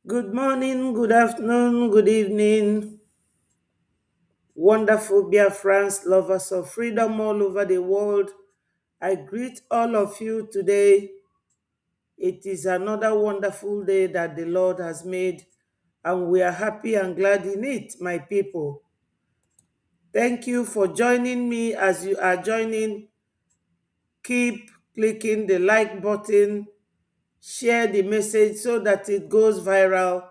Good morning, good afternoon, good evening, wonderful Biafrans, lovers of freedom all over the world. I greet all of you today. It is another wonderful day that the Lord has made, and we are happy and glad in it, my people. Thank you for joining me. As you are joining, keep clicking the like button, share the message so that it goes viral.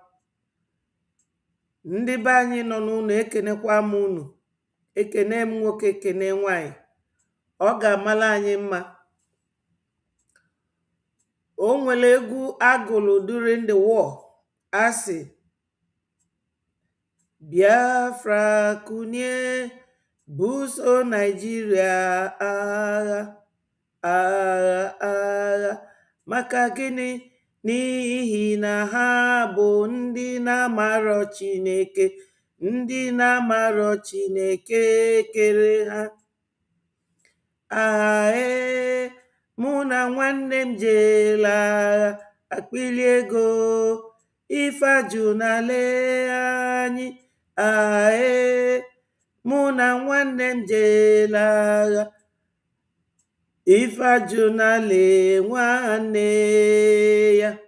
Ndị be anyị nọ n'ụlọ ekenekwa m unu. Ekene m nwoke, ekene nwanyị. Ọ ga-amala anyị mma. O nwere egwu agụlụ during the war. Asị Biafra kunie, buso Nigeria agha, agha, agha. Maka gịnị? N'ihi na ha bụ ndị na-amarọ Chineke, ndị na-amarọ Chineke kere ha. Ee, mụ na nwanne m jeela agha, akpịli ego, ife ajụ n'ala anyị. Ee, mụ na nwanne m jeela agha, ife ajụ n'ala nwanne ya.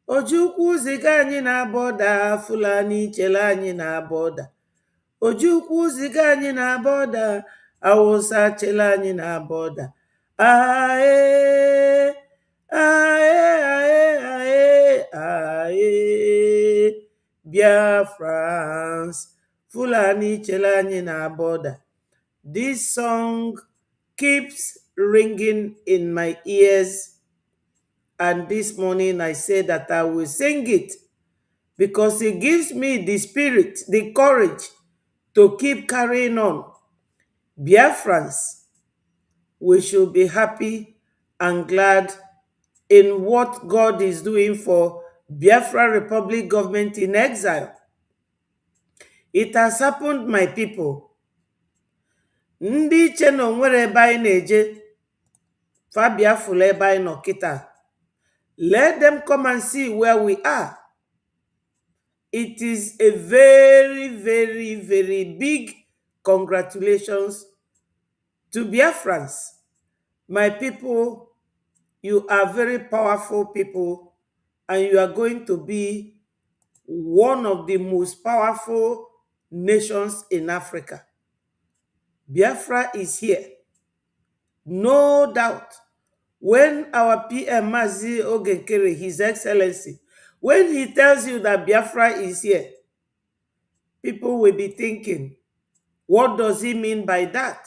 Ojukwu ziga anyị na bọda, Fulani chele anyị na bọda. Ojukwu ziga anyị na bọda, Awụsa chele anyị na bọda. Ae, ae, ae, ae, ae, Biafrans, Fulani chele anyị na bọda. This song keeps ringing in my ears. And this morning I said that I will sing it because it gives me the spirit, the courage to keep carrying on. Biafrans, we should be happy and glad in what God is doing for Biafra Republic government in exile. It has happened, my people. Ndị iche na onwere ebe anyị na-eje, fa Biafra ebe anyị nọ kịta. Let them come and see where we are. It is a very, very, very big congratulations to Biafrans. My people, you are very powerful people, and you are going to be one of the most powerful nations in Africa. Biafra is here. No doubt. When our PM Mazi Ogenkere, His Excellency, when he tells you that Biafra is here, people will be thinking, what does he mean by that?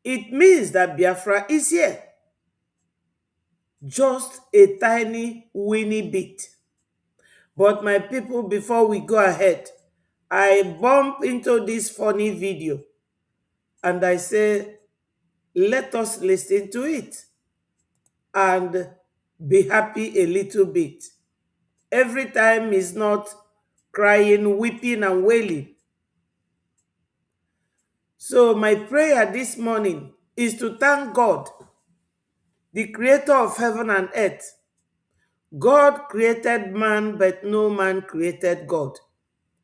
It means that Biafra is here. Just a tiny, weeny bit. But my people, before we go ahead, I bump into this funny video and I say, let us listen to it and be happy a little bit. Every time is not crying, weeping, and wailing. So my prayer this morning is to thank God, the creator of heaven and earth. God created man, but no man created God.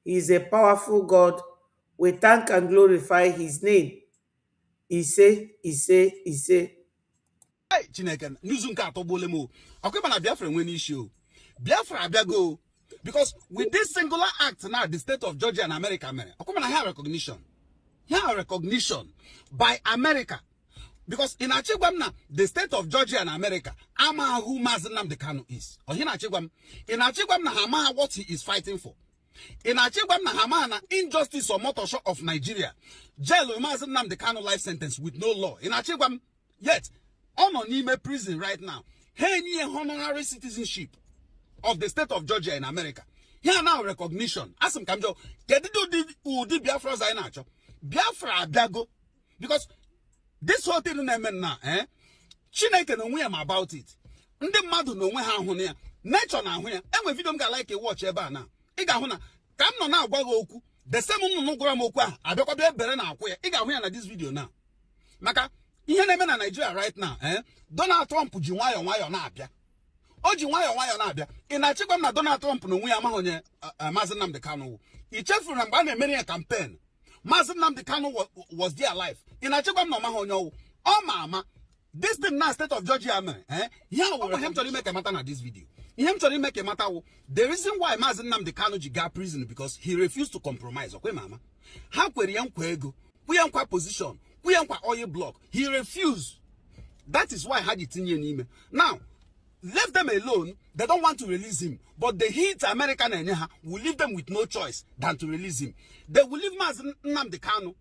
He is a powerful God. We thank and glorify his name. Ise, ise, ise. Hey, Chineke, Nuzunka Tobolemo. Akwemana Biafra when issue. Biafra Abiago. Because with this singular act now, the state of Georgia and America, Akwemana have recognition. Here recognition by America. Because in Achigwam, the state of Georgia and America, Ama who Mazinam the Kanu is. Or in Achigwam, Hama what he is fighting for. In Achigwam Hama injustice or motor show of Nigeria. Jail Mazinam the Kanu life sentence with no law. In Achigwam, yet on Nime prison right now. Any honorary citizenship of the state of Georgia in America. Here now recognition. As some Kamjo, get the Biafra Zainacho. Biafra Biago. Because this whole thing now, Chineke no am about it. Ndị mmadụ no nwe ha ahụ ya. Nature na ahụ ya. Enwe video m ga like a watch ebe a na. Ị ga-ahụ na ka m nọ na-agwa gị okwu. The same no gwara m okwu a. Abịakwa bịa bere na akwụ ya. Ị ga-ahụ ya na this video now. Maka ihe na-eme na Nigeria right now, Donald Trump ji nwayọ na-abịa. O ji nwayọ na-abịa. Ị na-achịkwa m na Donald Trump no nwe ya amaghị onye Maazị Nnamdi Kanu. I chefuru na mgbe a na-emere ya campaign. Maazị Nnamdi Kanu was there alive. In Achigwam no amaghị onye oh mama, this thing now state of Georgia here we him to make a matter na this video. Him to make a matter the reason why Maazị Nnamdi Kanu ji got prison because he refused to compromise. Okay mama. Ha kwere ya nkwa ego, kwere nkwa position, kwere nkwa oil block. He refused. That is why ha ji tinye n'ime. Now, leave them alone. They don't want to release him. But the heat American will leave them with no choice than to release him. They will leave Maazị Nnamdi Kanu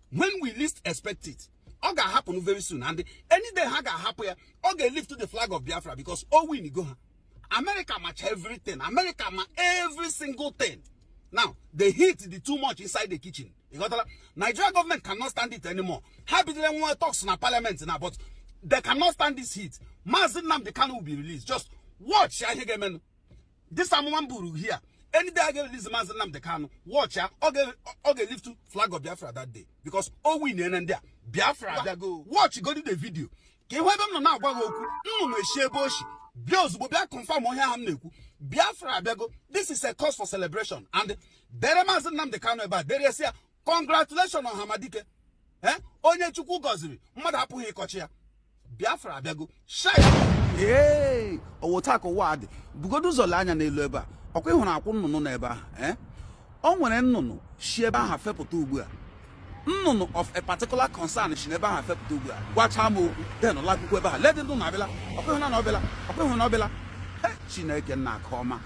when we least expect it. All gonna happen very soon. And any day ha gonna happen here, all gonna lift to the flag of Biafra because all we need go. America match everything. America match every single thing. Now, they heat the too much inside the kitchen. You got that? Nigeria government cannot stand it anymore. Happy they want to talk in a parliament now, but they cannot stand this heat. Mazin Nnamdi Kanu will be released. Just watch. This time Buru here. Any day I get release Mazin Nnamdi Kanu, watch. Okay, lift to flag of Biafra that day. Because all we need and there. Biafra, they go. Watch, go to the video. Can you have them now? Biafra, this is a cause for celebration. And there Mazin Nnamdi Kanu about there say congratulations on Hamadike. Onye chukwu goziri mmadụ apụghị ịkọchi ya. Biafra abịago shai. Hey, owotako wad bugodu ụzọ anya n'elu ebe a. Ọkwa ịhụrụ akwụ nnụnụ n'ebe a. O nwere nnụnụ shi ebe ahụ fepụta ugbu a. Nnụnụ of a particular concern shi n'ebe ahụ fepụta ugbu a. Gwacha m okwu den ụlọ akwụkwọ ebe a. Ledị ndụ na-abịala. Ọkwa ịhụ na ọbịala. Ọkwa ịhụ na ọbịala. Chineke nna akọma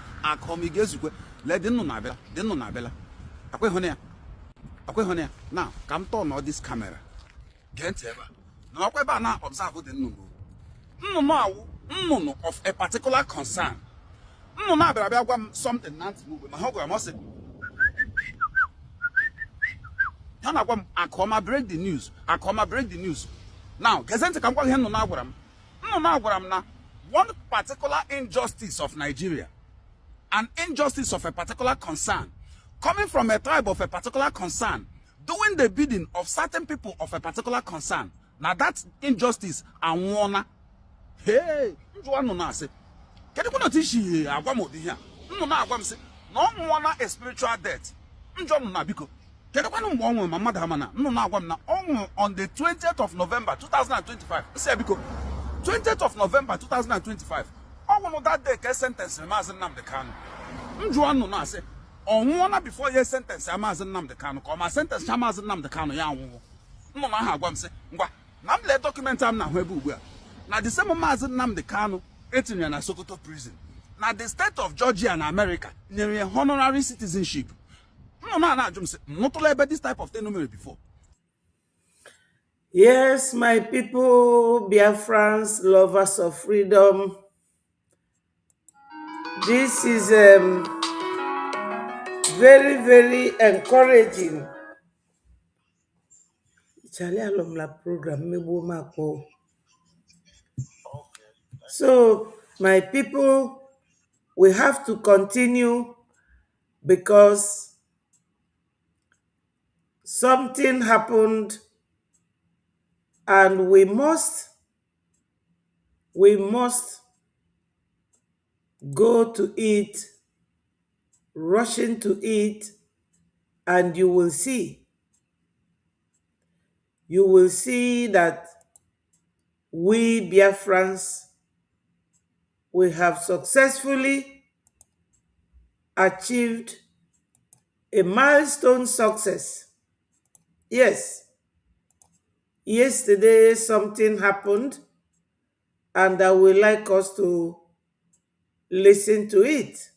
ị ga-ezukwe. Ledị ndụ na-abịala. Dị ndụ na-abịala. Ọkwa ịhụ na ya. Now, come turn on this camera. Get ever. Now, now observe the no of a particular concern. No, something not move. My must say. I break the news. Break the news. Now, Gazette come here no naguram. No naguram na one particular injustice of Nigeria, an injustice of a particular concern. Coming from a tribe of a particular concern, doing the bidding of certain people of a particular concern. Now that injustice and wanna. Hey, no na say. Can you not teach you agwamo di here? No na agwam say. No wanna a spiritual death. Njo na biko. Can you want my mother mana? No na agwam na on the 20th of November 2025. Say biko. 20th of November 2025. Oh, that day get sentence Mazin Nnamdi Kanu. Njo no na say. On before your sentence, Mazin Nnamdi Kanu. Come my sentence, Mazin Nnamdi Kanu. Ya no na ha gwam say. Ngwa, nam le document am na hwebu ugbu a. Na the same Mazin Nnamdi Kanu etinye na Sokoto prison. Na the state of Georgia and America nyere honorary citizenship. No na ajum say, not to this type of thing no before. Yes, my people, Biafrans, lovers of freedom. This is very, very encouraging. So, my people, we have to continue because something happened and we must go to it, rushing to it, and you will see that we Biafrans, we have successfully achieved a milestone success. Yes, yesterday something happened and I would like us to listen to it.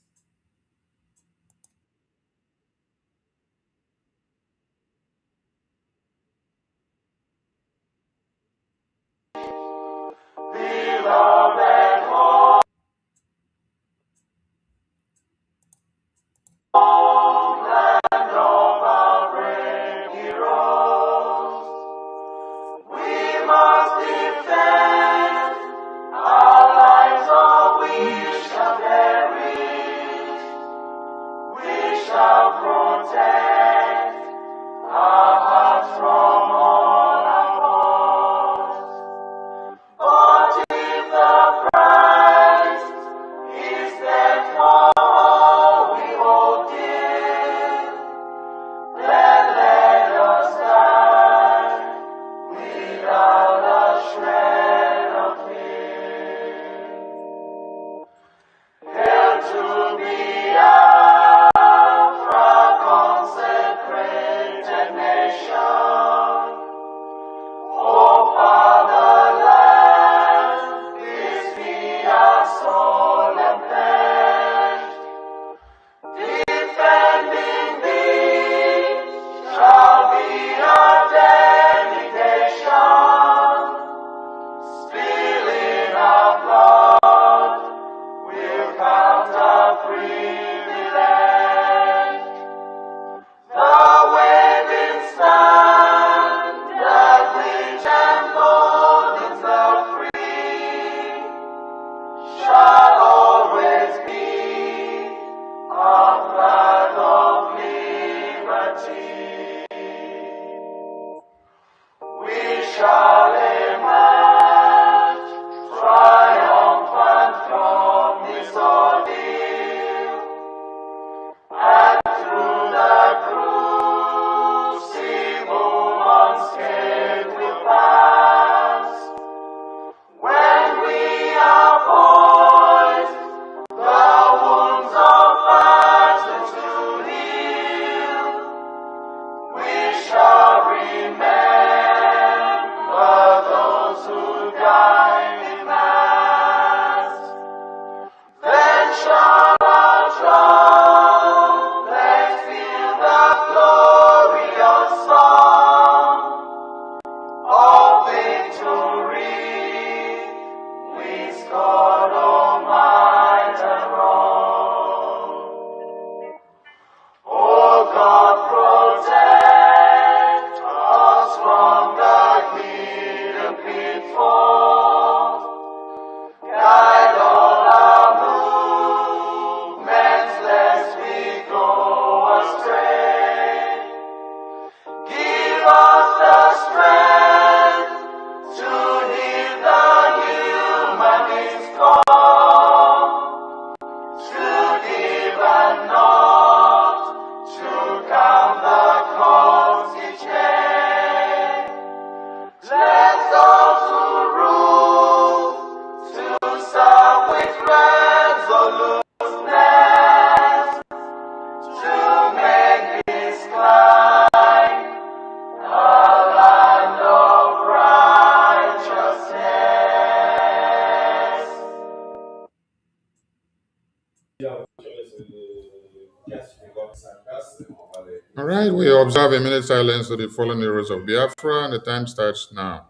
All right, we observe a minute silence to the fallen heroes of Biafra, and the time starts now.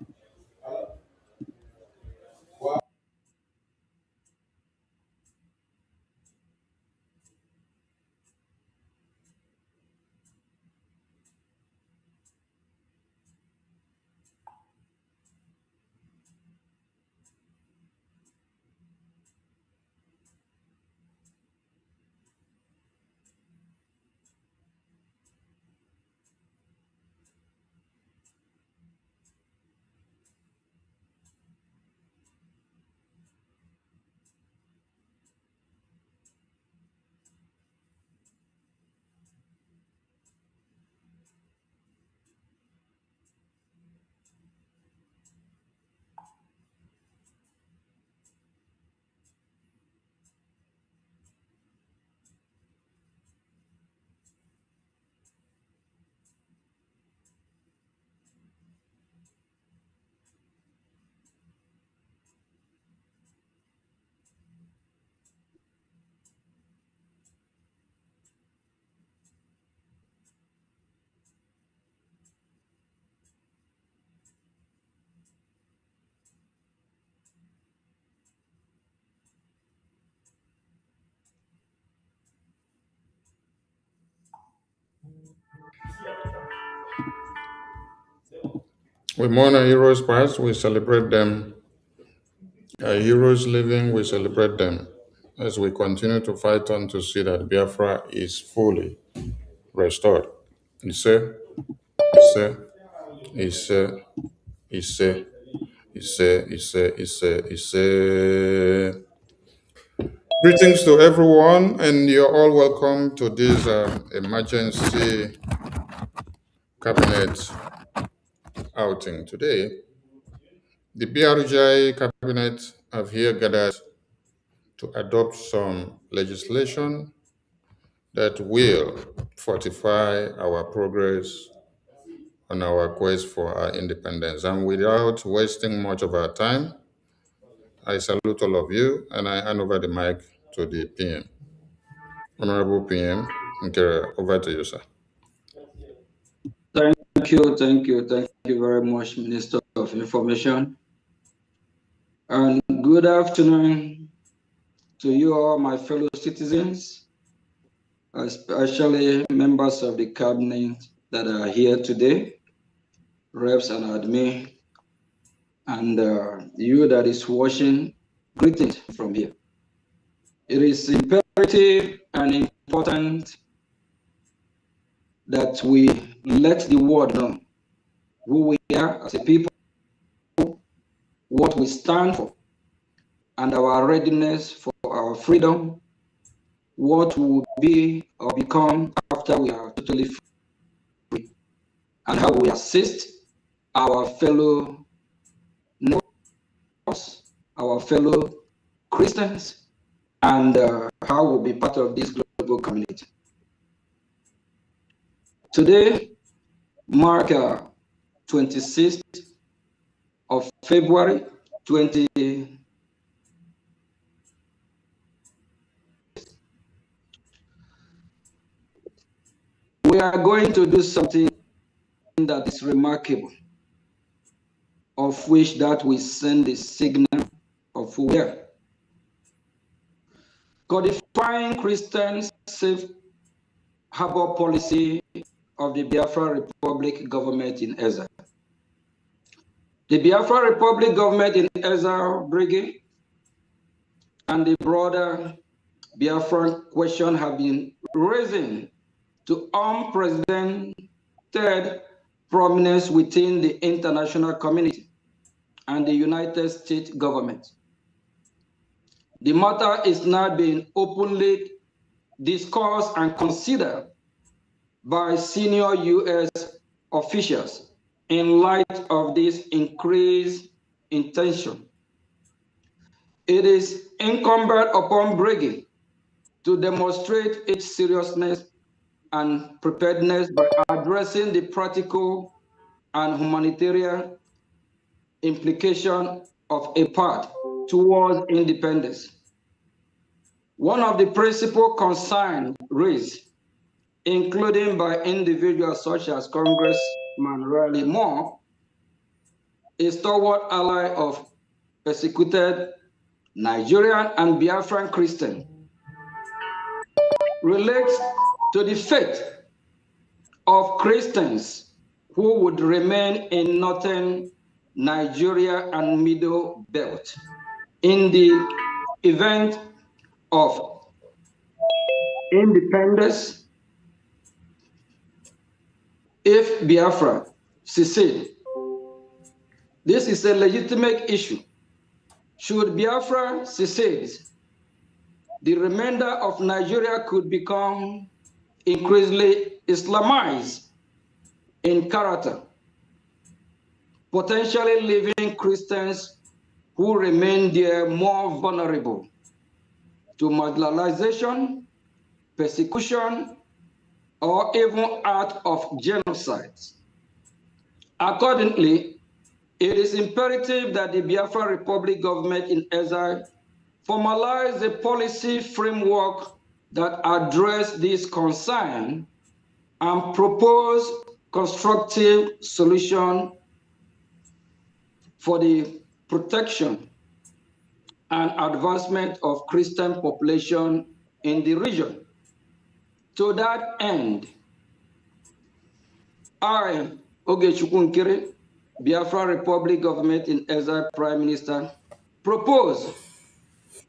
We mourn our heroes past, we celebrate them. Our heroes living, we celebrate them as we continue to fight on to see that Biafra is fully restored. Ise, Ise, Ise, Ise, Ise, Ise, Ise, Ise. Greetings to everyone, and you're all welcome to this emergency cabinet outing. Today, the BRJ cabinet have here gathered to adopt some legislation that will fortify our progress on our quest for our independence. And without wasting much of our time, I salute all of you and I hand over the mic to the PM. Honorable PM, okay, over to you, sir. Thank you very much, Minister of Information. And good afternoon to you all, my fellow citizens, especially members of the cabinet that are here today, reps and admin, and you that is watching, greetings from here. It is imperative and important that we let the world know who we are as a people, what we stand for, and our readiness for our freedom, what we will be or become after we are totally free, and how we assist our fellow neighbors, our fellow Christians, and how we'll be part of this global community. Today, mark 26th of February 20. We are going to do something that is remarkable, of which that we send the signal of who we are. Codifying Christian safe harbor policy of the Biafra Republic government in Ezra. The Biafra Republic government in Ezra Brigade and the broader Biafran question have been raising to unprecedented prominence within the international community and the United States government. The matter is now being openly discussed and considered by senior U.S. officials in light of this increased intention. It is incumbent upon Brigade to demonstrate its seriousness and preparedness by addressing the practical and humanitarian implication of a path towards independence. One of the principal concerns raised, including by individuals such as Congressman Riley Moore, is toward ally of persecuted Nigerian and Biafran Christians, relates to the fate of Christians who would remain in northern Nigeria and Middle Belt in the event of independence if Biafra secede. This is a legitimate issue. Should Biafra secede, the remainder of Nigeria could become increasingly Islamized in character, potentially leaving Christians who remain there more vulnerable to marginalization, persecution, or even act of genocide. Accordingly, it is imperative that the Biafra Republic government in exile formalize a policy framework that address this concern and propose constructive solution for the protection and advancement of Christian population in the region. To that end, I, Ogechukwu Nkiri, Biafra Republic Government in Exile Prime Minister, propose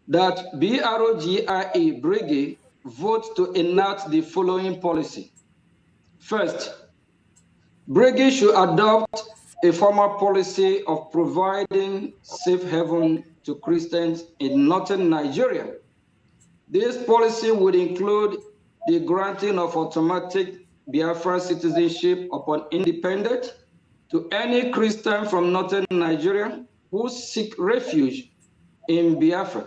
that BROGIA Brigade vote to enact the following policy. First, Brigade should adopt a formal policy of providing safe haven to Christians in northern Nigeria. This policy would include the granting of automatic Biafra citizenship upon independence to any Christian from northern Nigeria who seek refuge in Biafra.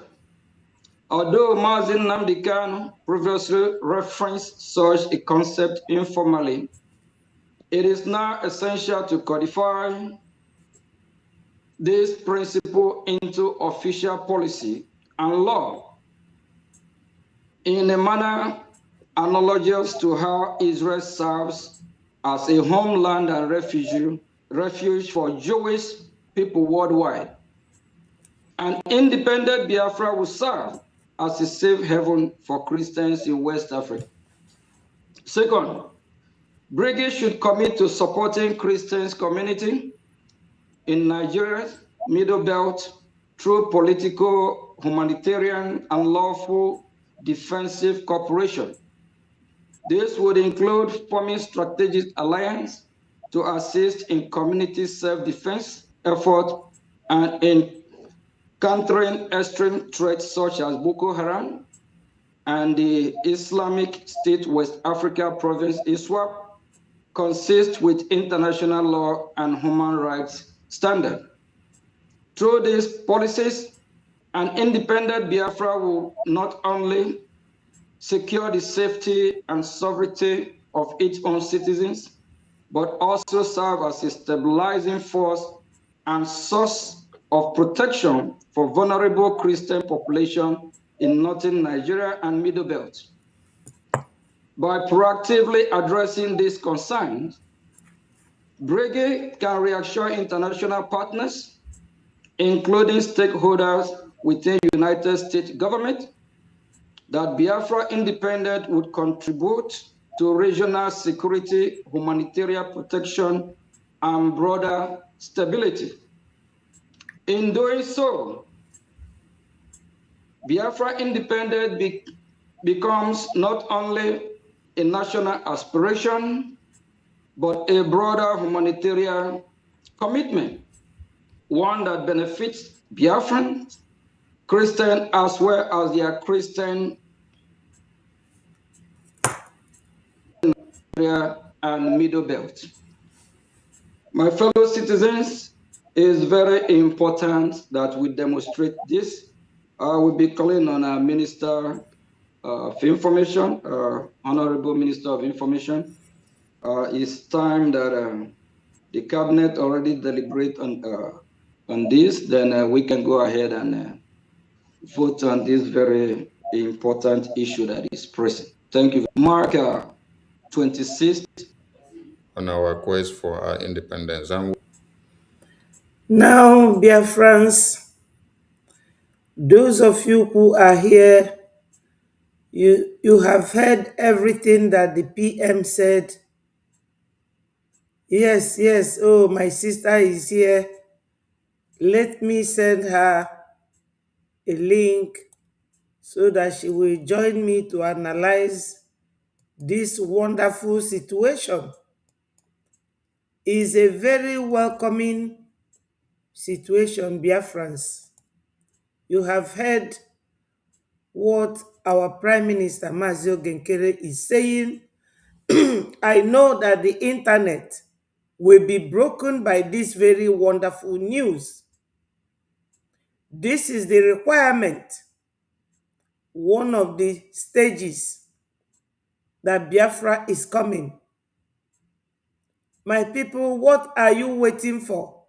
Although Mazi Nnamdi Kanu previously referenced such a concept informally, it is now essential to codify this principle into official policy and law in a manner analogous to how Israel serves as a homeland and refuge for Jewish people worldwide. An independent Biafra will serve as a safe haven for Christians in West Africa. Second, Brigade should commit to supporting Christians community in Nigeria's Middle Belt through political, humanitarian, and lawful defensive cooperation. This would include forming strategic alliance to assist in community self-defense efforts and in countering extreme threats such as Boko Haram and the Islamic State West Africa province ISWAP, consist with international law and human rights standards. Through these policies, An independent Biafra will not only secure the safety and sovereignty of its own citizens, but also serve as a stabilizing force and source of protection for vulnerable Christian population in northern Nigeria and Middle Belt. By proactively addressing these concerns, Brigade can reassure international partners, including stakeholders within the United States government, that Biafra independence would contribute to regional security, humanitarian protection, and broader stability. In doing so, Biafra independence becomes not only a national aspiration, but a broader humanitarian commitment, one that benefits Biafrans, Christian as well as their Christian area and Middle Belt. My fellow citizens, it is very important that we demonstrate this. I will be calling on our Minister of Information, Honorable Minister of Information. It's time that the Cabinet already deliberate on this, then we can go ahead and vote on this very important issue that is present. Thank you. Mark 26th. On our quest for our independence. And Now, Biafrans, those of you who are here, you have heard everything that the PM said. Yes, yes. Oh, my sister is here. Let me send her a link so that she will join me to analyze this wonderful situation. Is a very welcoming situation, Biafrans. You have heard what our Prime Minister Mazio Genkere is saying. I know that the internet will be broken by this very wonderful news. This is the requirement, one of the stages that Biafra is coming. My people, what are you waiting for?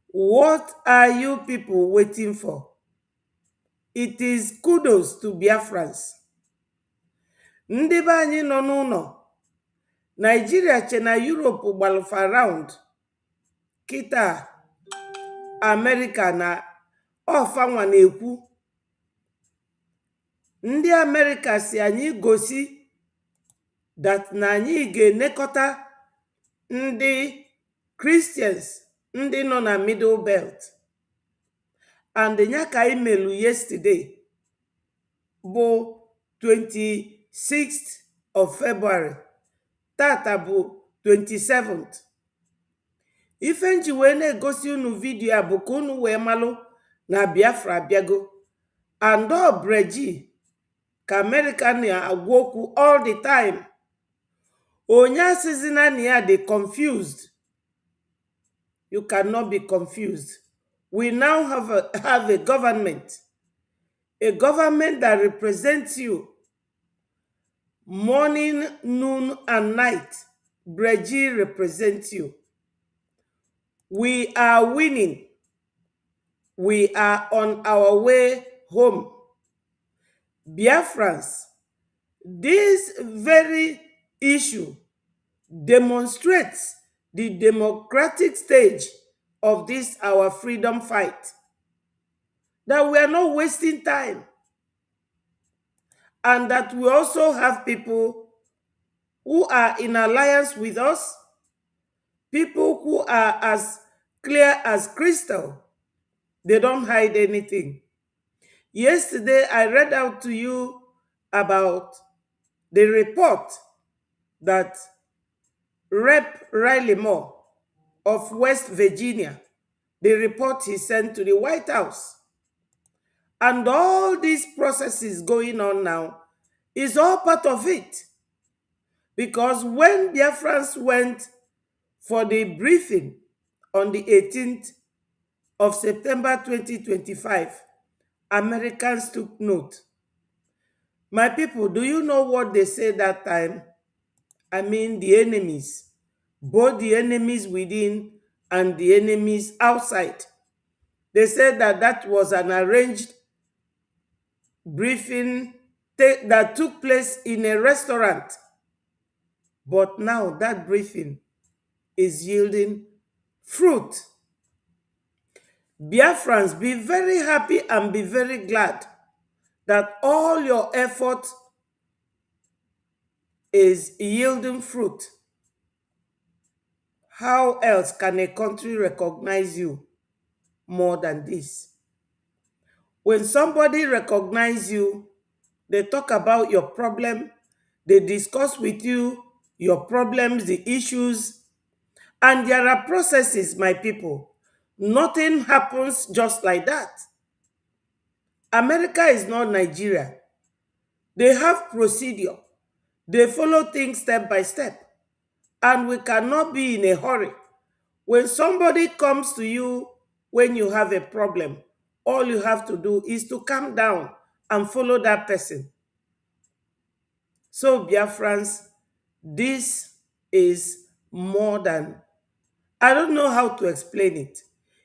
What are you people waiting for? It is kudos to Biafrans. Ndị be anyị nọ n'ụlọ, Nigeria che na Europe gbalụfa round, kita America na ọfanwa na-ekwu. Ndị America si anyị gosi that na anyị ga-enekọta ndị Christians ndị nọ na Middle Belt. And nya ka imelu yesterday bụ 26th of February. Tata bụ 27th. Ife nji wee na-egosi unu vidio a bụ ka unu wee malụ na Biafra abịago. And Breji ka America na-agwa okwu all the time. Onye asịzina na ya dị confused. You cannot be confused. We now have a government that represents you morning, noon, and night. Breji represents you. We are winning. We are on our way home. Biafrans, this very issue demonstrates the democratic stage of this our freedom fight. That we are not wasting time. And that we also have people who are in alliance with us, people who are as clear as crystal. They don't hide anything. Yesterday, I read out to you about the report that Rep. Riley Moore of West Virginia, the report he sent to the White House. And all these processes going on now is all part of it. Because when Biafrans went for the briefing on the 18th of September 2025, Americans took note. My people, do you know what they said that time? I mean, the enemies, both the enemies within and the enemies outside. They said that that was an arranged briefing that took place in a restaurant. But now that briefing is yielding fruit. Biafrans, be very happy and be very glad that all your effort is yielding fruit. How else can a country recognize you more than this? When somebody recognizes you, they talk about your problem, they discuss with you your problems, the issues, and there are processes, my people. Nothing happens just like that. America is not Nigeria. They have procedure. They follow things step by step. And we cannot be in a hurry. When somebody comes to you when you have a problem, all you have to do is to calm down and follow that person. So, Biafrans, this is more than, I don't know how to explain it.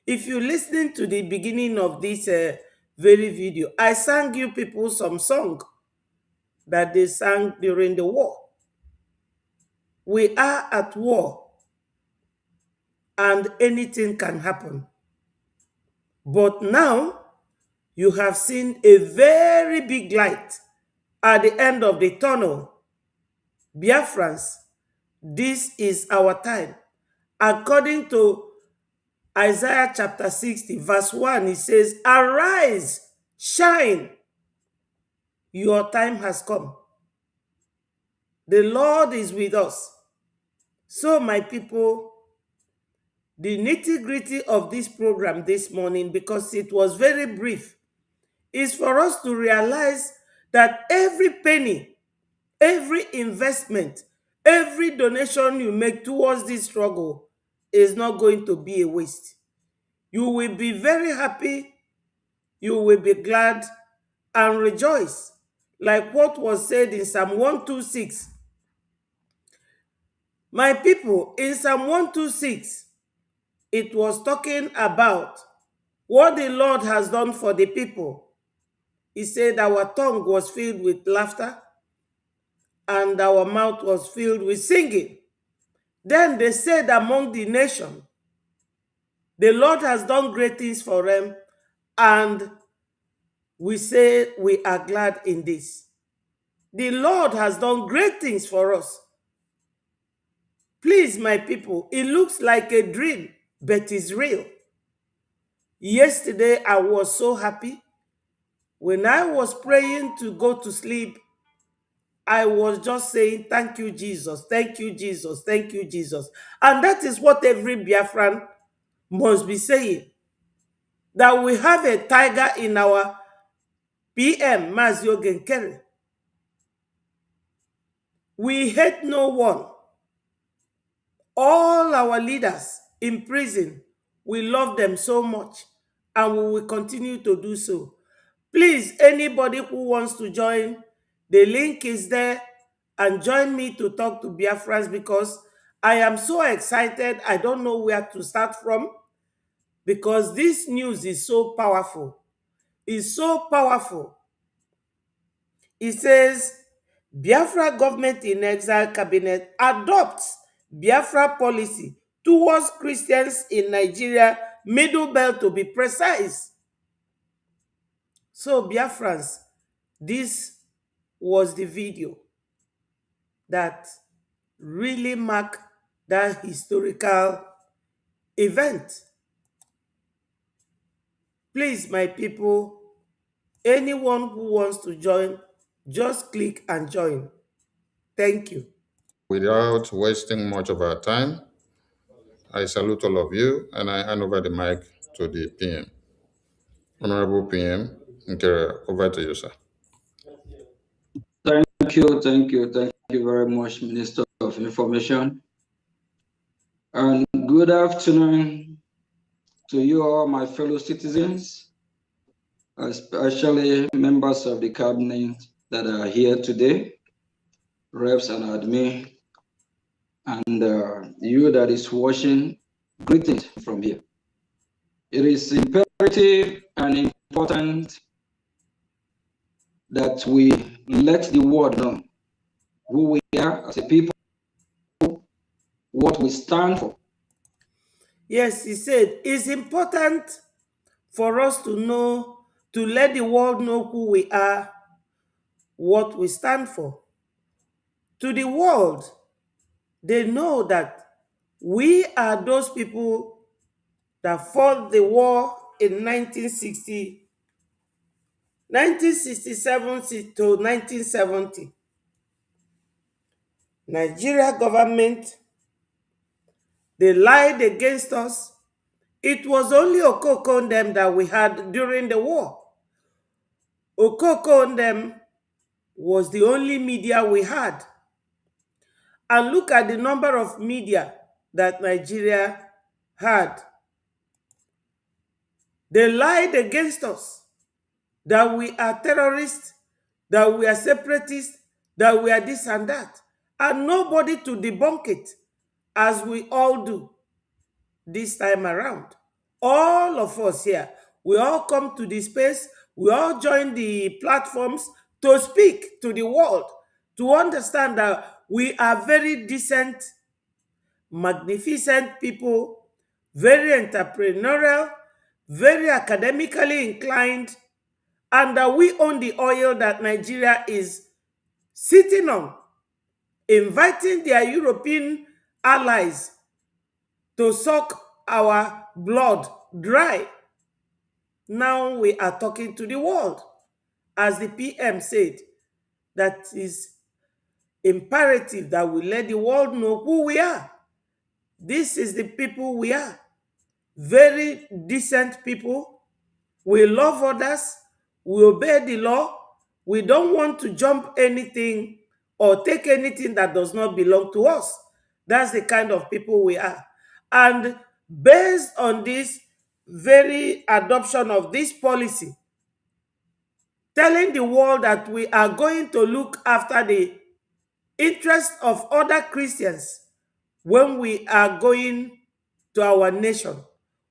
If you listen to the beginning of this very video, I sang you people some song that they sang during the war. We are at war and anything can happen. But now you have seen a very big light at the end of the tunnel. Biafrans, this is our time. According to Isaiah chapter 60, verse 1, it says, "Arise, shine, your time has come. The Lord is with us." So, my people, the nitty-gritty of this program this morning, because it was very brief, is for us to realize that every penny, every investment, every donation you make towards this struggle is not going to be a waste. You will be very happy, you will be glad and rejoice. Like what was said in Psalm 126. My people, in Psalm 126, it was talking about what the Lord has done for the people. He said our tongue was filled with laughter and our mouth was filled with singing. Then they said among the nation, the Lord has done great things for them, and we say we are glad in this. The Lord has done great things for us. Please, my people, it looks like a dream, but it's real. Yesterday, I was so happy. When I was praying to go to sleep, I was just saying, thank you, Jesus, thank you, Jesus, thank you, Jesus. And that is what every Biafran must be saying. That we have a tiger in our PM, Mazio Genkere. We hate no one. All our leaders in prison, we love them so much, and we will continue to do so. Please, anybody who wants to join, the link is there, and join me to talk to Biafrans, because I am so excited. I don't know where to start from, because this news is so powerful. It's so powerful. It says, Biafra government in exile cabinet adopts Biafra policy towards Christians in Nigeria, middle belt to be precise. So, Biafrans, this was the video that really marked that historical event. Please, my people, anyone who wants to join, just click and join. Thank you. Without wasting much of our time, I salute all of you and I hand over the mic to the PM. Honorable PM, over to you, sir. Thank you very much, Minister of Information. And good afternoon to you all, my fellow citizens. especially members of the cabinet that are here today, reps and admin, and you that is watching, greetings from here. It is imperative and important that we let the world know who we are as a people, what we stand for. Yes, he said it's important for us to know, to let the world know who we are, what we stand for. To the world, they know that we are those people that fought the war in 1967 to 1970. Nigeria government, they lied against us. It was only Okoko and them that we had during the war. Okoko and them was the only media we had. And look at the number of media that Nigeria had. They lied against us that we are terrorists, that we are separatists, that we are this and that. And nobody to debunk it, as we all do this time around. All of us here, we all come to this space, we all join the platforms to speak to the world, to understand that we are very decent, magnificent people, very entrepreneurial, very academically inclined, and that we own the oil that Nigeria is sitting on, inviting their European allies to suck our blood dry. Now we are talking to the world. As the PM said, that is imperative that we let the world know who we are. This is the people we are. Very decent people. We love others. We obey the law. We don't want to jump anything or take anything that does not belong to us. That's the kind of people we are. And based on this very adoption of this policy, telling the world that we are going to look after the interests of other Christians when we are going to our nation,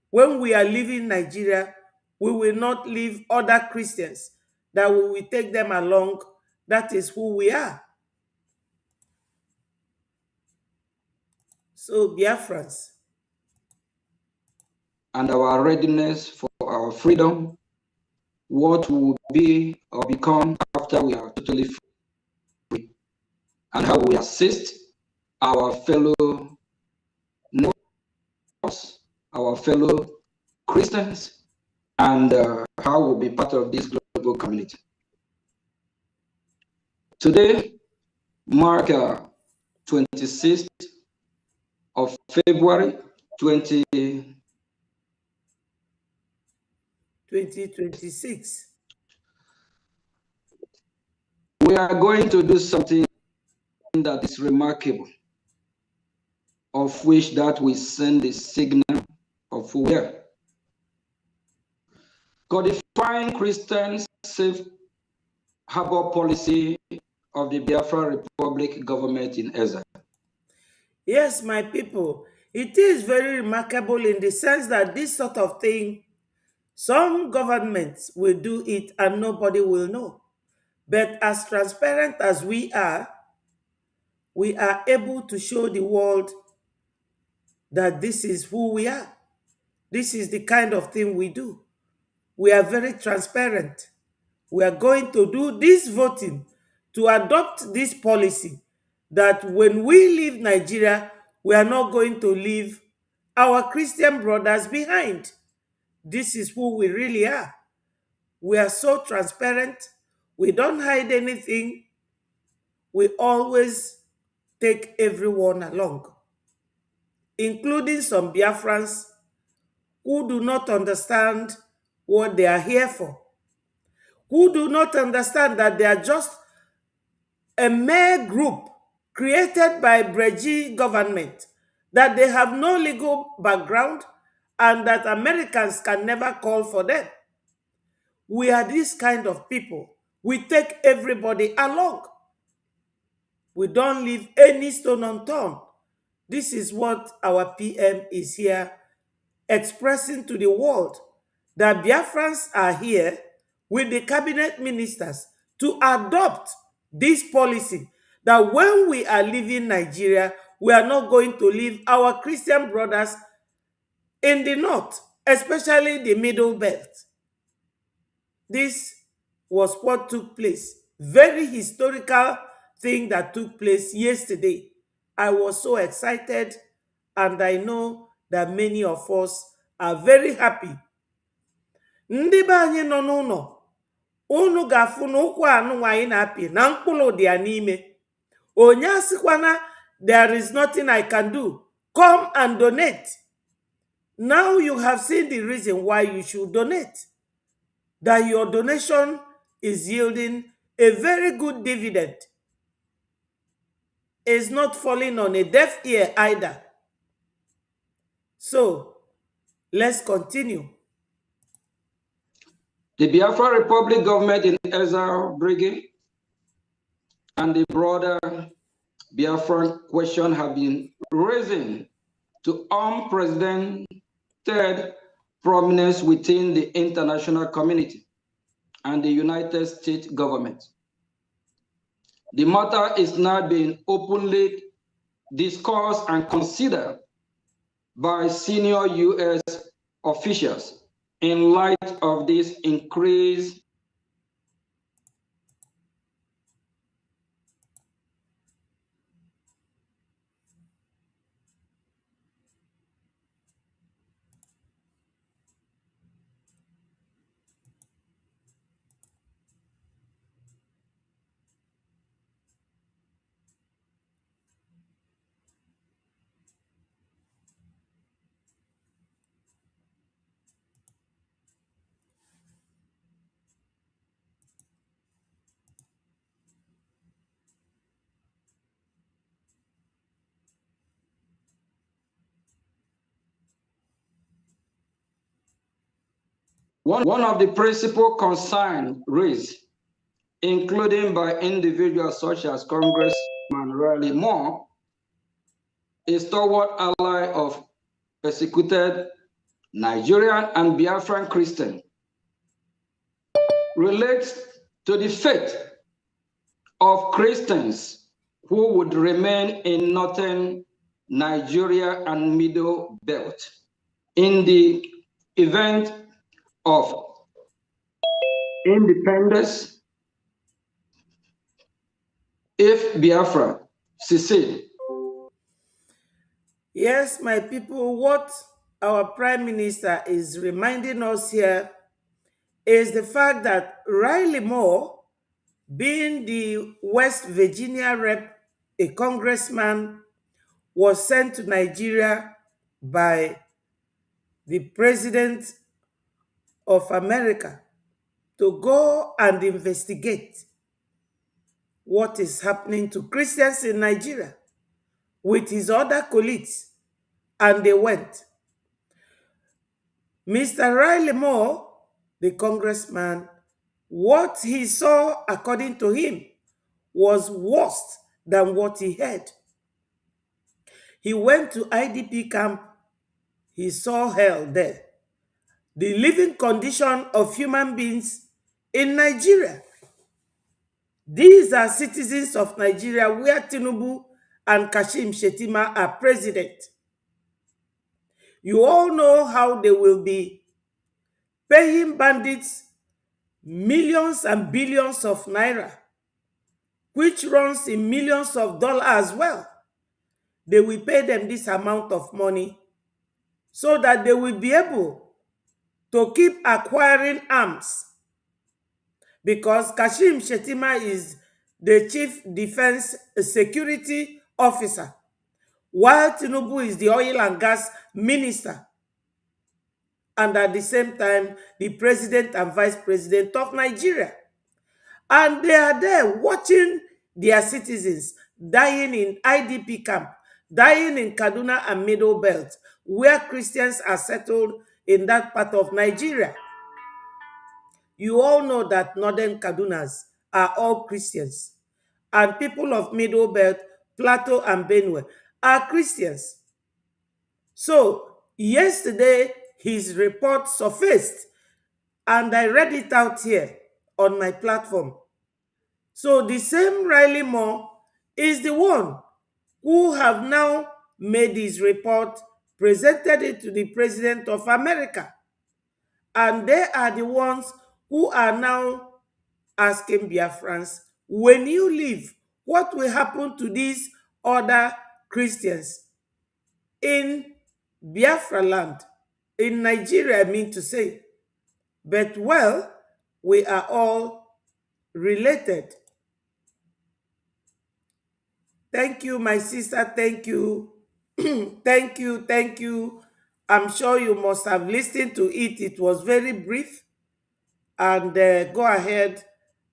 when we are leaving Nigeria, we will not leave other Christians, that we will take them along. That is who we are. So, Biafrans. And our readiness for our freedom, what will be or become after we are totally free, and how we assist our fellow neighbors, our fellow Christians, and how we'll be part of this global community. Today, mark 26th of February 2026. We are going to do something that is remarkable, of which that we send the signal of who we are. Codifying Christian safe harbor policy of the Biafra Republic government in exile. Yes, my people, it is very remarkable in the sense that this sort of thing, some governments will do it and nobody will know. But as transparent as we are able to show the world that this is who we are. This is the kind of thing we do. We are very transparent. We are going to do this voting to adopt this policy that when we leave Nigeria, we are not going to leave our Christian brothers behind. This is who we really are. We are so transparent. We don't hide anything. We always take everyone along, including some Biafrans who do not understand what they are here for, who do not understand that they are just a mere group created by Breji government, that they have no legal background, and that Americans can never call for them. We are this kind of people. We take everybody along. We don't leave any stone unturned. This is what our PM is here expressing to the world, that Biafrans are here with the cabinet ministers to adopt this policy, that when we are leaving Nigeria, we are not going to leave our Christian brothers in the north, especially the middle belt. This was what took place. Very historical thing that took place yesterday. I was so excited, and I know that many of us are very happy. Ndị be anyị nọ n'ụlọ, unu ga-afụ na ụkwụ anụnwa anyị na-apị na mkpụrụ dị ya n'ime. Onye asịkwana there is nothing I can do, come and donate. Now you have seen the reason why you should donate. That your donation is yielding a very good dividend. It's not falling on a deaf ear either. So, let's continue. The Biafra Republic government in exile brigade and the broader Biafran question have been raising to unprecedented prominence within the international community and the United States government. The matter is now being openly discussed and considered by senior U.S. officials in light of this increase One of the principal concerns raised, including by individuals such as Congressman Riley Moore, is toward ally of persecuted Nigerian and Biafran Christians, relates to the fate of Christians who would remain in northern Nigeria and Middle Belt in the event of independence if Biafra secede. Yes, my people, what our Prime Minister is reminding us here is the fact that Riley Moore, being the West Virginia rep, a congressman, was sent to Nigeria by the President of America to go and investigate what is happening to Christians in Nigeria with his other colleagues, and they went. Mr. Riley Moore, the congressman, what he saw, according to him, was worse than what he heard. He went to IDP camp. He saw hell there. The living condition of human beings in Nigeria. These are citizens of Nigeria where Tinubu and Kashim Shettima are president. You all know how they will be paying bandits millions and billions of naira, which runs in millions of dollars as well. They will pay them this amount of money so that they will be able to keep acquiring arms, because Kashim Shettima is the chief defense security officer, while Tinubu is the oil and gas minister, and at the same time, the president and vice president of Nigeria. And they are there watching their citizens dying in IDP camp, dying in Kaduna and Middle Belt, where Christians are settled in that part of Nigeria. You all know that Northern Kadunas are all Christians, and people of Middle Belt, Plateau, and Benue are Christians. So, yesterday, his report surfaced, and I read it out here on my platform. So, the same Riley Moore is the one who have now made his report, presented it to the President of America. And they are the ones who are now asking Biafrans, when you leave, what will happen to these other Christians in Biafra land, in Nigeria, I mean to say. But well, we are all related. Thank you, my sister. Thank you. Thank you. Thank you. I'm sure you must have listened to it. It was very brief. And go ahead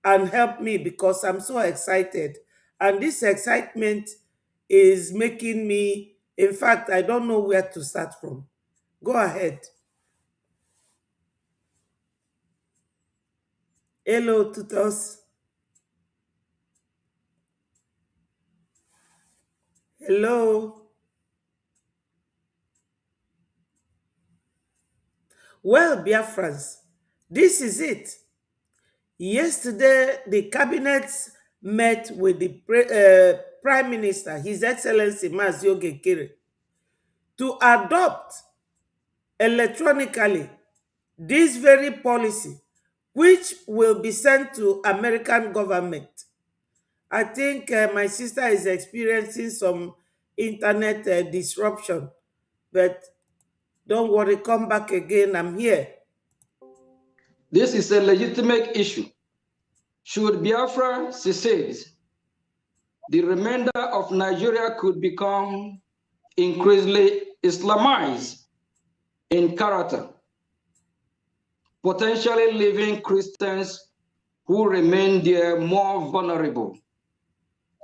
and help me because I'm so excited. And this excitement is making me, in fact, I don't know where to start from. Go ahead. Hello, tutors. Hello. Well, Biafrans, this is it. Yesterday, the cabinet met with the Prime Minister, His Excellency Mazio Gekere, to adopt electronically this very policy, which will be sent to American government. I think my sister is experiencing some internet disruption, but don't worry, come back again. I'm here. This is a legitimate issue. Should Biafra secede, the remainder of Nigeria could become increasingly Islamized in character, potentially leaving Christians who remain there more vulnerable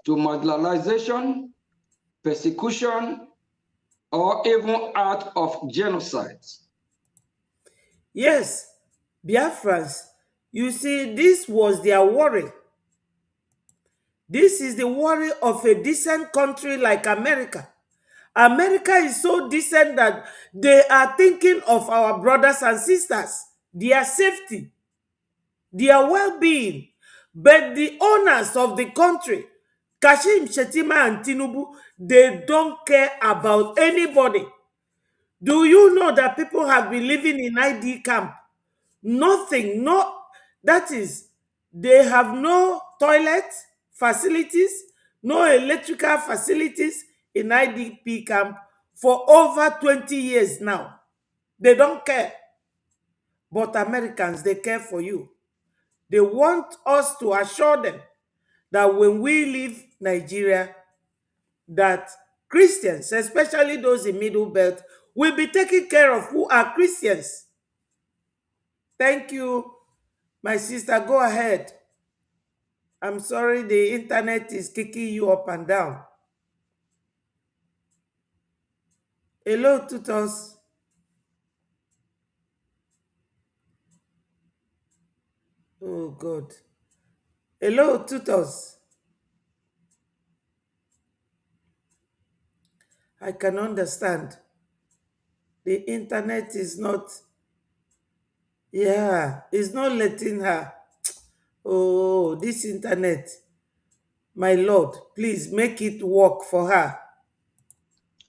to marginalization, persecution, or even act of genocide. Yes, Biafrans, you see, this was their worry. This is the worry of a decent country like America. America is so decent that they are thinking of our brothers and sisters, their safety, their well-being. But the owners of the country, Kashim, Shetima, and Tinubu, they don't care about anybody. Do you know that people have been living in ID camp? Nothing, no, that is, they have no toilet facilities, no electrical facilities in IDP camp for over 20 years now. They don't care. But Americans, they care for you. They want us to assure them that when we leave Nigeria, that Christians, especially those in Middle Belt, will be taken care of who are Christians. Thank you, my sister. Go ahead. I'm sorry, the internet is kicking you up and down. Hello, tutors. Oh, God. Hello, tutors. I can understand. The internet is not, yeah, it's not letting her. Oh, this internet. My Lord, please make it work for her.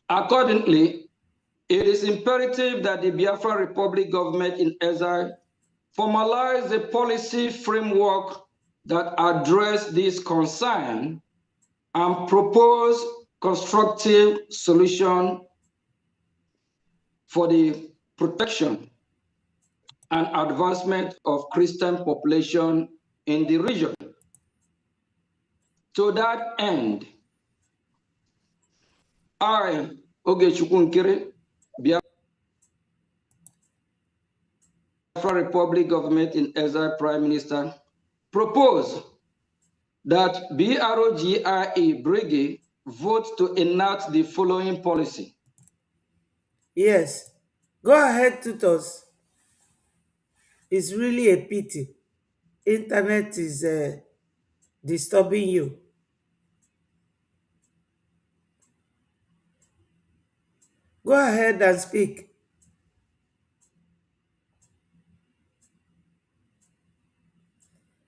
Accordingly, it is imperative that the Biafra Republic government in exile formalize a policy framework that address this concern and propose constructive solution for the protection and advancement of Christian population in the region. To that end, I, Ogechukwu Nkiri, Biafra Republic Government in Exile Prime Minister, propose that BROGIA Brigade vote to enact the following policy. Yes. Go ahead, tutors. It's really a pity. Internet is disturbing you. Go ahead and speak.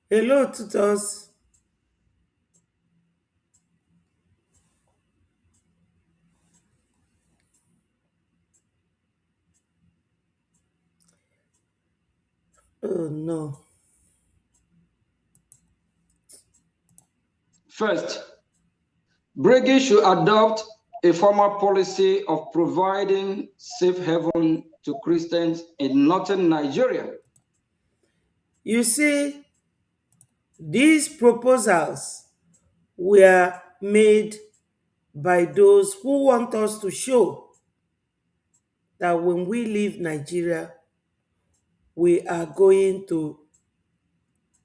Hello, tutors. Oh no. First, Briggy should adopt a formal policy of providing safe haven to Christians in northern Nigeria. You see, these proposals were made by those who want us to show that when we leave Nigeria, we are going to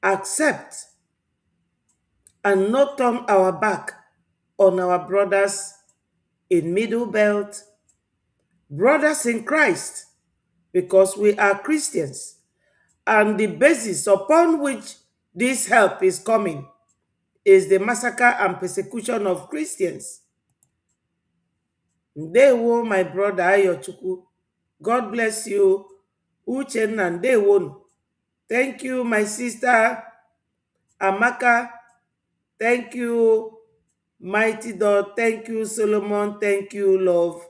accept and not turn our back on our brothers in Middle Belt, brothers in Christ, because we are Christians. And the basis upon which this help is coming is the massacre and persecution of Christians. Ndewo, my brother Ayochukwu. God bless you. Uchenna, ndewo. Thank you, my sister Amaka. Thank you, Mighty Dog. Thank you, Solomon. Thank you, love.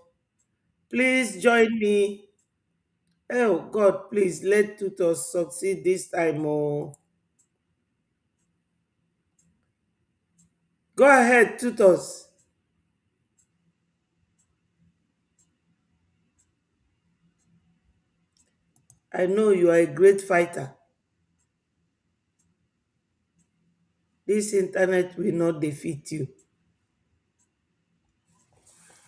Please join me. Oh, God, please let tutors succeed this time. Oh. Go ahead, tutors. I know you are a great fighter. This internet will not defeat you.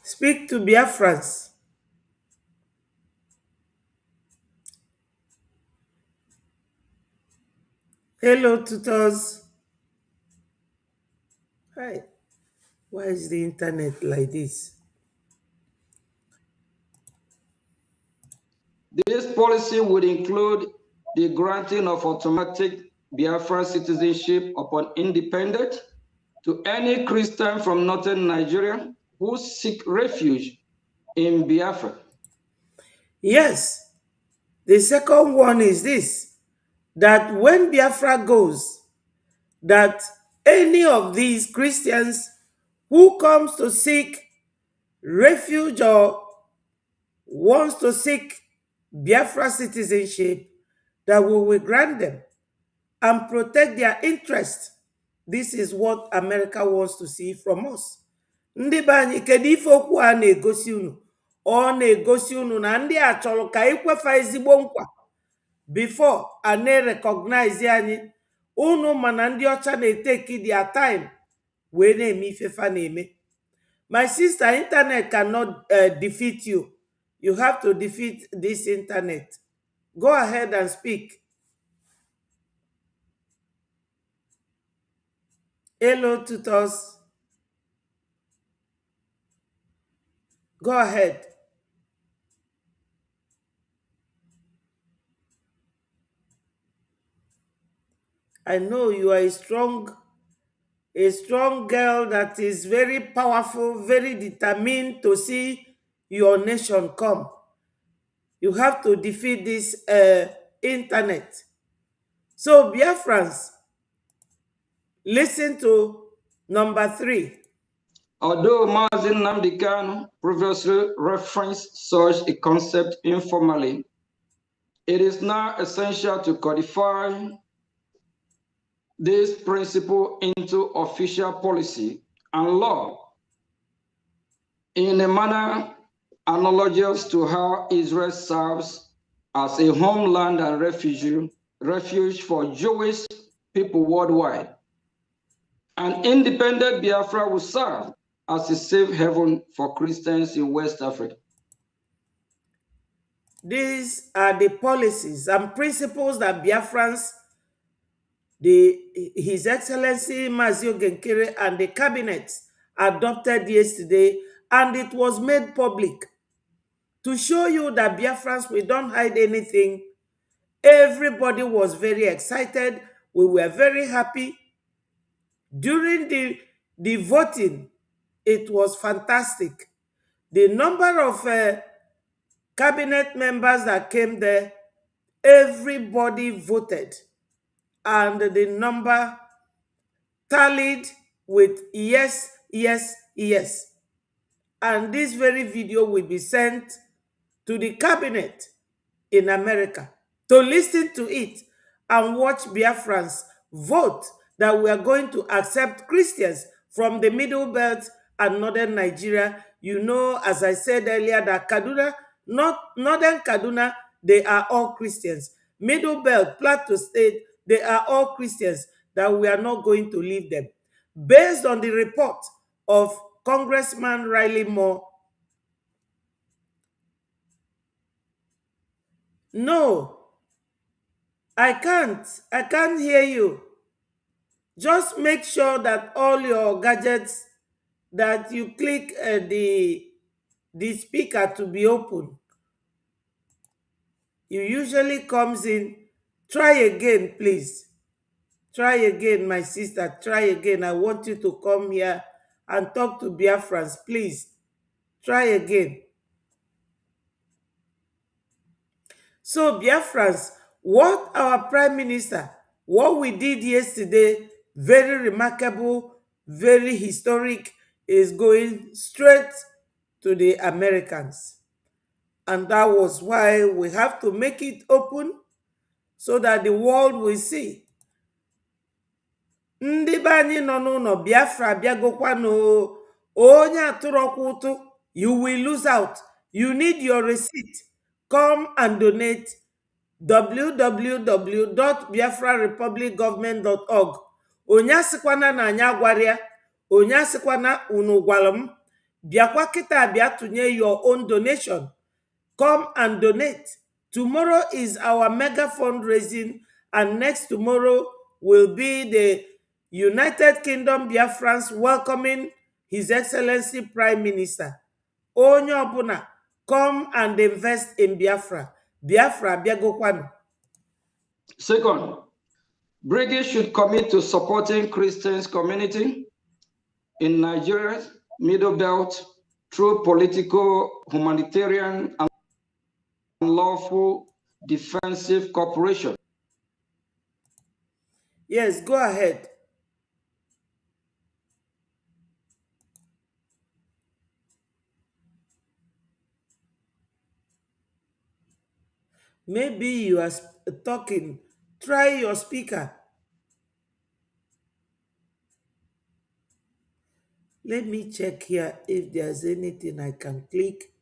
Speak to Biafrans. Hello, tutors. Hi. Why is the internet like this? This policy would include the granting of automatic Biafran citizenship upon independence to any Christian from northern Nigeria who seek refuge in Biafra. Yes. The second one is this, that when Biafra goes, that any of these Christians who comes to seek refuge or wants to seek Biafra citizenship, that we will grant them and protect their interest. This is what America wants to see from us. Ndị be anyị, kedu ife okwu a na-egosi unu? Ọ na-egosi unu na ndị a chọrọ ka ikwefa ezigbo nkwa before a na-recognize anyị. Unu mana ndị ọcha na-eteki their time wee na-eme ifefa na-eme. My sister, internet cannot defeat you. You have to defeat this internet. Go ahead and speak. Hello, tutors. Go ahead. I know you are a strong girl that is very powerful, very determined to see your nation come. You have to defeat this internet. So, Biafrans, listen to number 3. Although Mazin Nnamdi Kanu previously referenced such a concept informally, it is now essential to codify this principle into official policy and law in a manner analogous to how Israel serves as a homeland and refuge for Jewish people worldwide. An independent Biafra will serve as a safe haven for Christians in West Africa. These are the policies and principles that Biafrans, His Excellency Mazio Genkere and the cabinet adopted yesterday, and it was made public to show you that Biafrans, we don't hide anything. Everybody was very excited We were very happy. During the voting, it was fantastic. The number of cabinet members that came there, everybody voted, and the number tallied with yes, yes, yes. And this very video will be sent to the cabinet in America to listen to it and watch Biafrans vote that we are going to accept Christians from the Middle Belt and Northern Nigeria. You know, as I said earlier, that Kaduna, not Northern Kaduna, they are all Christians. Middle Belt, Plateau State, they are all Christians, that we are not going to leave them. Based on the report of Congressman Riley Moore. No, I can't. I can't hear you. Just make sure that all your gadgets, that you click the speaker to be open. It usually comes in. Try again, please. Try again, my sister. Try again. I want you to come here and talk to Biafrans, please. Try again. So, Biafrans, what our Prime Minister, what we did yesterday, very remarkable, very historic, is going straight to the Americans. And that was why we have to make it open so that the world will see. Ndị be anyị nọ n'ụlọ Biafra bịagokwanụ, onye atụrụkwa ụtụ, you will lose out. You need your receipt. Come and donate. www.biafrarepublicgovernment.org. Onye asịkwana na anyị agwara ya, onye asịkwana unu gwara m, bịakwa kịta bịa tụnye your own donation. Come and donate. Tomorrow is our mega fundraising, and next tomorrow will be the United Kingdom Biafrans welcoming His Excellency Prime Minister. Onye ọbụla, come and invest in Biafra. Biafra bịagokwanu. Second, Brigade should commit to supporting Christians community in Nigeria's Middle Belt through political, humanitarian, and lawful defensive cooperation. Yes, go ahead. Maybe you are talking. Try your speaker. Let me check here if there's anything I can click.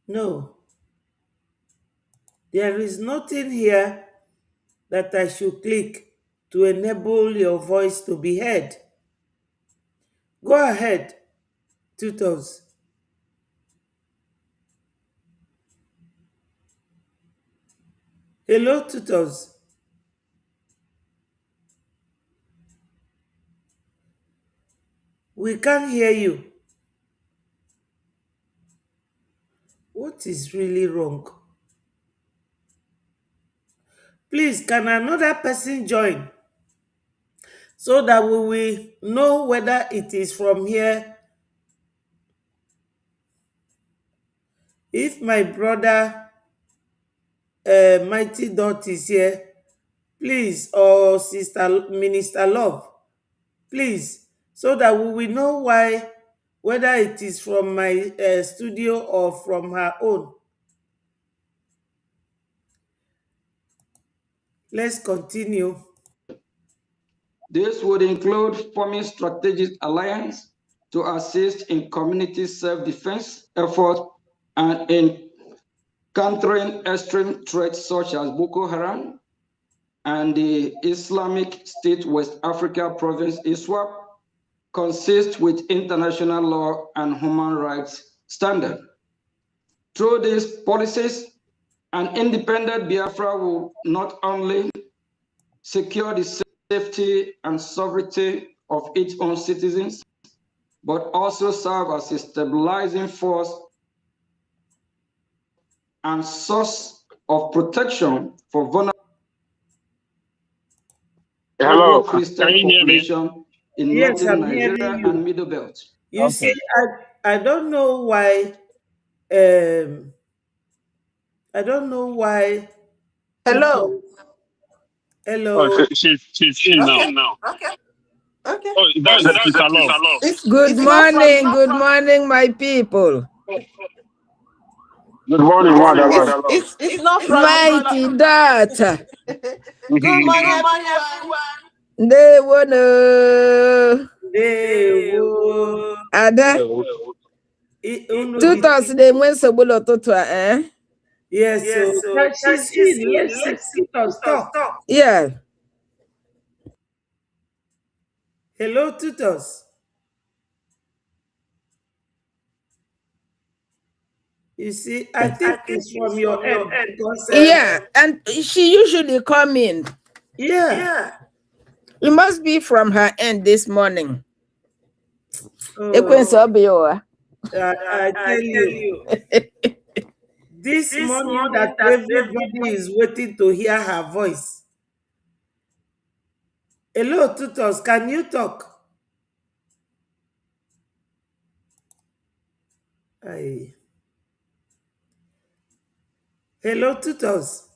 No. There is nothing here that I should click to enable your voice to be heard. Go ahead, tutors. Hello, tutors. We can't hear you. What is really wrong? Please, can another person join so that we will know whether it is from here? If my brother Mighty Dot is here, please, or Sister Minister Love, please, so that we will know why, whether it is from my studio or from her own. Let's continue. This would include forming strategic alliance to assist in community self-defense efforts and in countering extreme threats such as Boko Haram and the Islamic State West Africa province ISWAP, consist with international law and human rights standards. Through these policies, an independent Biafra will not only secure the safety and sovereignty of its own citizens, but also serve as a stabilizing force and source of protection for vulnerable Christian population in Yes, northern I'm hearing Nigeria and you. Middle Belt. You see, I don't know why. Um, I don't know why. Hello. Oh, Hello. she's in now. Okay. Okay. Okay. Oh, that's Sister Love. Good morning. Good morning, my people. Good morning, Mother Love. It's not from mighty daughter. Good morning, everyone. They wanna Ada. Tutos they went so below to eh? Yes, so that she's in. Let us talk. Yeah. Hello, tutors. You see, I think it's from your end because Yeah, and she usually come in. yeah. It must be from her end this morning. Oh, I tell you, this morning that everybody is waiting to hear her voice. Hello, tutors. Can you talk? Aye. Hello, tutors.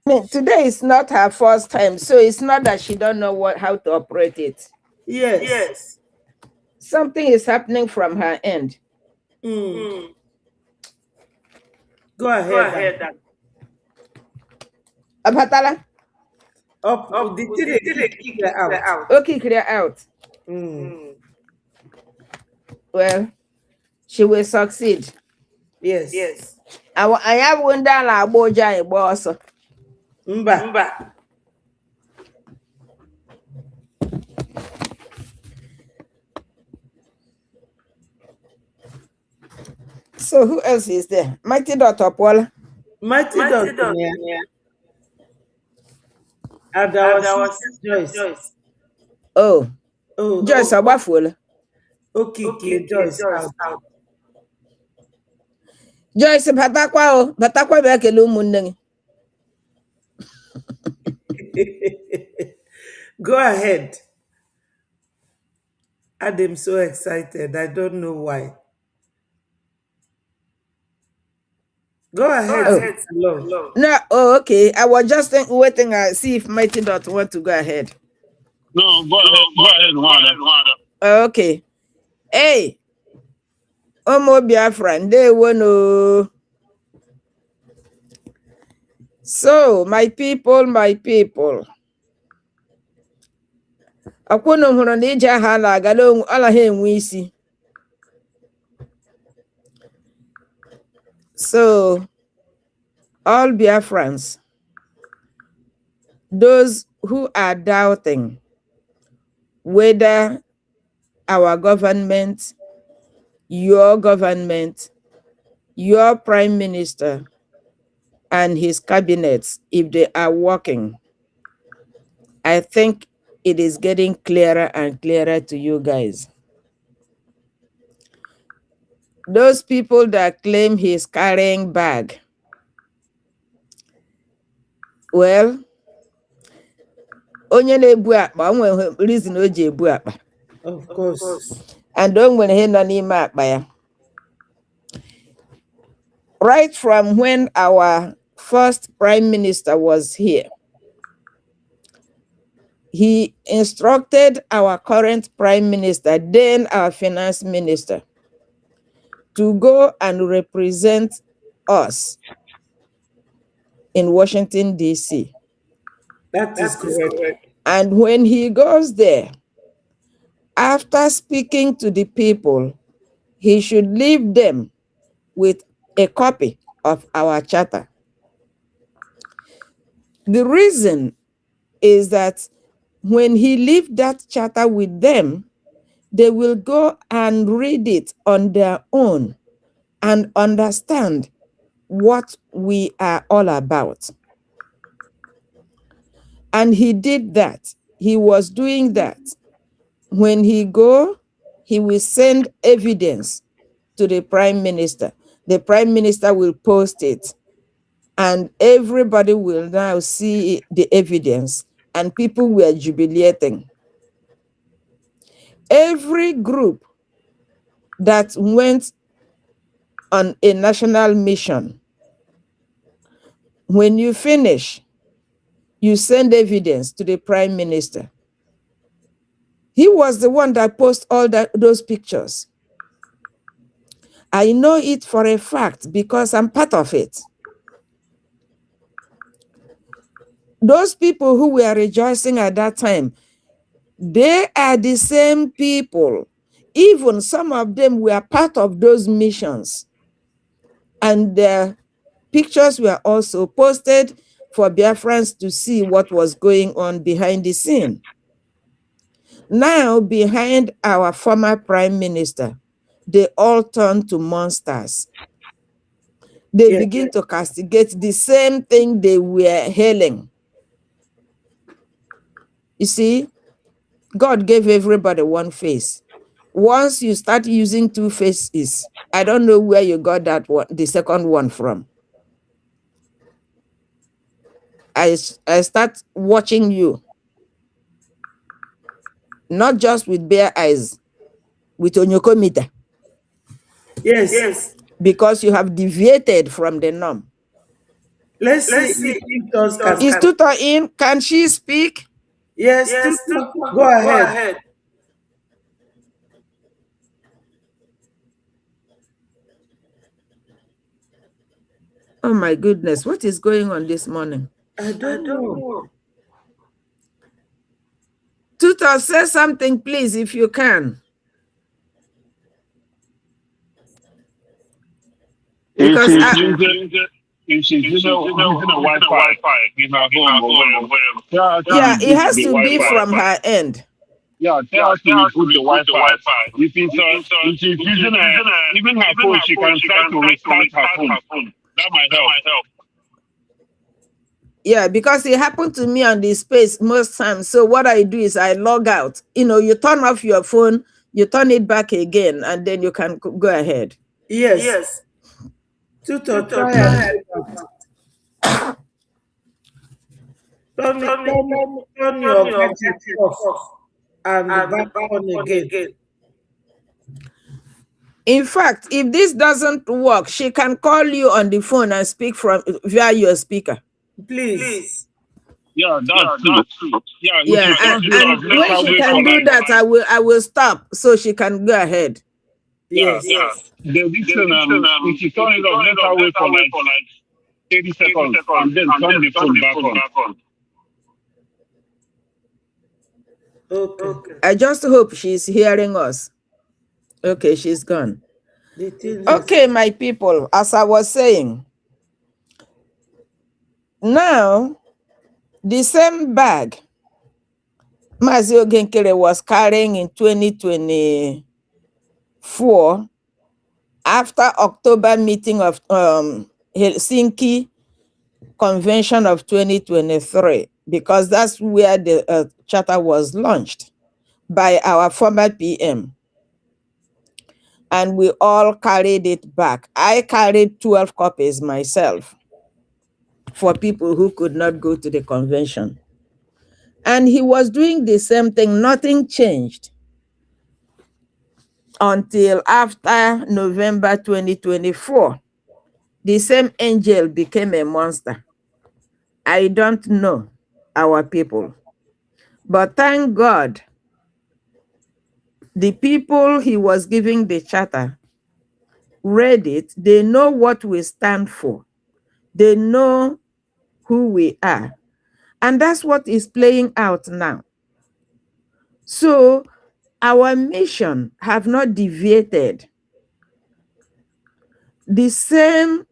I mean, today is not her first time, so it's not that she don't know how to operate it. Yes. Something is happening from her end. Mm. Go ahead. Abatala? Up, the thing they kick her out. Okay, clear out. Mm. Well, she will succeed. Yes. I have one down la boja boss. Mba. So who else is there? Mighty daughter Paul. Mighty Dot. And our sister Joyce. Oh, Oh, Joyce Abaful. okay, Joyce out. Joyce Batakwa bekele umunne. Go ahead. I'm so excited. I don't know why. Go ahead, Sister Love. No, okay. I was just waiting and see if Mighty Dot want to go ahead. No, go ahead, Mother. Okay. Hey, Omo Biafran, they wanna. So, my people. Akwụna hụrụ na ije ha na-aga ọla ha enwe isi. So, all Biafrans, those who are doubting whether our government, your prime minister, and his cabinets, if they are working, I think it is getting clearer and clearer to you guys. Those people that claim he's carrying bag, well, onye na-ebu akpa o nwere reason o ji ebu akpa. Of course. And o nwere ihe nọ n'ime akpa ya. Right from when our first prime minister was here, he instructed our current prime minister, then our finance minister, to go and represent us in Washington, D.C. That is correct. And when he goes there, after speaking to the people, he should leave them with a copy of our charter. The reason is that when he leaves that charter with them, they will go and read it on their own and understand what we are all about. And he did that. He was doing that. When he go, he will send evidence to the prime minister. The prime minister will post it, and everybody will now see the evidence, and people were jubilating. Every group that went on a national mission, when you finish, you send evidence to the prime minister. He was the one that posted all those pictures. I know it for a fact because I'm part of it. Those people who were rejoicing at that time, they are the same people. Even some of them were part of those missions. And their pictures were also posted for Biafrans to see what was going on behind the scene. Now, behind our former prime minister, they all turned to monsters. They begin to castigate the same thing they were hailing. You see, God gave everybody one face. Once you start using two faces, I don't know where you got that one, the second one from. I start watching you, not just with bare eyes, with onyokomita. Yes. Because you have deviated from the norm. Let's see if Tutos can. Is Tutor in? Can she speak? Yes, Tutor, go ahead. Oh my goodness, what is going on this morning? I don't know. Tutor, say something, please, if you can. Because if she's using a Wi-Fi in her home or whatever, tell her to yeah, it reboot has the to be Wi-Fi. from her end. Yeah, tell her to reboot the Wi-Fi. If she's using even her phone, she can try to restart her phone. That might help. Yeah, because it happened to me on the space most times. So what I do is I log out. You know, you turn off your phone, you turn it back again, and then you can go ahead. Yes. Tutor, try and do that. Turn your gadget off and back on again. In fact, if this doesn't work, she can call you on the phone and speak from via your speaker. Please. Yeah, that's true. Yeah, if Yeah, she turns it and off, let when her she wait for can do that, I will stop so she can go ahead. Yes. If she turn it off, let her wait for like 30 seconds and then turn the phone back on. Okay. I just hope she's hearing us. Okay, she's gone. Okay, my people, as I was saying, now the same bag Mazi Ogenkere was carrying in 2024 after October meeting of Helsinki Convention of 2023, because that's where the charter was launched by our former PM. And we all carried it back. I carried 12 copies myself for people who could not go to the convention. And he was doing the same thing. Nothing changed until after November 2024. The same angel became a monster. I don't know our people. But thank God, the people he was giving the charter read it. They know what we stand for. They know who we are. And that's what is playing out now. So our mission have not deviated. The same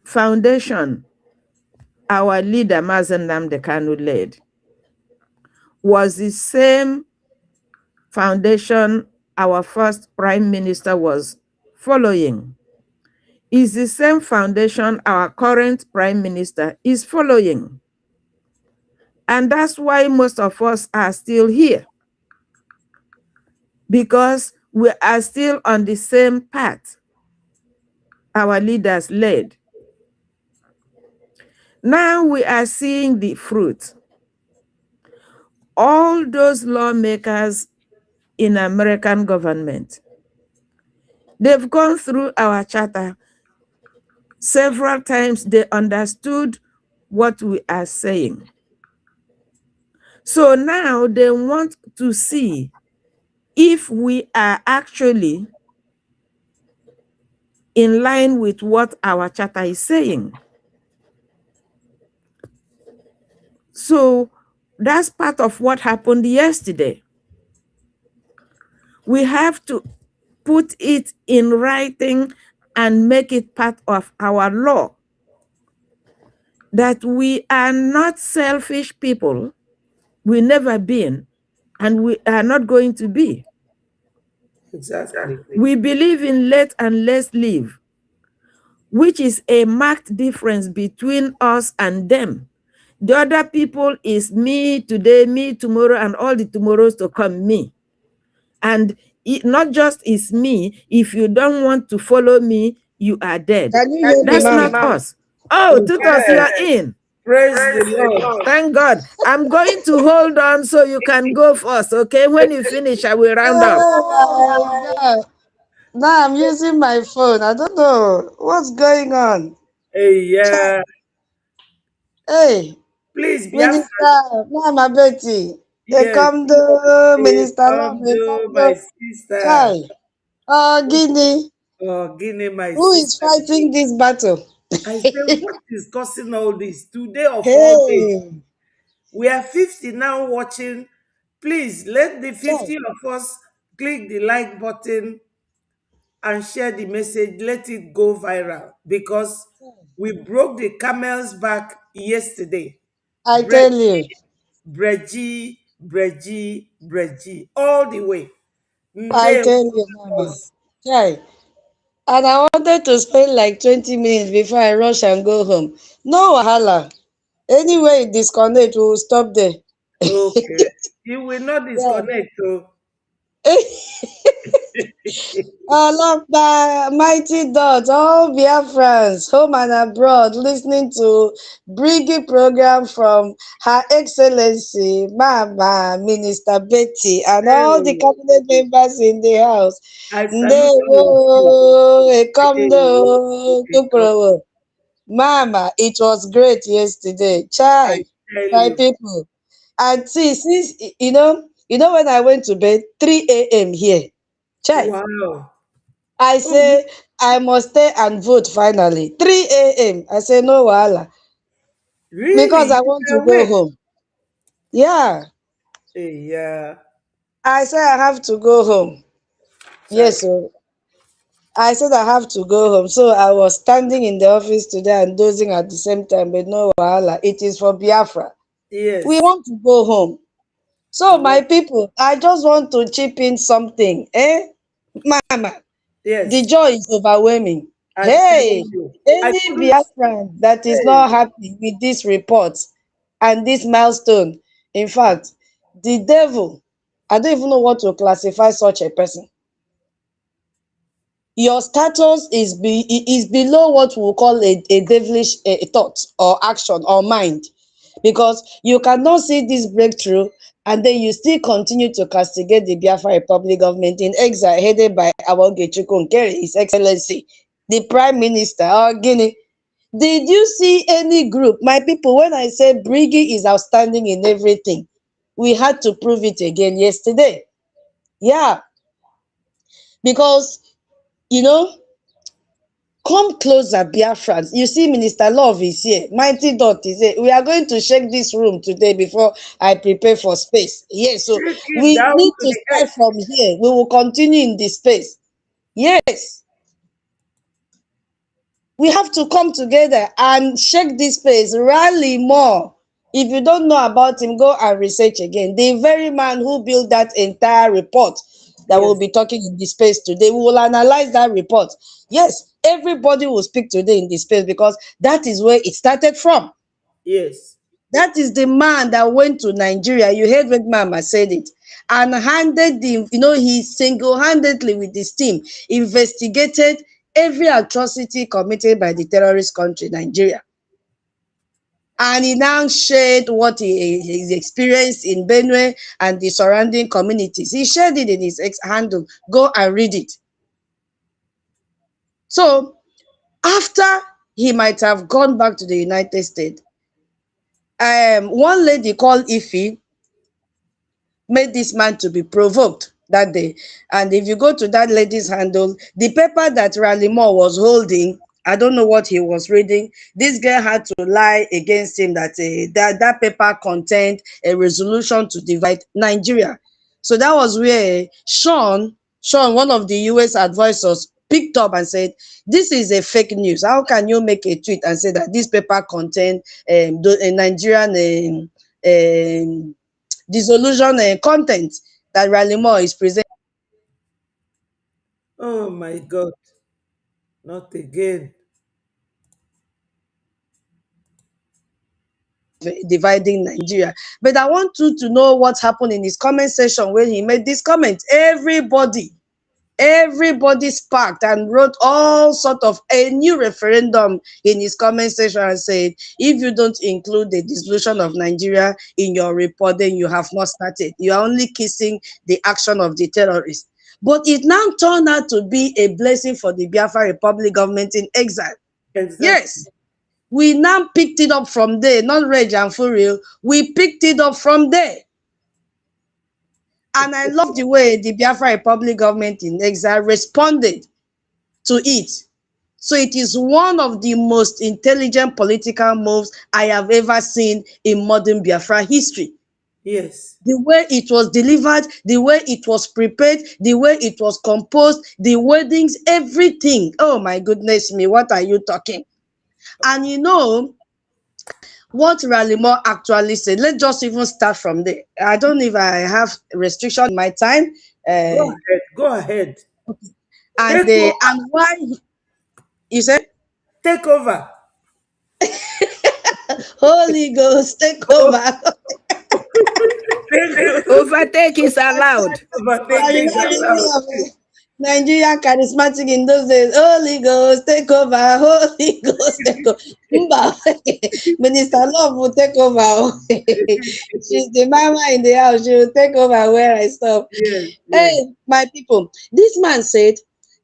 foundation our leader, Mazen Nnamdi Kanu, led was the same foundation our first prime minister was following. is the same foundation our current Prime Minister is following. And that's why most of us are still here, because we are still on the same path our leaders led. Now we are seeing the fruit. All those lawmakers in American government, they've gone through our charter several times. They understood what we are saying. So now they want to see if we are actually in line with what our charter is saying. So that's part of what happened yesterday. We have to put it in writing and make it part of our law that we are not selfish people. We never been, and we are not going to be. Exactly. We believe in let and let's live, which is a marked difference between us and them. The other people is me today, me tomorrow, and all the tomorrows to come, me. And it not just is me, if you don't want to follow me, you are dead. Can you hear me, That's ma'am? not us. Oh, Tutos, you Yes. are in. Praise the Lord. Thank God. I'm going to hold on so you can go first, okay? When you finish, I will round up. Oh my God. Now I'm using my phone. I don't know what's going on. Hey, yeah. Hey, Please, Biafra. Minister, Mama Betty, they Yes. come to Hey, Minister Love, come they to come my to sister. Chai. Oh, Guinea, Oh, Guinea, my who is sister. fighting this battle? I say, what is causing all this? Today of all days. Hey, We are 50 now watching. Please let the Chai, 50 of us click the like button and share the message. Let it go viral because we broke the camel's back yesterday. I Breji, tell you, breji, breji, breji, all the way. I Nde tell you, Mama. was Chai. And I wanted to spend like 20 minutes before I rush and go home. No wahala. Anyway, disconnect, we will stop there. okay. You will not Yeah. disconnect. Oh. Alaba, mighty dot, all Biafrans, home and abroad, listening to Briggy program from Her Excellency Mama Minister Betty and all the Hey, cabinet members in the house. I salute all of you. Ndewo, Hey, ekomdo, kuprowo. Mama, it was great yesterday. I Chai, tell my you. people. And see, since you know when I went to bed, 3 a.m. here. Chai. Wow. I Oh, say I must stay and vote finally. 3 a.m. I say no wahala because really? I You want to were go awake? home. Yeah, Hey, yeah. I say I have to go home. Yes, Chai. so I said I have to go home. So I was standing in the office today and dozing at the same time, but no wahala. It is for Biafra. We Yes. want to go home. So my people, I just want to chip in something. Mama, the Yes. joy is overwhelming. I tell Hey, you. I any couldn't. Biafran that is Hey, not happy with this report and this milestone, in fact, the devil, I don't even know what to classify such a person. Your status is below what we call a devilish thought or action or mind, because you cannot see this breakthrough and then you still continue to castigate the Biafra Republic government in exile headed by Awogechukwu Nkeri, His Excellency, the Prime Minister of Guinea. Did you see any group? My people, when I say Briggy is outstanding in everything, we had to prove it again yesterday. Yeah, because you know come closer, Biafrans. You see, Minister Love is here. Mighty Dot is here. We are going to shake this room today before I prepare for space. Yes, so shake it we down need to to the start earth. from here. We will continue in this space. Yes, we have to come together and shake this space, rally more. If you don't know about him, go and research again. The very man who built that entire report that will Yes. be talking in this space today. We will analyze that report. Yes, everybody will speak today in this space because that is where it started from. Yes. That is the man that went to Nigeria. You heard when Mama said it. And handed the, he single-handedly with his team investigated every atrocity committed by the terrorist country, Nigeria. And he now shared what he experienced in Benue and the surrounding communities. He shared it in his ex handle. Go and read it. So after he might have gone back to the United States, one lady called Ify made this man to be provoked that day. And if you go to that lady's handle, the paper that Raleigh Moore was holding, I don't know what he was reading. This girl had to lie against him that that paper contained a resolution to divide Nigeria. So that was where Sean, one of the US advisors, picked up and said, this is a fake news. How can you make a tweet and say that this paper contained a Nigerian dissolution content that Raleigh Moore is presenting? Oh my God. Not again. Dividing Nigeria. But I want you to know what happened in his comment section when he made this comment. Everybody sparked and wrote all sort of a new referendum in his comment section and said, if you don't include the dissolution of Nigeria in your report, then you have not started. You are only kissing the action of the terrorists. But it now turned out to be a blessing for the Biafra Republic government in exile. Exactly. Yes, we now picked it up from there, not Reg and Furiel. We picked it up from there. And I love the way the Biafra Republic government in exile responded to it. So it is one of the most intelligent political moves I have ever seen in modern Biafra history. Yes. The way it was delivered, the way it was prepared, the way it was composed, the wordings, everything. Oh my goodness me, what are you talking? And what Raleigh Moore actually said. Let's just even start from there. I don't know if I have restriction in my time. Go Uh, ahead. Go ahead. and Take over. why you said Take over. Holy Ghost take Oh, over. take Overtake is allowed. over. I Take is remember me allowed. of Nigeria charismatic in those days. Holy Ghost take over. Holy Ghost take over. Minister Love will take over. She's the mama in the house. She will take over where I stop. Yes. Yes. Hey, my people, this man said,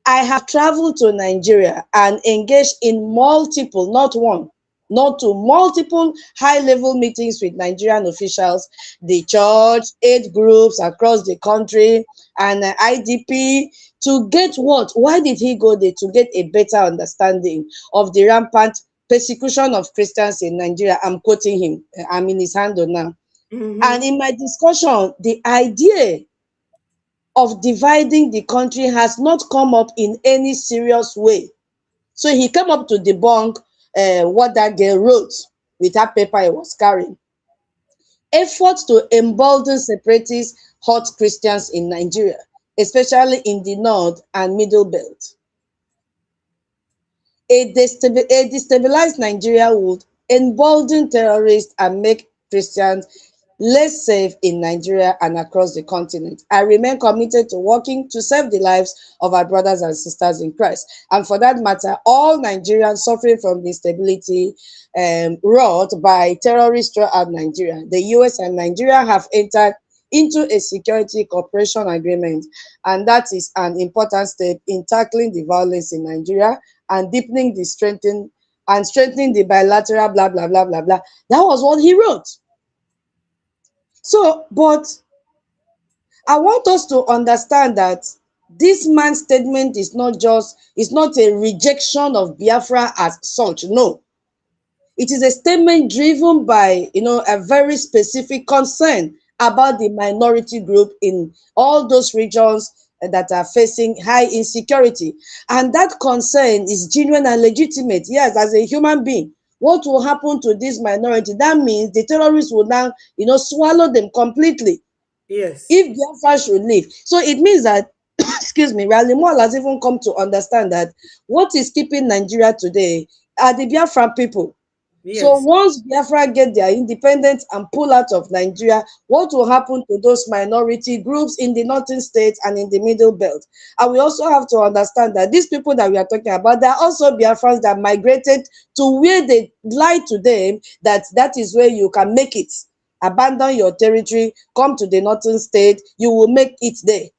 I have traveled to Nigeria and engaged in multiple, not one, not two, multiple high level meetings with Nigerian officials, the church, aid groups across the country, and IDP to get what? Why did he go there? To get a better understanding of the rampant persecution of Christians in Nigeria. I'm quoting him, I'm in his handle now. And Mm-hmm. in my discussion, the idea of dividing the country has not come up in any serious way. So he came up to debunk what that girl wrote with that paper he was carrying. Efforts to embolden separatist hot Christians in Nigeria, especially in the north and middle belt. A destabilized Nigeria would embolden terrorists and make Christians less safe in Nigeria and across the continent. I remain committed to working to save the lives of our brothers and sisters in Christ. And for that matter, all Nigerians suffering from the instability wrought by terrorists throughout Nigeria. The US and Nigeria have entered into a security cooperation agreement, and that is an important step in tackling the violence in Nigeria and deepening the strengthening the bilateral blah blah blah blah blah. That was what he wrote. So, but I want us to understand that this man's statement is not a rejection of Biafra as such. No, it is a statement driven by, a very specific concern about the minority group in all those regions that are facing high insecurity. And that concern is genuine and legitimate. Yes, as a human being, what will happen to this minority? That means the terrorists will now, swallow them completely. Yes. if Biafra should leave. So it means that, excuse me, Rally Mall has even come to understand that what is keeping Nigeria today are the Biafran people. So Yes. once Biafra get their independence and pull out of Nigeria, what will happen to those minority groups in the northern states and in the middle belt? And we also have to understand that these people that we are talking about, they are also Biafrans that migrated to where they lie to them that that is where you can make it. Abandon your territory, come to the northern state, you will make it there.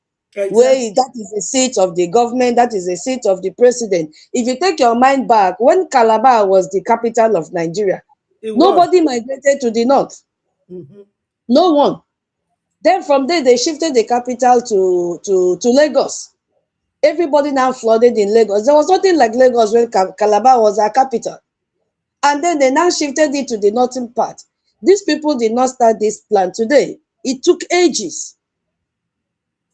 Where Exactly. that is the seat of the government, that is the seat of the president. If you take your mind back, when Calabar was the capital of Nigeria, It was. nobody migrated to the north. Mm-hmm. No one. Then from there, they shifted the capital to Lagos. Everybody now flooded in Lagos. There was nothing like Lagos when Calabar was our capital. And then they now shifted it to the northern part. These people did not start this plan today. It took ages.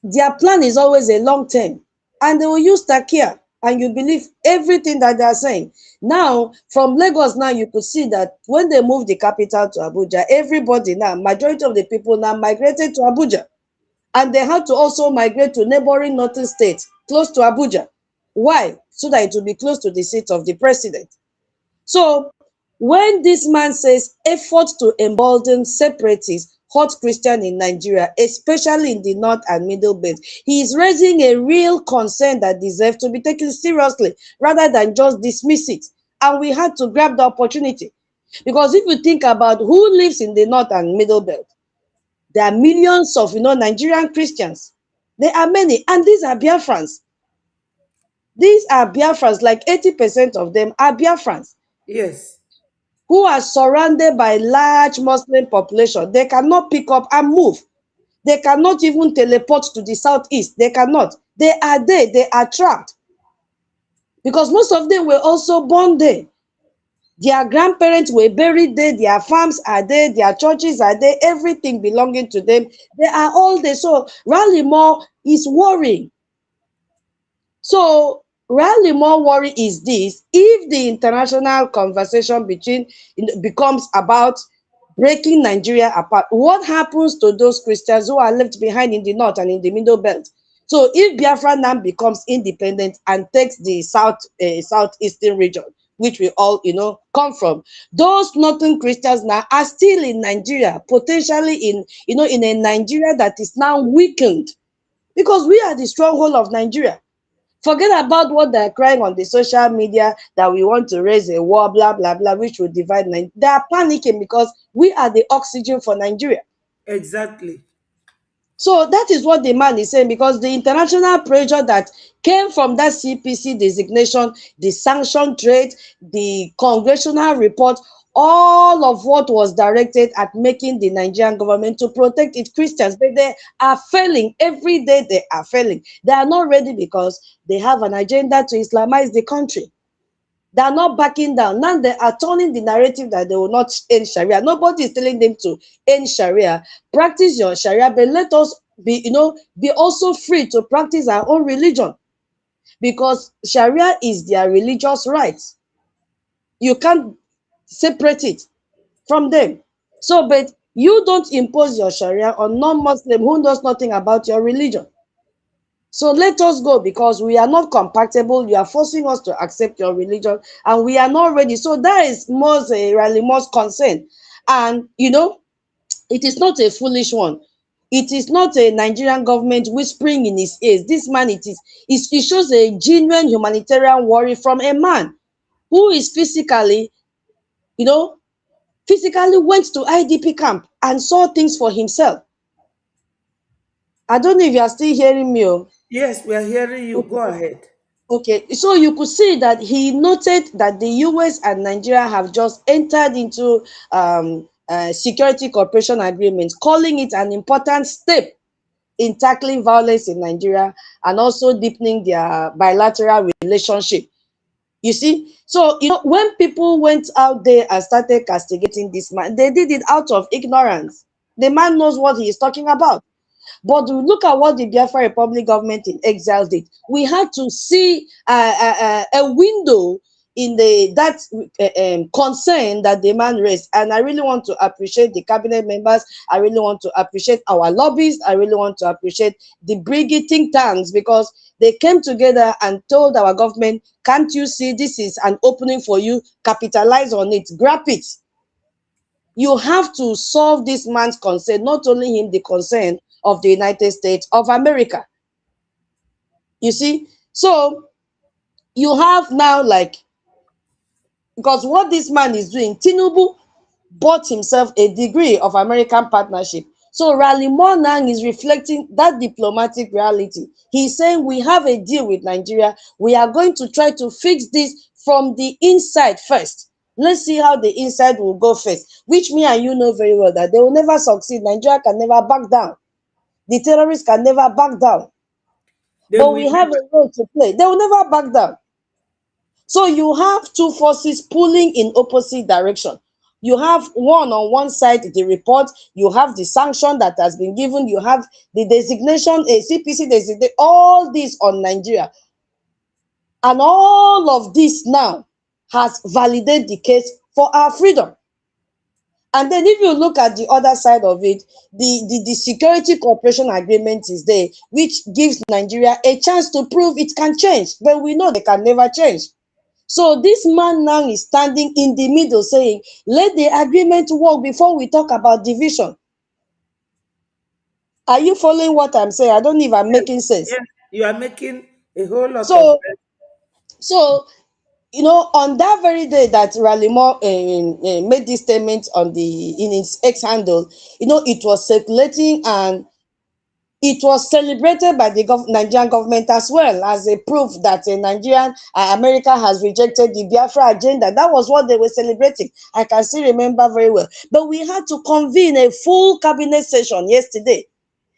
Their plan is always a long term, and they will use Takia, and you believe everything that they are saying. Now, from Lagos, now you could see that when they moved the capital to Abuja, everybody now, majority of the people now migrated to Abuja, and they had to also migrate to neighboring northern states close to Abuja. Why? So that it will be close to the seat of the president. So when this man says effort to embolden separatists hurt Christian in Nigeria, especially in the north and middle belt, he is raising a real concern that deserves to be taken seriously rather than just dismiss it. And we had to grab the opportunity. Because if you think about who lives in the north and middle belt, there are millions of Nigerian Christians. There are many, and these are Biafrans. These are Biafrans, like 80% of them are Biafrans Yes. who are surrounded by large Muslim population. They cannot pick up and move. They cannot even teleport to the southeast. They cannot. They are there. They are trapped. Because most of them were also born there. Their grandparents were buried there. Their farms are there. Their churches are there. Everything belonging to them. They are all there. So Rally More is worrying. So really more worry is this: if the international conversation becomes about breaking Nigeria apart, what happens to those Christians who are left behind in the north and in the middle belt? So if Biafra now becomes independent and takes the southeastern region, which we all come from, those northern Christians now are still in Nigeria, potentially in a Nigeria that is now weakened, because we are the stronghold of Nigeria. Forget about what they're crying on the social media that we want to raise a war, blah, blah, blah, which will divide Nigeria. They are panicking because we are the oxygen for Nigeria. Exactly. So that is what the man is saying, because the international pressure that came from that CPC designation, the sanction trade, the congressional report, all of what was directed at making the Nigerian government to protect its Christians, but they are failing. Every day they are failing. They are not ready because they have an agenda to Islamize the country. They are not backing down. Now they are turning the narrative that they will not end Sharia. Nobody is telling them to end Sharia. Practice your Sharia, but let us be also free to practice our own religion, because Sharia is their religious rights. You can't separate it from them. So, but you don't impose your Sharia on non-Muslim who knows nothing about your religion. So let us go, because we are not compatible. You are forcing us to accept your religion, and we are not ready. So that is most really most concern. And it is not a foolish one. It is not a Nigerian government whispering in his ears. This man, it shows a genuine humanitarian worry from a man who is you know, physically went to IDP camp and saw things for himself. I don't know if you are still hearing me. Yes, we are hearing you. Go ahead. Okay, so you could see that he noted that the US and Nigeria have just entered into security cooperation agreements, calling it an important step in tackling violence in Nigeria and also deepening their bilateral relationship. You see, so when people went out there and started castigating this man, they did it out of ignorance. The man knows what he is talking about. But look at what the Biafra Republic government in exile did. We had to see a window in that concern that the man raised. And I really want to appreciate the cabinet members. I really want to appreciate our lobbyists. I really want to appreciate the Briggy think tanks, because they came together and told our government, can't you see this is an opening for you? Capitalize on it, grab it. You have to solve this man's concern, not only him, the concern of the United States of America. You see? So you have now, like, because what this man is doing, Tinubu bought himself a degree of American partnership. So Rally Monang is reflecting that diplomatic reality. He's saying we have a deal with Nigeria. We are going to try to fix this from the inside first. Let's see how the inside will go first, which me and you know very well that they will never succeed. Nigeria can never back down. The terrorists can never back down. They But will we have never. a role to play. They will never back down. So you have two forces pulling in opposite direction. You have one on one side, the report, you have the sanction that has been given, you have the designation, a CPC designation, all this on Nigeria. And all of this now has validated the case for our freedom. And then if you look at the other side of it, the security cooperation agreement is there, which gives Nigeria a chance to prove it can change. But we know they can never change. So this man now is standing in the middle saying, let the agreement work before we talk about division. Are you following what I'm saying? I don't know if I'm Yes, making sense. yes, you are making a whole lot of So, sense. so on that very day that Ralimo made this statement in his X handle, it was circulating and it was celebrated by the Nigerian government as well as a proof that America has rejected the Biafra agenda. That was what they were celebrating. I can still remember very well. But we had to convene a full cabinet session yesterday,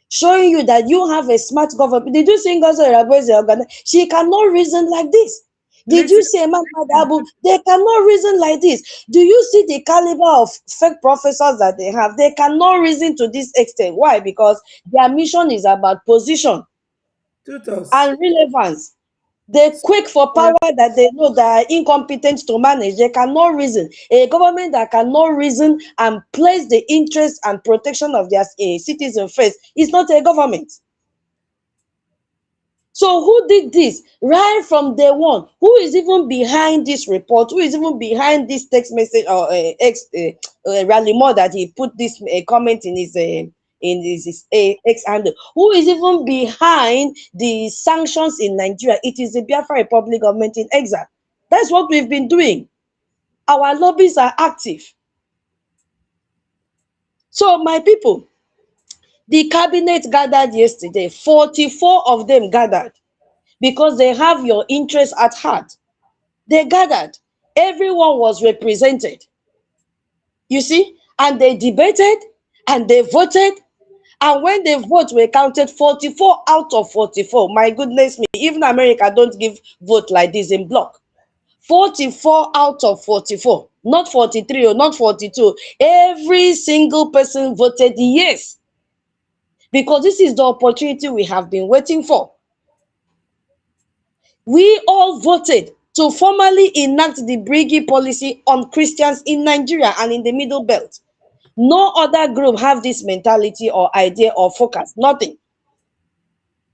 showing you that you have a smart government. Did you see Ngozi Okonjo-Iweala? She cannot reason like this. Did you Listen, see Emma listen, Abu? They cannot reason like this. Do you see the caliber of fake professors that they have? They cannot reason to this extent. Why? Because their mission is about position tutors. and relevance. They quake for Yes, power that they know that are incompetent to manage. They cannot reason. A government that cannot reason and place the interest and protection of their citizens first is not a government. So who did this right from day one? Who is even behind this report? Who is even behind this text message or rally more that he put this comment in his X handle? Who is even behind the sanctions in Nigeria? It is the Biafra Republic government in exile. That's what we've been doing. Our lobbies are active. So my people, the cabinet gathered yesterday. 44 of them gathered because they have your interest at heart. They gathered. Everyone was represented. You see? And they debated and they voted. And when the votes were counted, 44 out of 44. My goodness me, even America don't give vote like this in block. 44 out of 44. Not 43 or not 42. Every single person voted yes. Because this is the opportunity we have been waiting for. We all voted to formally enact the Briggy policy on Christians in Nigeria and in the Middle Belt. No other group have this mentality or idea or focus, nothing.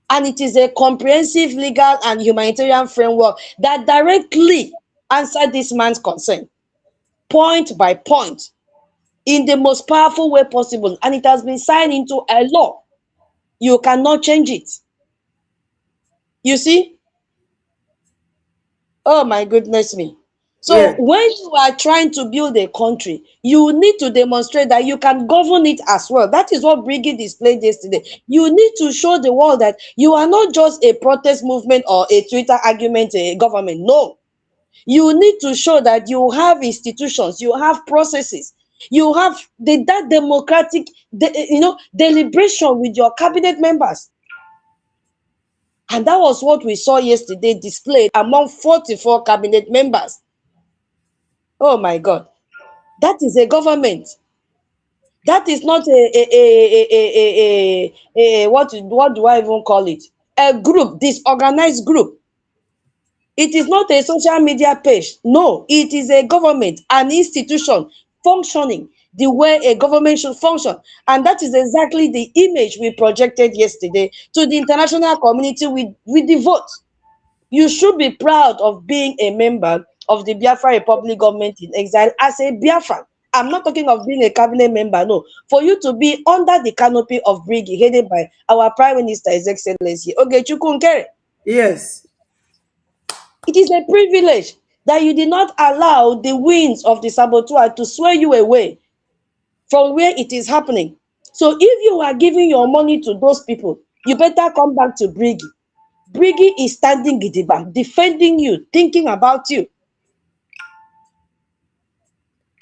And it is a comprehensive legal and humanitarian framework that directly answered this man's concern, point by point, in the most powerful way possible. And it has been signed into a law. You cannot change it. You see? Oh my goodness me. So yes, when you are trying to build a country, you need to demonstrate that you can govern it as well. That is what Brigid displayed yesterday. You need to show the world that you are not just a protest movement or a Twitter argument government. No. You need to show that you have institutions, you have processes, you have that democratic deliberation with your cabinet members. And that was what we saw yesterday displayed among 44 cabinet members. Oh my God. That is a government. That is not what do I even call it? A group, disorganized group. It is not a social media page. No, it is a government, an institution functioning the way a government should function. And that is exactly the image we projected yesterday to the international community with the vote. You should be proud of being a member of the Biafra Republic government in exile as a Biafran. I'm not talking of being a cabinet member, no. For you to be under the canopy of Brigi, headed by our Prime Minister, His Excellency Ogechukwu Nkere. Yes. It is a privilege that you did not allow the winds of the saboteur to sway you away from where it is happening. So if you are giving your money to those people, you better come back to Brigi. Brigi is standing gidigba, defending you, thinking about you.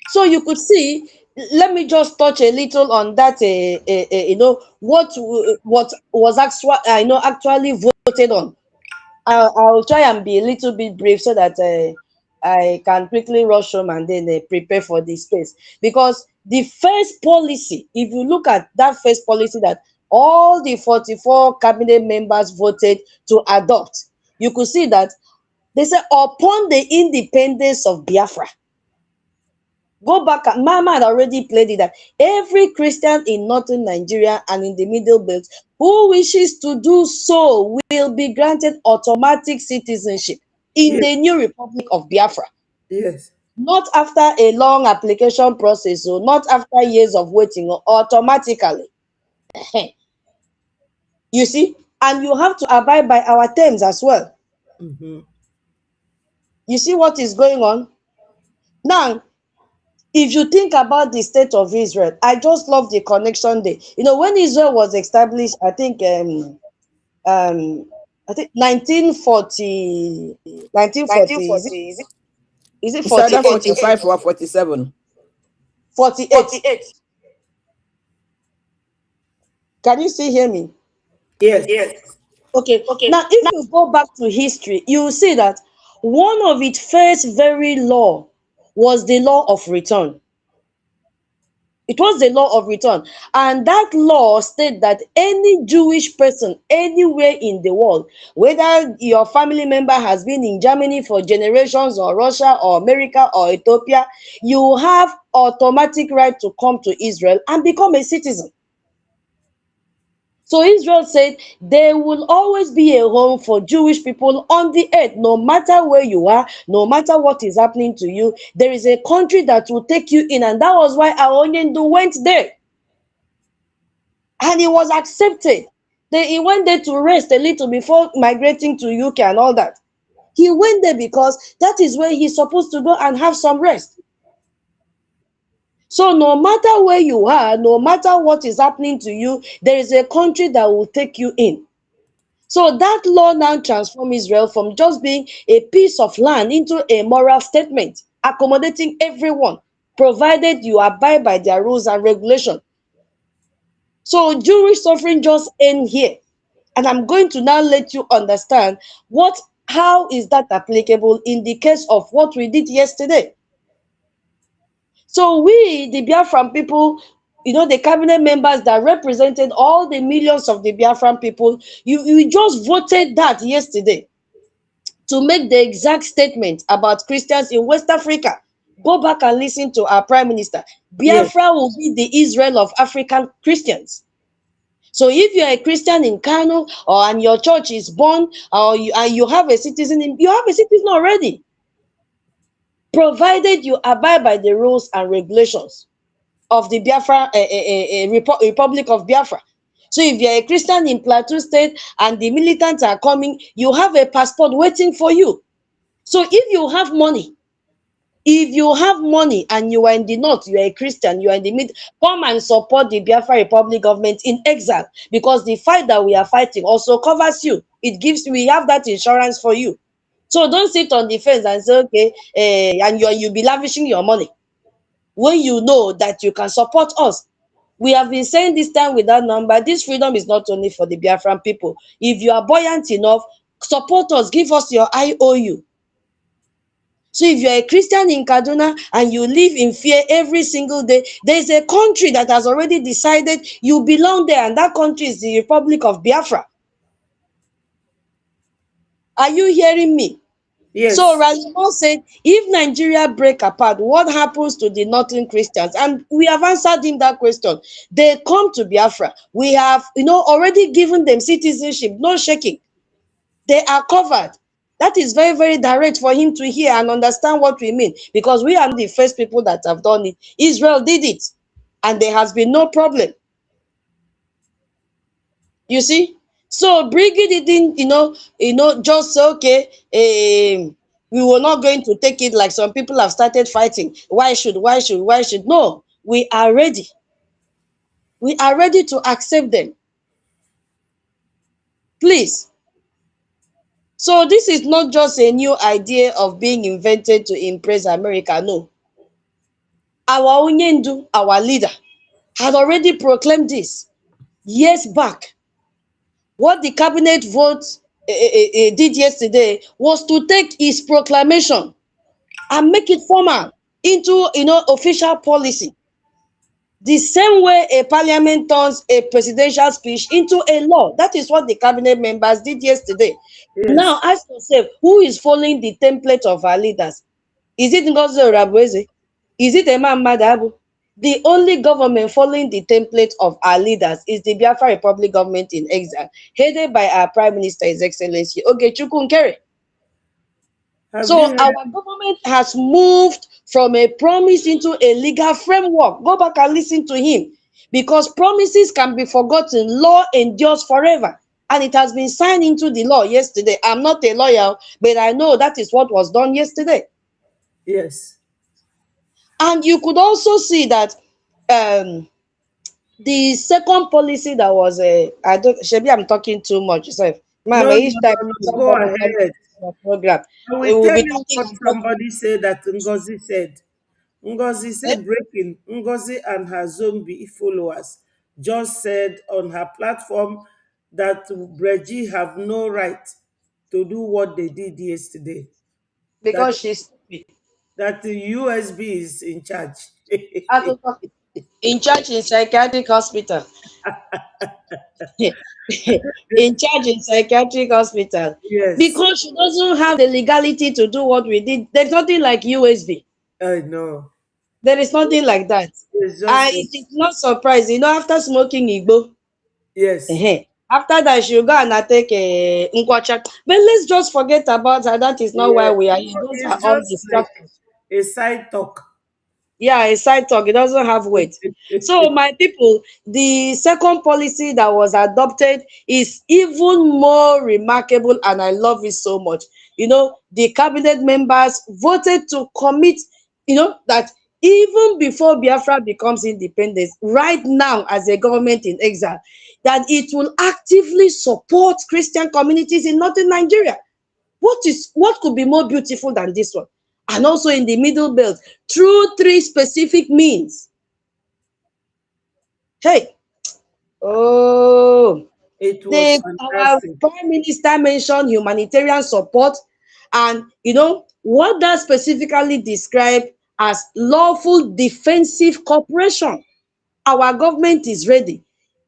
So you could see, let me just touch a little on that, what was actually voted on. I'll try and be a little bit brief so that I can quickly rush home and then prepare for the space. Because the first policy, if you look at that first policy that all the 44 cabinet members voted to adopt, you could see that they said upon the independence of Biafra. Go back, Mama had already played it, that every Christian in northern Nigeria and in the Middle Belt who wishes to do so will be granted automatic citizenship in Yes. the new Republic of Biafra. Yes. Not after a long application process, or not after years of waiting, or automatically. You see, and you have to abide by our terms as well. Mm-hmm. You see what is going on? Now, if you think about the state of Israel, I just love the connection there. You know, when Israel was established, I think 1940, 1940, is it It's either 48 or 45 or 47. 48? Can you still hear me? Yes. Okay. Now, if you go back to history, you will see that one of its first very law was the law of return. It was the law of return. And that law stated that any Jewish person anywhere in the world, whether your family member has been in Germany for generations, or Russia, or America, or Ethiopia, you have automatic right to come to Israel and become a citizen. So Israel said there will always be a home for Jewish people on the earth, no matter where you are, no matter what is happening to you. There is a country that will take you in, and that was why Aonyendu went there. And he was accepted. He went there to rest a little before migrating to UK and all that. He went there because that is where he's supposed to go and have some rest. So no matter where you are, no matter what is happening to you, there is a country that will take you in. So that law now transformed Israel from just being a piece of land into a moral statement, accommodating everyone, provided you abide by their rules and regulations. So Jewish suffering just end here. And I'm going to now let you understand how is that applicable in the case of what we did yesterday. So we, the Biafran people, the cabinet members that represented all the millions of the Biafran people, you just voted that yesterday to make the exact statement about Christians in West Africa. Go back and listen to our Prime Minister. Yes. Biafra will be the Israel of African Christians. So if you're a Christian in Kano, and your church is born, or you have a citizen, you have a citizen already, provided you abide by the rules and regulations of the Biafra Republic of Biafra. So if you're a Christian in Plateau State and the militants are coming, you have a passport waiting for you. So if you have money and you are in the north, you are a Christian, you are in the mid, come and support the Biafra Republic government in exile, because the fight that we are fighting also covers you. We have that insurance for you. So don't sit on the fence and say, okay, and you'll be lavishing your money when you know that you can support us. We have been saying this time without number, this freedom is not only for the Biafran people. If you are buoyant enough, support us, give us your IOU. So if you're a Christian in Kaduna and you live in fear every single day, there's a country that has already decided you belong there, and that country is the Republic of Biafra. Are you hearing me? So Yes. Ralimon said, if Nigeria break apart, what happens to the northern Christians? And we have answered him that question. They come to Biafra. We have, already given them citizenship, no shaking. They are covered. That is very, very direct for him to hear and understand what we mean, because we are not the first people that have done it. Israel did it, and there has been no problem. You see? So bringing it in, just say, okay, we were not going to take it, like some people have started fighting. Why should? No, we are ready. We are ready to accept them. Please. So this is not just a new idea of being invented to impress America. No. Our Onyendu, our leader, had already proclaimed this years back. What the cabinet vote did yesterday was to take his proclamation and make it formal into official policy. The same way a parliament turns a presidential speech into a law. That is what the cabinet members did yesterday. Now Yes. ask yourself, who is following the template of our leaders? Is it Ngozi Orabueze? Is it Emma Madabu? The only government following the template of our leaders is the Biafra Republic government in exile, headed by our Prime Minister, His Excellency Ogechukwu Nkere. Have you So heard? our government has moved from a promise into a legal framework. Go back and listen to him. Because promises can be forgotten, law endures forever. And it has been signed into the law yesterday. I'm not a lawyer, but I know that is what was done yesterday. Yes. And you could also see that um, the second policy that was I don't, Shebi, I'm talking too much. So, No, Mama, no, each time no, no. Go somebody comes ahead. to the program, I it will will tell be you talking what and talking. somebody said that Ngozi said. Ngozi Eh? said breaking. Ngozi and her zombie followers just said on her platform that Breji have no right to do what they did yesterday. That Because she's stupid. that the USB is in charge. Akụkọ, in charge in psychiatric hospital. In charge in psychiatric hospital. Yes, Because she doesn't have the legality to do what we did. There's nothing like USB. I know. There is nothing like that. It's And just it is not surprising. After smoking Igbo, yes, after that, she'll go and take a nkwacha. But let's just forget about her. That is not why yeah. we are here. Those are It's all just like distractions. a side talk. Yeah, a side talk. It doesn't have weight. So, my people, the second policy that was adopted is even more remarkable, and I love it so much. The cabinet members voted to commit, that even before Biafra becomes independent, right now, as a government in exile, that it will actively support Christian communities in northern Nigeria. What could be more beautiful than this one? And also in the middle belt, through three specific means. Hey, oh, It was our fantastic. prime minister mentioned humanitarian support, and what that specifically described as lawful defensive cooperation. Our government is ready.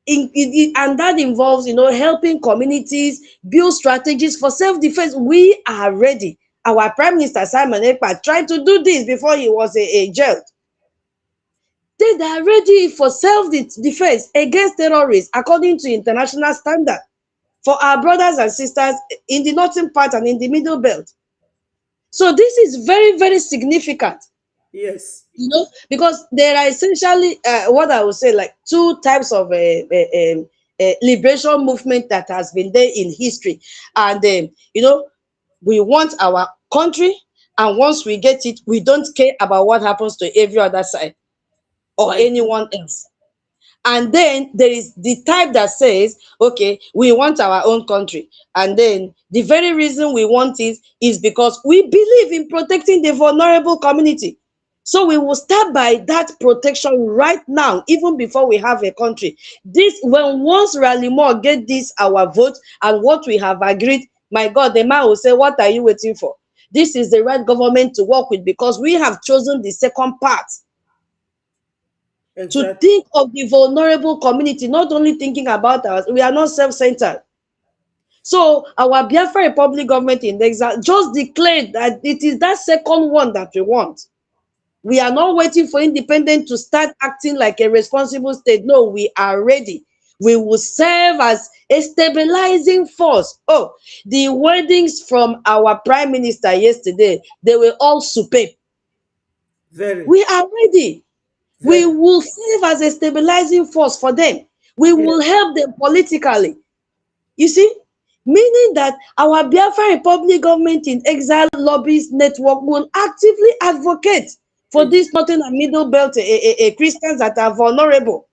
And that involves, helping communities build strategies for self-defense. We are ready. Our Prime Minister Simon Ekpa tried to do this before he was a jailed. They are ready for self-defense against terrorists according to international standard for our brothers and sisters in the northern part and in the middle belt. So this is very, very significant. Yes, Because there are essentially what I would say like two types of liberation movement that has been there in history, and we want our country, and once we get it, we don't care about what happens to every other side or exactly. anyone else. And then there is the type that says, okay, we want our own country. And then the very reason we want it is because we believe in protecting the vulnerable community. So we will start by that protection right now, even before we have a country. Once Rally More get this, our vote, and what we have agreed, my God, the man will say, what are you waiting for? This is the right government to work with, because we have chosen the second part, to Exactly. think of the vulnerable community, not only thinking about us. We are not self-centered. So our Biafra Republic government in exile just declared that it is that second one that we want. We are not waiting for independence to start acting like a responsible state. No, we are ready. We will serve as a stabilizing force. Oh, the wordings from our prime minister yesterday, they were all superb. Very, We are ready. We very. will serve as a stabilizing force for them. We Yes, will help them politically. You see, meaning that our Biafra Republic government in exile lobbies network will actively advocate for ex- these northern and middle belt Christians that are vulnerable,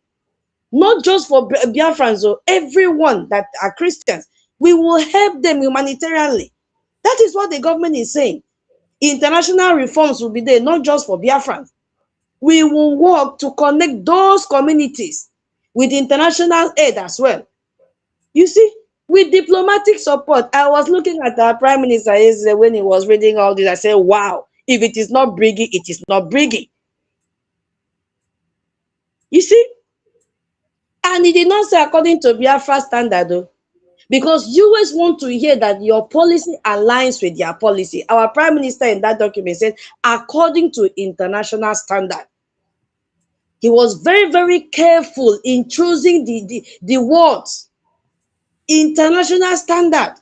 not just for Biafrans or everyone that are Christians. We will help them humanitarianly. That is what the government is saying. International reforms will be there, not just for Biafrans. We will work to connect those communities with international aid as well. You see, with diplomatic support, I was looking at our prime minister yesterday when he was reading all this. I said, wow, if it is not bringing, it is not bringing. You see, and he did not say according to Biafra standard, though, because US want to hear that your policy aligns with their policy. Our prime minister in that document said, according to international standard. He was very, very careful in choosing the words, international standard.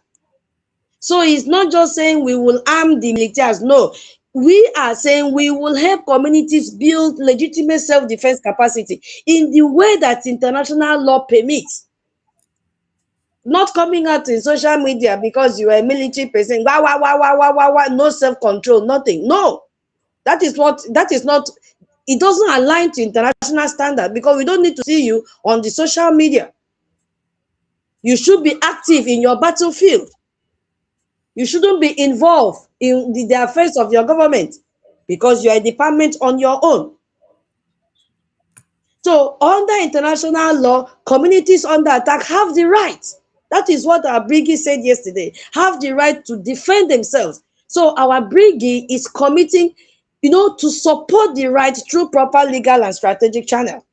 So it's not just saying we will arm the militaries. No, we are saying we will help communities build legitimate self-defense capacity in the way that international law permits. Not coming out in social media because you are a military person. Wah, wah, wah, wah, wah, wah, wah, no self-control, nothing. No, that is not, it doesn't align to international standard because we don't need to see you on the social media. You should be active in your battlefield. You shouldn't be involved in the affairs of your government because you are a department on your own. So, under international law, communities under attack have the right. That is what our brigade said yesterday. Have the right to defend themselves. So, our brigade is committing, to support the right through proper legal and strategic channel.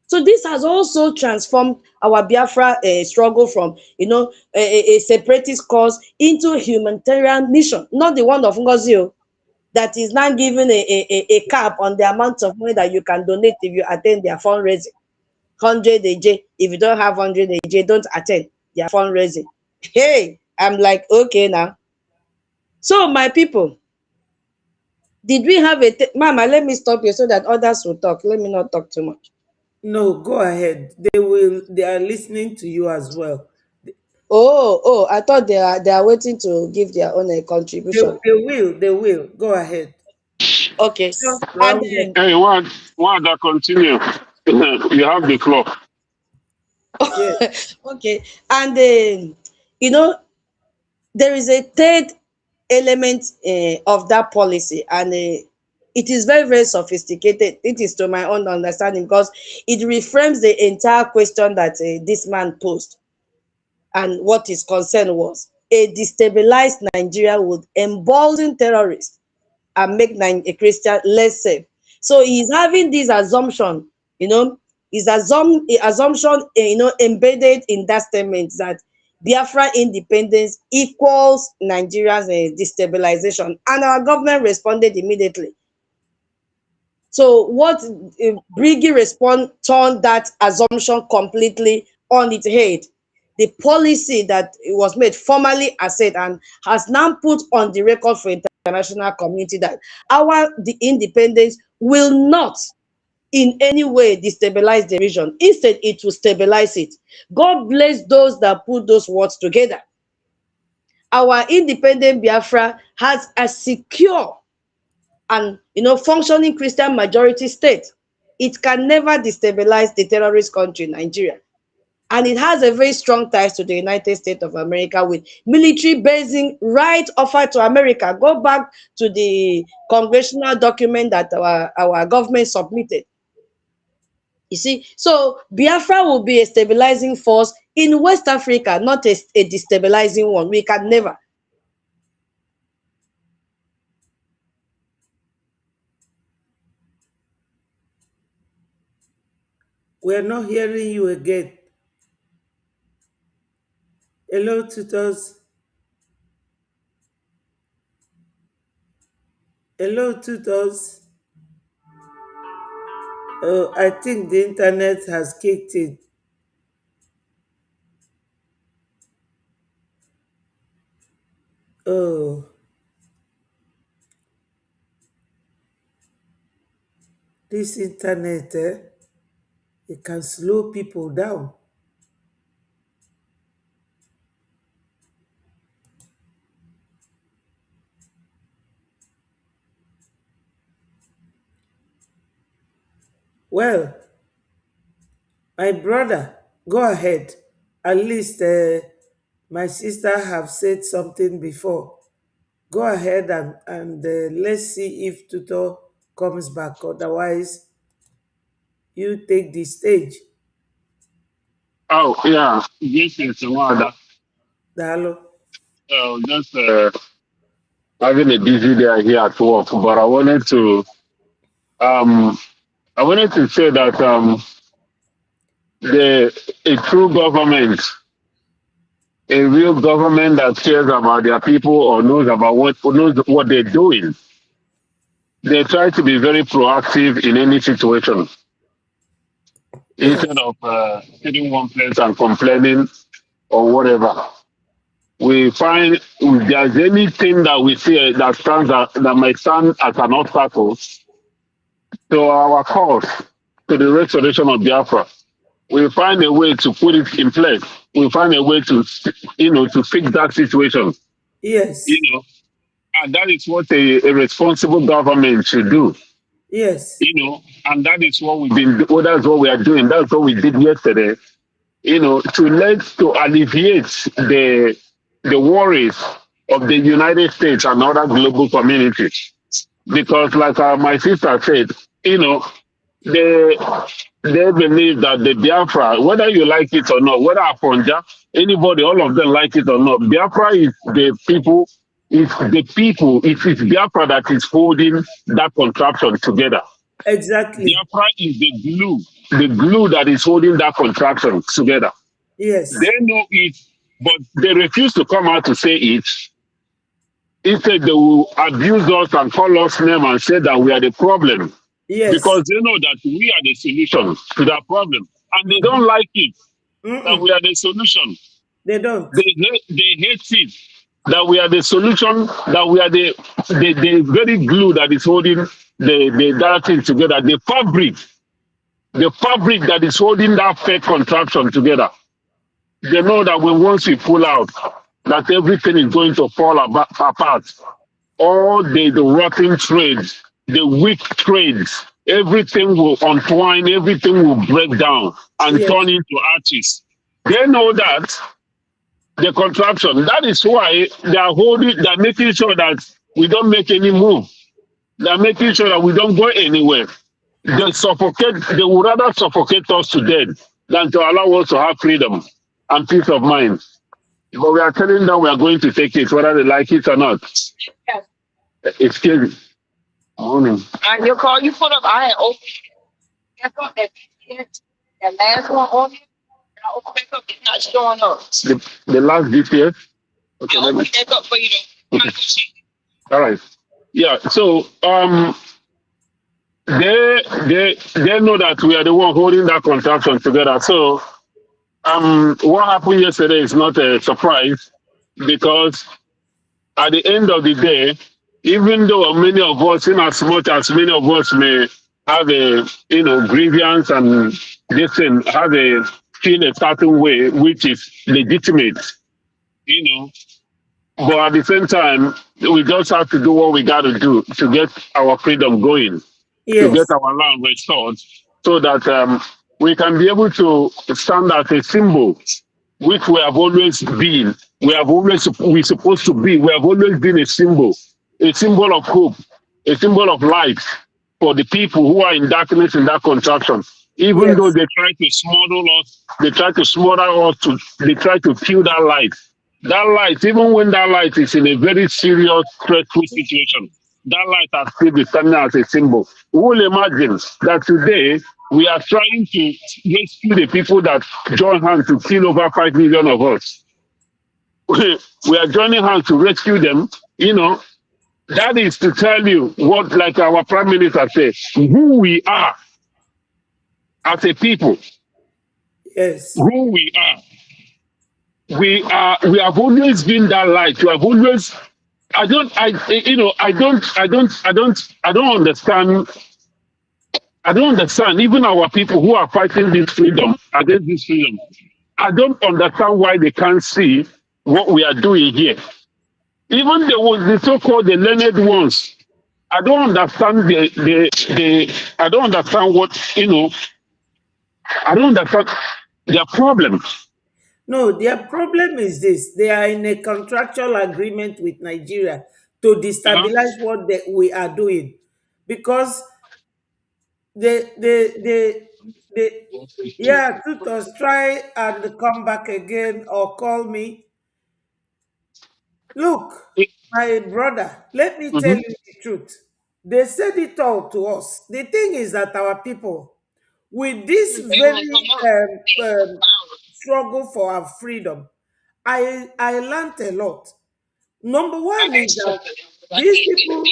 So this has also transformed our Biafra struggle from, a separatist cause into a humanitarian mission, not the one of Ngozio that is now given a cap on the amount of money that you can donate if you attend their fundraising. 100 AJ. If you don't have 100 AJ, don't attend their fundraising. Hey, I'm like, okay now. So my people, did we have Mama, let me stop you so that others will talk. Let me not talk too much. No, go ahead. They are listening to you as well. Oh, I thought they are waiting to give their own They, contribution. they will. Go ahead. Okay. Just And round up. Hey, one that continue. You have the floor. Yes. okay. And you know, there is a third element of that policy, and it is very, very sophisticated. It is to my own understanding because it reframes the entire question that this man posed. And what his concern was a destabilized Nigeria would embolden terrorists and make a Christian less safe. So he's having this assumption, his assumption, embedded in that statement that Biafra independence equals Nigeria's destabilization. And our government responded immediately. So what Brigi respond turned that assumption completely on its head. The policy that was made formally said and has now put on the record for international community that the independence will not in any way destabilize the region. Instead, it will stabilize it. God bless those that put those words together. Our independent Biafra has a secure and functioning Christian majority state. It can never destabilize the terrorist country, Nigeria. And it has a very strong ties to the United States of America with military basing right offered to America. Go back to the congressional document that our government submitted. You see, so Biafra will be a stabilizing force in West Africa, not a destabilizing one. We can never. We're not hearing you again. Hello, tutors. Hello, tutors. Oh, I think the internet has kicked in. Oh, this internet, it can slow people down. Well, my brother, go ahead. At least my sister have said something before. Go ahead and let's see if tutor comes back. Otherwise, you take the stage. Oh, yeah. This is Wada. Dalo. Just having a busy day here at work, but um, I wanted to say that the a true government, a real government that cares about their people or knows what they're doing, they try to be very proactive in any situation instead Yes. of sitting one place and complaining or whatever. We find if there's anything that we see that might stand as an obstacle to our cause, to the restoration of Biafra, we find a way to put it in place. We find a way to, to fix that situation. You Yes. know, and that is what a responsible government should do. Yes. And that is what we've been. Well, that's what we are doing. That's what we did yesterday. To alleviate the worries of the United States and other global communities. Because, like my sister said, they they believe that the Biafra, whether you like it or not, whether Afonja, anybody, all of them like it or not, Biafra is the people. It is Biafra that is holding that contraption together. Exactly. Biafra is the glue that is holding that contraction together. Yes. They know it, but they refuse to come out to say it. Instead, they will abuse us and call us name and say that we are the problem Yes. because they know that we are the solution to that problem. And they don't like it that Mm-mm. we are the solution. They don't. They hate it that we are the solution, that we are the very glue that is holding that thing together, the fabric that is holding that fake contraption together. They know that once we pull out, that everything is going to fall apart. All the rotten trades, the weak trades, everything will untwine, everything will break down and Yes. turn into arches. They know that the contraption. That is why they're making sure that we don't make any move. They're making sure that we don't go anywhere. They would rather suffocate us to death than to allow us to have freedom and peace of mind. But we are telling them we are going to take it, whether they like it or not. It's scary. Morning. Your call you put up, I had opened. Guess what? That last one on here, I opened back up, it's not showing up. The last GPS? Okay, I opened back up for you to all right. Yeah, so they know that we are the one holding that contraction together. So what happened yesterday is not a surprise because at the end of the day, even though many of us, in as much as many of us may have a grievance and this thing have a feel a certain way, which is legitimate, but at the same time, we just have to do what we got to do to get our freedom going, to Yes. get our land restored, so that we can be able to stand as a symbol, which we have always been. We're supposed to be. We have always been a symbol of hope, a symbol of light for the people who are in darkness in that contraction. Even though Yes. they try to smother us, they try to kill that light. That light, even when that light is in a very serious, stressful situation, that light has still been standing as a symbol. We will imagine that today we are trying to rescue the people that join hands to kill over 5 million of us. we are joining hands to rescue them. That is to tell you what, like our prime minister said, who we are as a people, Yes. who we are. We have always been that light. We have always. I don't understand. I don't understand. Even our people who are fighting this freedom against this freedom, I don't understand why they can't see what we are doing here. Even the so-called the learned ones. I don't understand the I don't understand what I don't understand their problem. No, their problem is this. They are in a contractual agreement with Nigeria to Uh-huh. destabilize what we are doing. Because they yeah, tutors try and come back again or call me. Look, my brother, let me tell Mhm. you the truth. They said it all to us. The thing is that our people, with this very struggle for our freedom, I learned a lot. Number one is that these people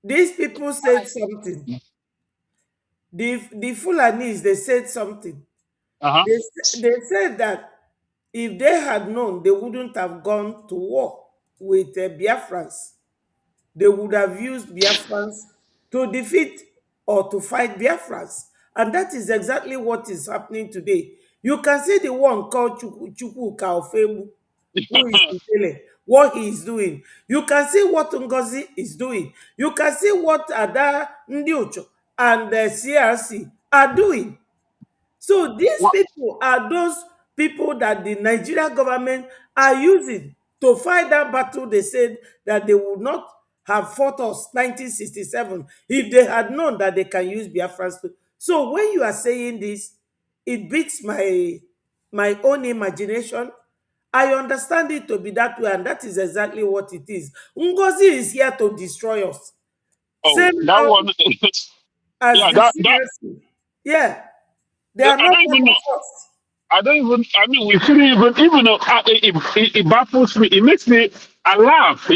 these people said something. The Fulanis, they said something. Uh-huh. They said that if they had known, they wouldn't have gone to war with Biafrans. They would have used Biafrans to defeat or to fight Biafrans. And that is exactly what is happening today. You can see the one called Chukwu Kaofemu, who is Itele, what he is doing. You can see what Ngozi is doing. You can see what Ada Ndiocho and the CRC are doing. So these Wha- people are those people that the Nigeria government are using to fight that battle they said that they would not have fought us 1967 if they had known that they can use Biafrans to. So when you are saying this, it beats my own imagination. I understand it to be that way, and that is exactly what it is. Ngozi is here to destroy us. Oh, Same that one. as Yeah, the that. CRC. Yeah, they I are not don't part even know. of us. I don't even. I mean, we shouldn't even know. It baffles me. It makes me. I laugh.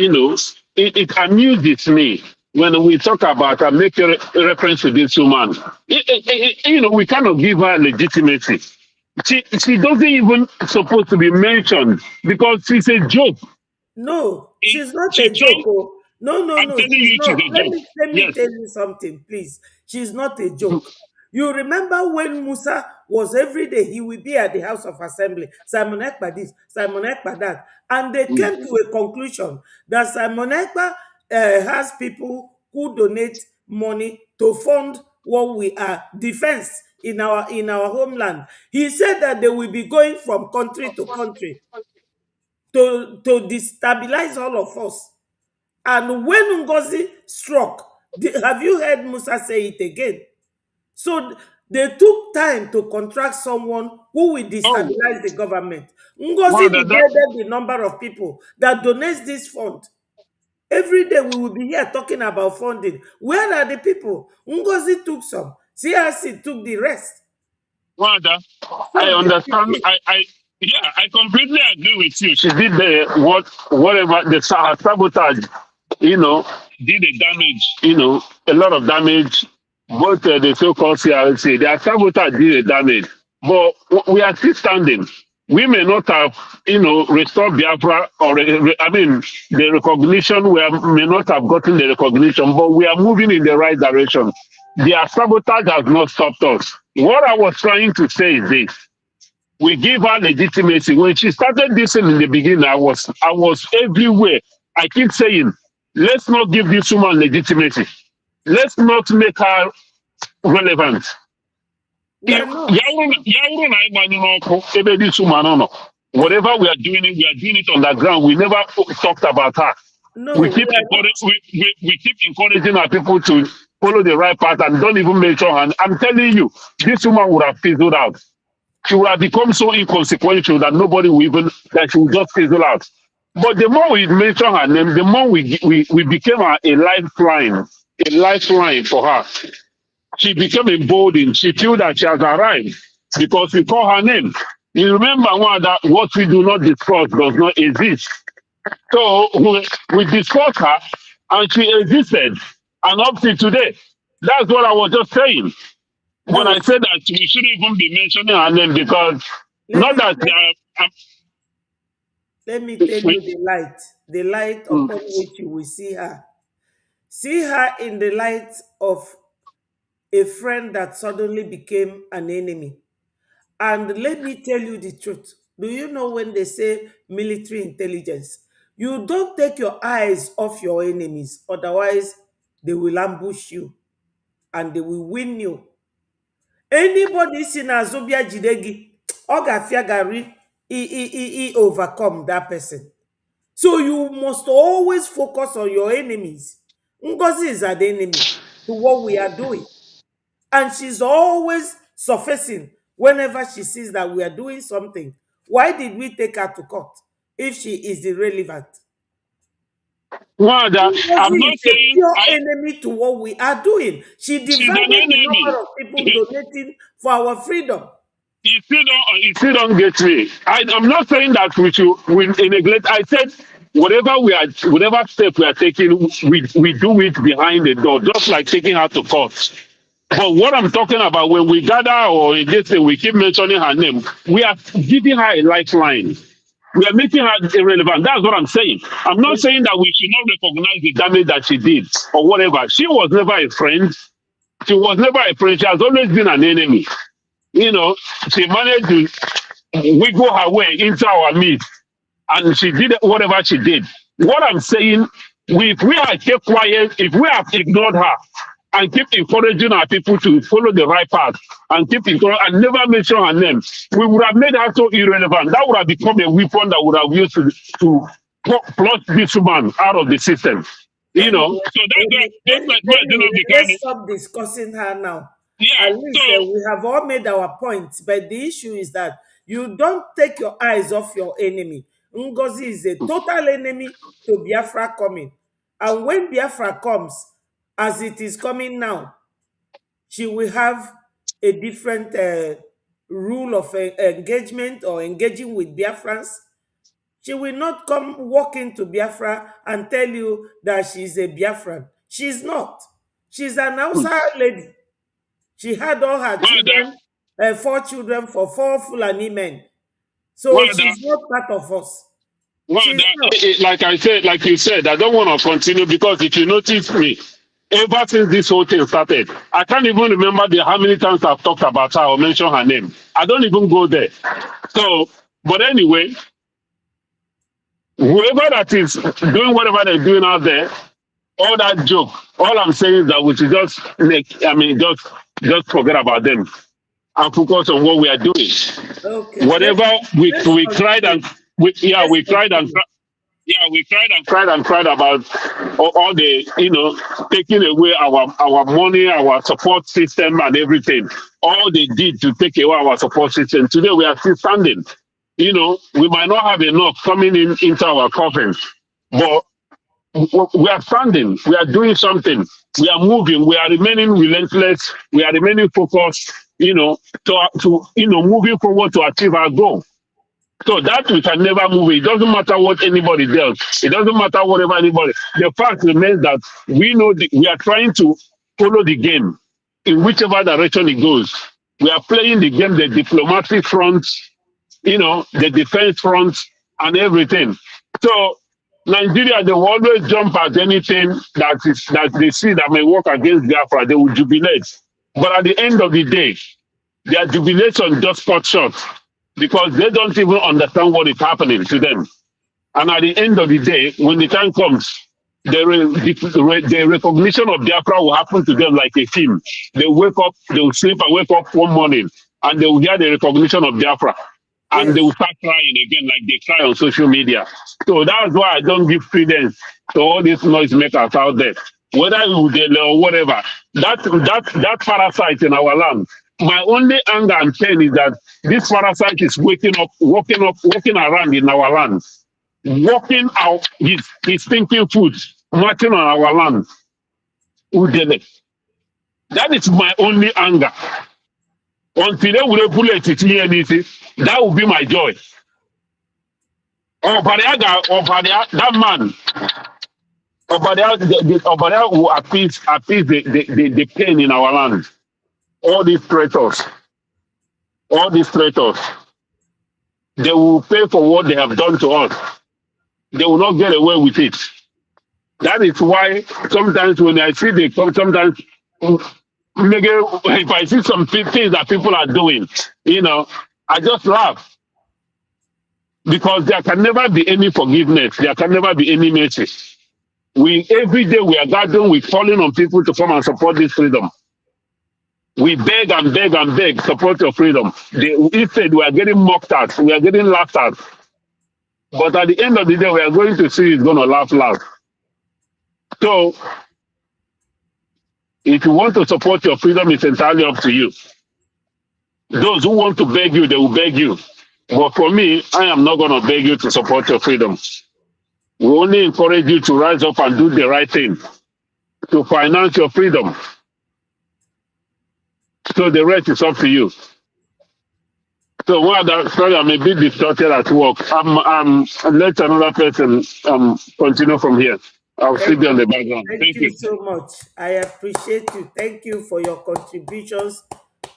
It amuses me when we talk about and make a reference to this woman. We cannot give her legitimacy. She doesn't even supposed to be mentioned because she's a joke. No, she's not She a joke. turned. Oh. No, no, I'm no, telling she's you, she's not. a joke. Let me Yes. tell you something, please. She's not a joke. You remember when Musa was every day, he will be at the House of Assembly. Simon Ekpa this, Simon Ekpa that. And they came to a conclusion that Simon Ekpa has people who donate money to fund what we are defense in our homeland. He said that they will be going from country to country to destabilize all of us. And when Ngozi struck, have you heard Musa say it again? So they took time to contract someone who will Oh, destabilize the government. Ngozi wow, that. divided the number of people that donates this fund. Every day we will be here talking about funding. Where are the people? Ngozi took some. CRC took the rest. Wanda, I So this is understand. it. Yeah, I completely agree with you. She did whatever the sabotage, you know, did a damage, a lot of damage. Both the so-called CRC, their sabotage did a damage. But we are still standing. We may not have, restored Biafra or, I mean, the recognition, may not have gotten the recognition, but we are moving in the right direction. Their sabotage has not stopped us. What I was trying to say is this. We give her legitimacy. When she started this in the beginning, I was everywhere. I keep saying, let's not give this woman legitimacy. Let's not make her relevant. We are not. This woman, no. Whatever we are doing it underground. We never talked about her. No, we are not. We keep encouraging our people to follow the right path and don't even mention her. And I'm telling you, this woman would have fizzled out. She would have become so inconsequential that nobody will even that she would just fizzle out. But the more we mention her name, the more we became a lifeline for her. She became emboldened. She feel that she has arrived because we call her name. You remember one that what we do not discuss does not exist. So we discussed her and she existed. And up to today, that's what I was just saying. When Now, I said that we shouldn't even be mentioning her name because let not me that let, let me tell we, you the light upon which you will see her. See her in the light of a friend that suddenly became an enemy. And let me tell you the truth. Do you know when they say military intelligence? You don't take your eyes off your enemies, otherwise, they will ambush you and they will win you. Anybody si na Zobia Jidegi, ọ ga-afịa gari overcome that person. So you must always focus on your enemies. Ngozi is an enemy to what we are doing. And she's always surfacing whenever she sees that we are doing something. Why did we take her to court if she is irrelevant? one that I'm Ngozi not is a saying pure enemy to what we are doing. She she's an divided the enemy. number of people donating for our freedom. You still don't get me. I'm not saying that we neglect. I said whatever step we are taking, we do it behind the door, just like taking her to court. But what I'm talking about, when we gather or in this thing, we keep mentioning her name, we are giving her a lifeline. We are making her irrelevant. That's what I'm saying. I'm not saying that we should not recognize the damage that she did or whatever. She was never a friend. She was never a friend. She has always been an enemy. You know, she managed to wiggle her way into our midst and she did whatever she did. What I'm saying, if we have kept quiet, if we have ignored her and keep encouraging our people to follow the right path and keep encouraging and never mention her name, we would have made her so irrelevant. That would have become a weapon that would have used to flush this woman out of the system. You know, Anyway, so that's why, just like why do not become let's stop discussing her now. yeah. At So least we have all made our points, but the issue is that you don't take your eyes off your enemy. Ngozi is a total enemy to Biafra coming. And when Biafra comes, as it is coming now, she will have a different rule of engagement or engaging with Biafrans. She will not come walk into Biafra and tell you that she's a Biafran. She's not. She's an outside lady. She had all her Wanda, children, 4 children for 4 Fulani men. So Wanda, she's not part of us. Wanda, She's not. like I said, like you said, I don't want to continue because if you notice me, ever since this whole thing started, I can't even remember how many times I've talked about her or mentioned her name. I don't even go there. So, but anyway, whoever that is doing whatever they're doing out there, all that joke, all I'm saying is that we should just just forget about them and focus on what we are doing. Okay, Whatever let's we cried continue. and we Let's cried and continue. we cried about all the taking away our money, our support system, and everything. All they did to take away our support system. Today we are still standing. We might not have enough coming into our coffins, but we are standing. We are doing something. We are moving. We are remaining relentless. We are remaining focused. To moving forward to achieve our goal. So that we can never move. It doesn't matter what anybody does. It doesn't matter whatever anybody. The fact remains that we know we are trying to follow the game in whichever direction it goes. We are playing the game, the diplomatic front, the defense front, and everything. So Nigeria, they will always jump at anything that they see that may work against Biafra. They will jubilate. But at the end of the day, their jubilation just cut short because they don't even understand what is happening to them. And at the end of the day, when the time comes, the recognition of Biafra will happen to them like a film. They wake up, they will sleep and wake up one morning, and they will hear the recognition of Biafra. And they Yes. will start crying again like they cry on social media. So that's why I don't give credence to all these noisemakers out there. Whether they or whatever, that parasite in our land. My only anger and pain is that this parasite is walking around in our land, walking out his stinking foot, marching on our land. Udele. That is my only anger. until they will bullet it near anything. That will be my joy. That man, Obadia will appease the pain in our land. All these traitors, they will pay for what they have done to us. They will not get away with it. That is why sometimes when I see sometimes if I see some things that people are doing, I just laugh because there can never be any forgiveness. There can never be any mercy. Every day we are gathering, we're calling on people to come and support this freedom. We beg and beg and beg, support your freedom. Instead, we are getting mocked at, we are getting laughed at. But at the end of the day, we are going to see it's going to laugh loud. So, if you want to support your freedom, it's entirely up to you. Those who want to beg you, they will beg you. But for me, I am not going to beg you to support your freedom. We only encourage you to rise up and do the right thing, to finance your freedom. So the rest is up to you. So sorry, I'm a bit distracted at work. Let another person continue from here. I'll sit on the background. Thank you so much. I appreciate you. Thank you for your contributions.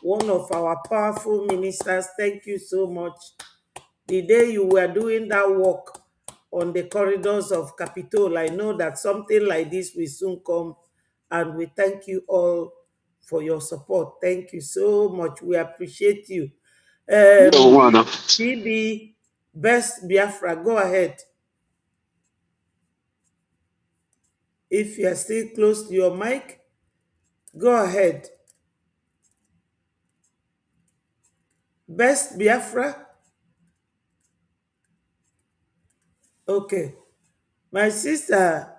One of our powerful ministers. Thank you so much. The day you were doing that work on the corridors of Capitol, I know that something like this will soon come, and we thank you all for your support. Thank you so much. We appreciate you. TB, Best Biafra, go ahead. If you are still close to your mic, go ahead. Best Biafra. Okay. My sister,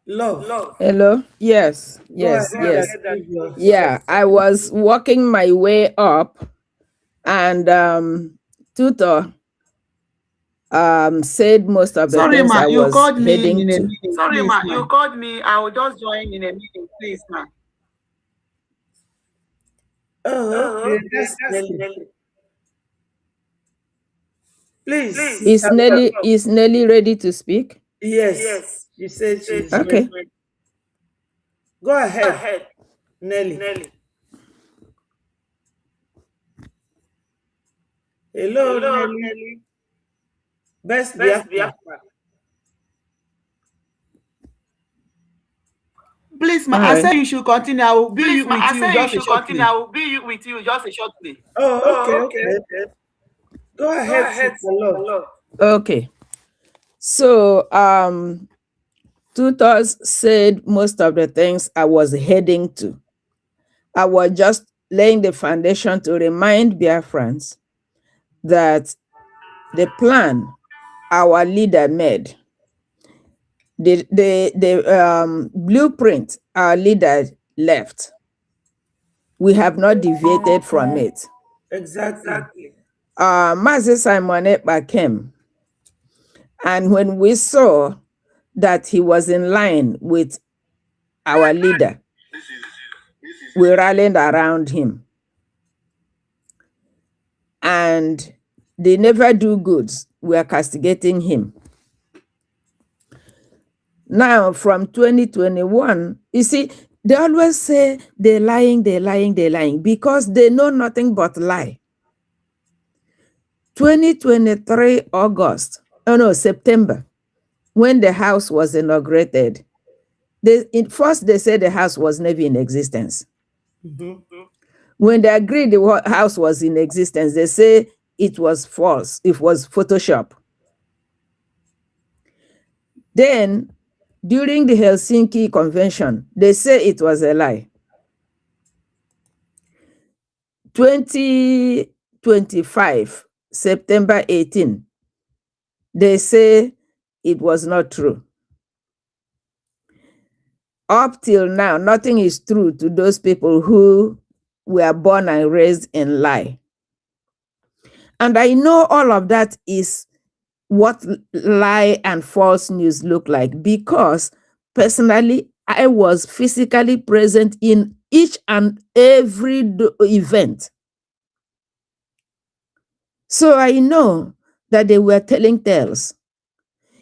Love. Hello? Yes, Go yes, ahead yes. and give your Yeah, I was walking my way up and Tutor said most of the Sorry, things ma, I you was called me heading in a to. meeting. Sorry, please, ma, you called me. I will just join in a meeting, please, ma. Oh, okay. That's Nelly. Please. Is Nelly ready to speak? Yes. She said she's Okay. ready. Go ahead, Nelly. Hello, Nelly. Best Biafra. Please, ma, I said you should continue. I will be with you just a shortly. I will be with you just a shortly. Oh, okay. Go ahead, Sister Love. Okay. So Tutors said most of the things I was heading to. I was just laying the foundation to remind Biafrans that the plan our leader made, the blueprint our leader left, we have not deviated from it. Exactly. Mazi Simon Ekpa came, and when we saw that he was in line with our leader, we rallied around him. And they never do goods. We are castigating him. Now, from 2021, you see, they always say they're lying because they know nothing but lie. 2023 September, when the house was inaugurated, first they said the house was never in existence. Mm-hmm. When they agreed the house was in existence, they say it was false. It was Photoshop. Then, during the Helsinki Convention, they say it was a lie. 2025, September 18, they say it was not true. Up till now, nothing is true to those people who were born and raised in lie. And I know all of that is what lie and false news look like, because personally, I was physically present in each and every event So I know that they were telling tales.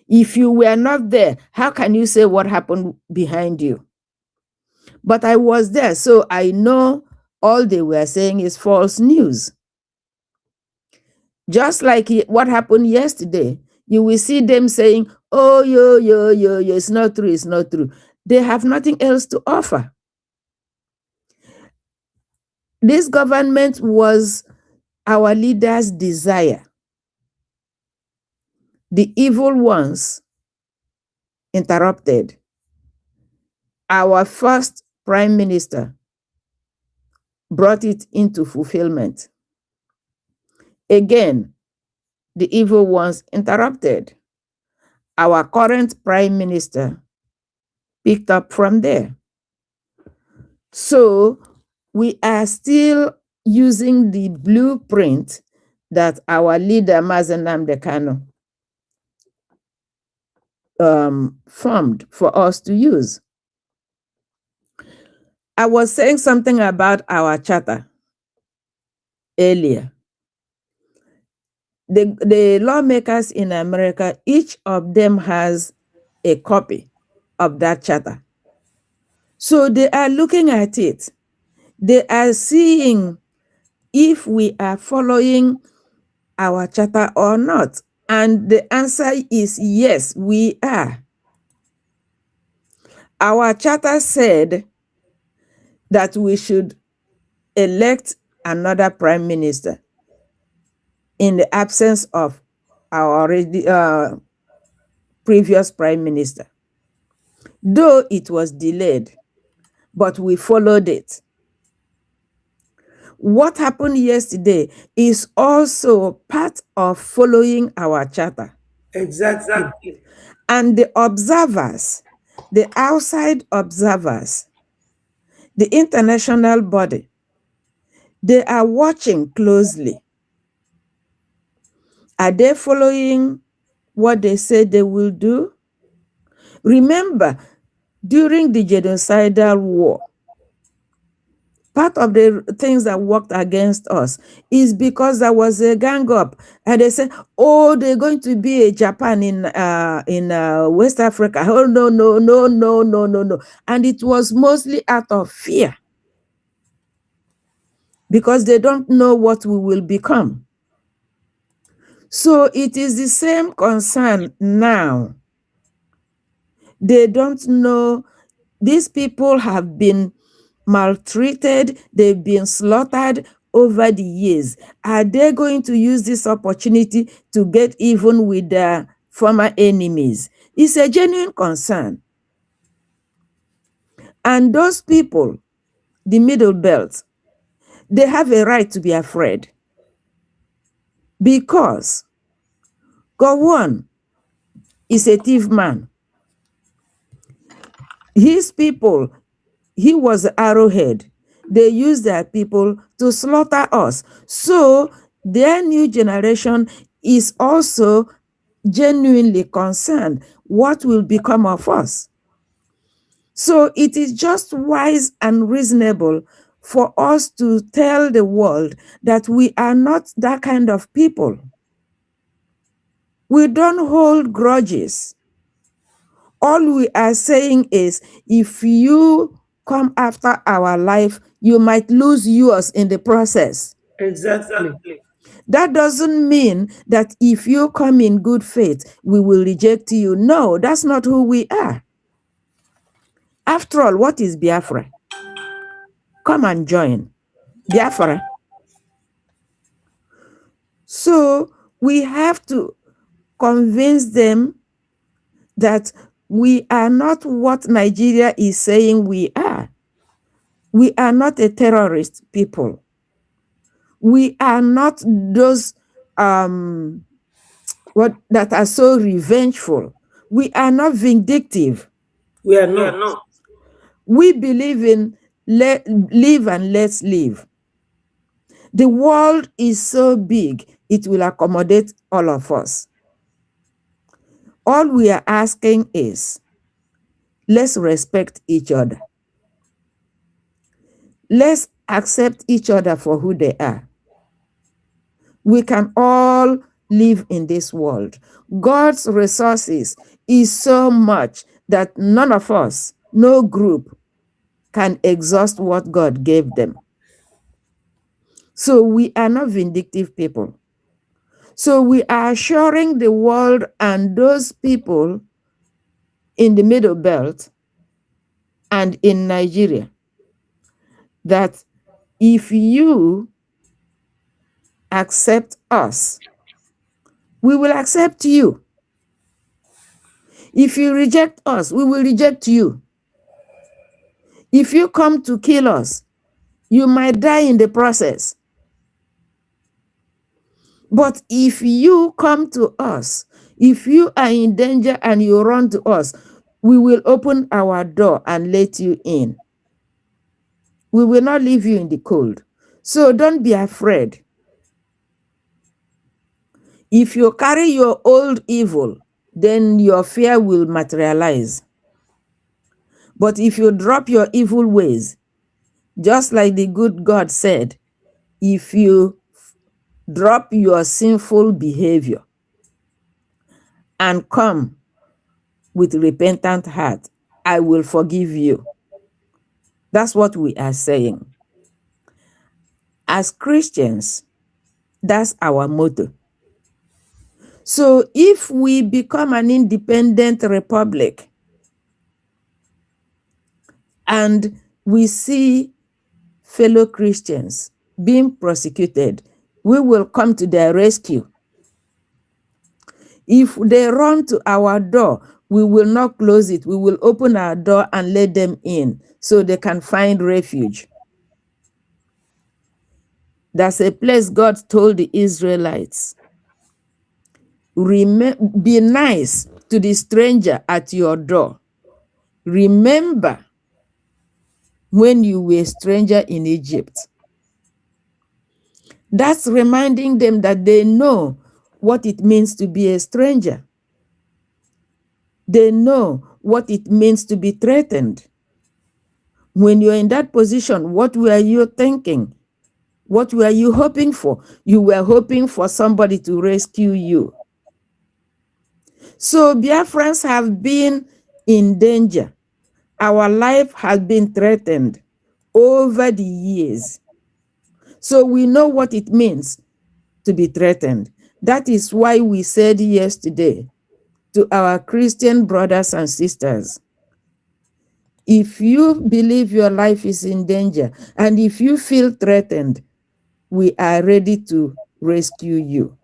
If you were not there, how can you say what happened behind you? But I was there, so I know all they were saying is false news. Just like what happened yesterday, you will see them saying, oh, yo, it's not true, it's not true. They have nothing else to offer. This government was our leaders' desire. The evil ones interrupted. Our first prime minister brought it into fulfillment. Again, the evil ones interrupted. Our current prime minister picked up from there. So we are still using the blueprint that our leader, Mazen Nnamdi Kanu, formed for us to use. I was saying something about our charter earlier. The lawmakers in America, each of them has a copy of that charter. So they are looking at it. They are seeing if we are following our charter or not. And the answer is yes, we are. Our charter said that we should elect another prime minister in the absence of our already previous prime minister. Though it was delayed, but we followed it. What happened yesterday is also part of following our charter. Exactly. And the observers, the outside observers, the international body, they are watching closely. Are they following what they say they will do? Remember, during the genocidal war, part of the things that worked against us is because there was a gang up, and they said, "Oh, they're going to be a Japan in West Africa." Oh no, and it was mostly out of fear because they don't know what we will become. So it is the same concern now. They don't know. These people have been maltreated, they've been slaughtered over the years. Are they going to use this opportunity to get even with their former enemies? It's a genuine concern. And those people, the middle belt, they have a right to be afraid. Because Gowon is a thief man. His people, he was Arrowhead. They use their people to slaughter us. So their new generation is also genuinely concerned what will become of us. So it is just wise and reasonable for us to tell the world that we are not that kind of people. We don't hold grudges. All we are saying is, if you come after our life, you might lose yours in the process. Exactly. That doesn't mean that if you come in good faith, we will reject you. No, that's not who we are. After all, what is Biafra? Come and join Biafra. So we have to convince them that we are not what Nigeria is saying we are. We are not a terrorist people. We are not those that are so revengeful. We are not vindictive. We are not. We believe in live and let's live. The world is so big, it will accommodate all of us. All we are asking is, let's respect each other. Let's accept each other for who they are. We can all live in this world. God's resources is so much that none of us, no group, can exhaust what God gave them. So we are not vindictive people. So we are assuring the world and those people in the Middle Belt and in Nigeria that if you accept us, we will accept you. If you reject us, we will reject you. If you come to kill us, you might die in the process. But if you come to us, if you are in danger and you run to us, we will open our door and let you in. We will not leave you in the cold. So don't be afraid. If you carry your old evil, then your fear will materialize. But if you drop your evil ways, just like the good God said, if you drop your sinful behavior and come with repentant heart, I will forgive you. That's what we are saying. As Christians, that's our motto. So if we become an independent republic and we see fellow Christians being prosecuted, we will come to their rescue. If they run to our door, we will not close it. We will open our door and let them in so they can find refuge. That's a place God told the Israelites. Be nice to the stranger at your door. Remember when you were a stranger in Egypt. That's reminding them that they know what it means to be a stranger. They know what it means to be threatened. When you're in that position, what were you thinking? What were you hoping for? You were hoping for somebody to rescue you. So Biafrans have been in danger. Our life has been threatened over the years. So we know what it means to be threatened. That is why we said yesterday to our Christian brothers and sisters, if you believe your life is in danger and if you feel threatened, we are ready to rescue you.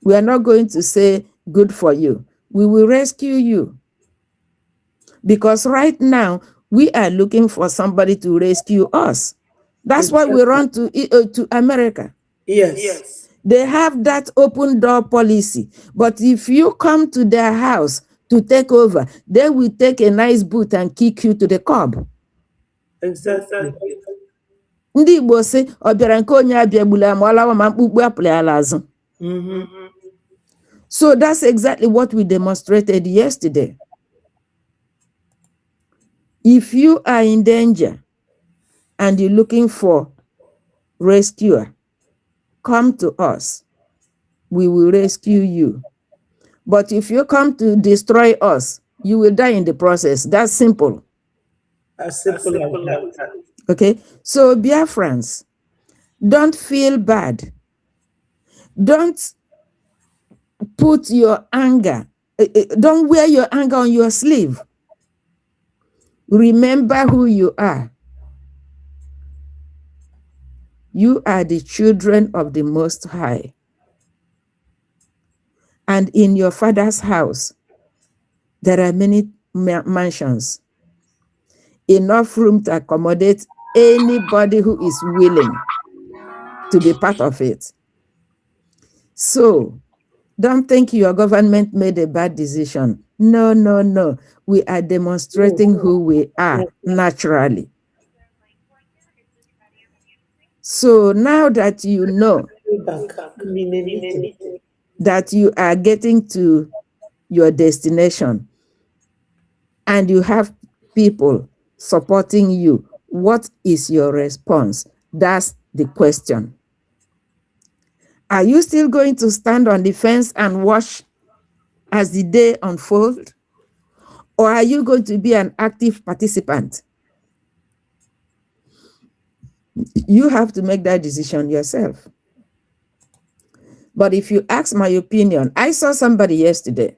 We are not going to say good for you. We will rescue you. Because right now, we are looking for somebody to rescue us. That's why we run to America. Yes. They have that open door policy. But if you come to their house to take over, they will take a nice boot and kick you to the curb. Exactly. Ndị Igbo sị, ọ bịara nke onye abịagbula ma ọ lawa ma mkpukpu apụrụ ya n'azụ. So that's exactly what we demonstrated yesterday. If you are in danger and you're looking for rescuer, come to us. We will rescue you. But if you come to destroy us, you will die in the process. That's simple. As simple as that. Okay? So, Biafrans, don't feel bad. Don't put your anger, don't wear your anger on your sleeve. Remember who you are. You are the children of the Most High. And in your Father's house, there are many mansions. Enough room to accommodate anybody who is willing to be part of it. So, don't think your government made a bad decision. No, no, no. We are demonstrating who we are naturally. So now that you know that you are getting to your destination and you have people supporting you, what is your response? That's the question. Are you still going to stand on the fence and watch as the day unfolds? Or are you going to be an active participant? You have to make that decision yourself. But if you ask my opinion, I saw somebody yesterday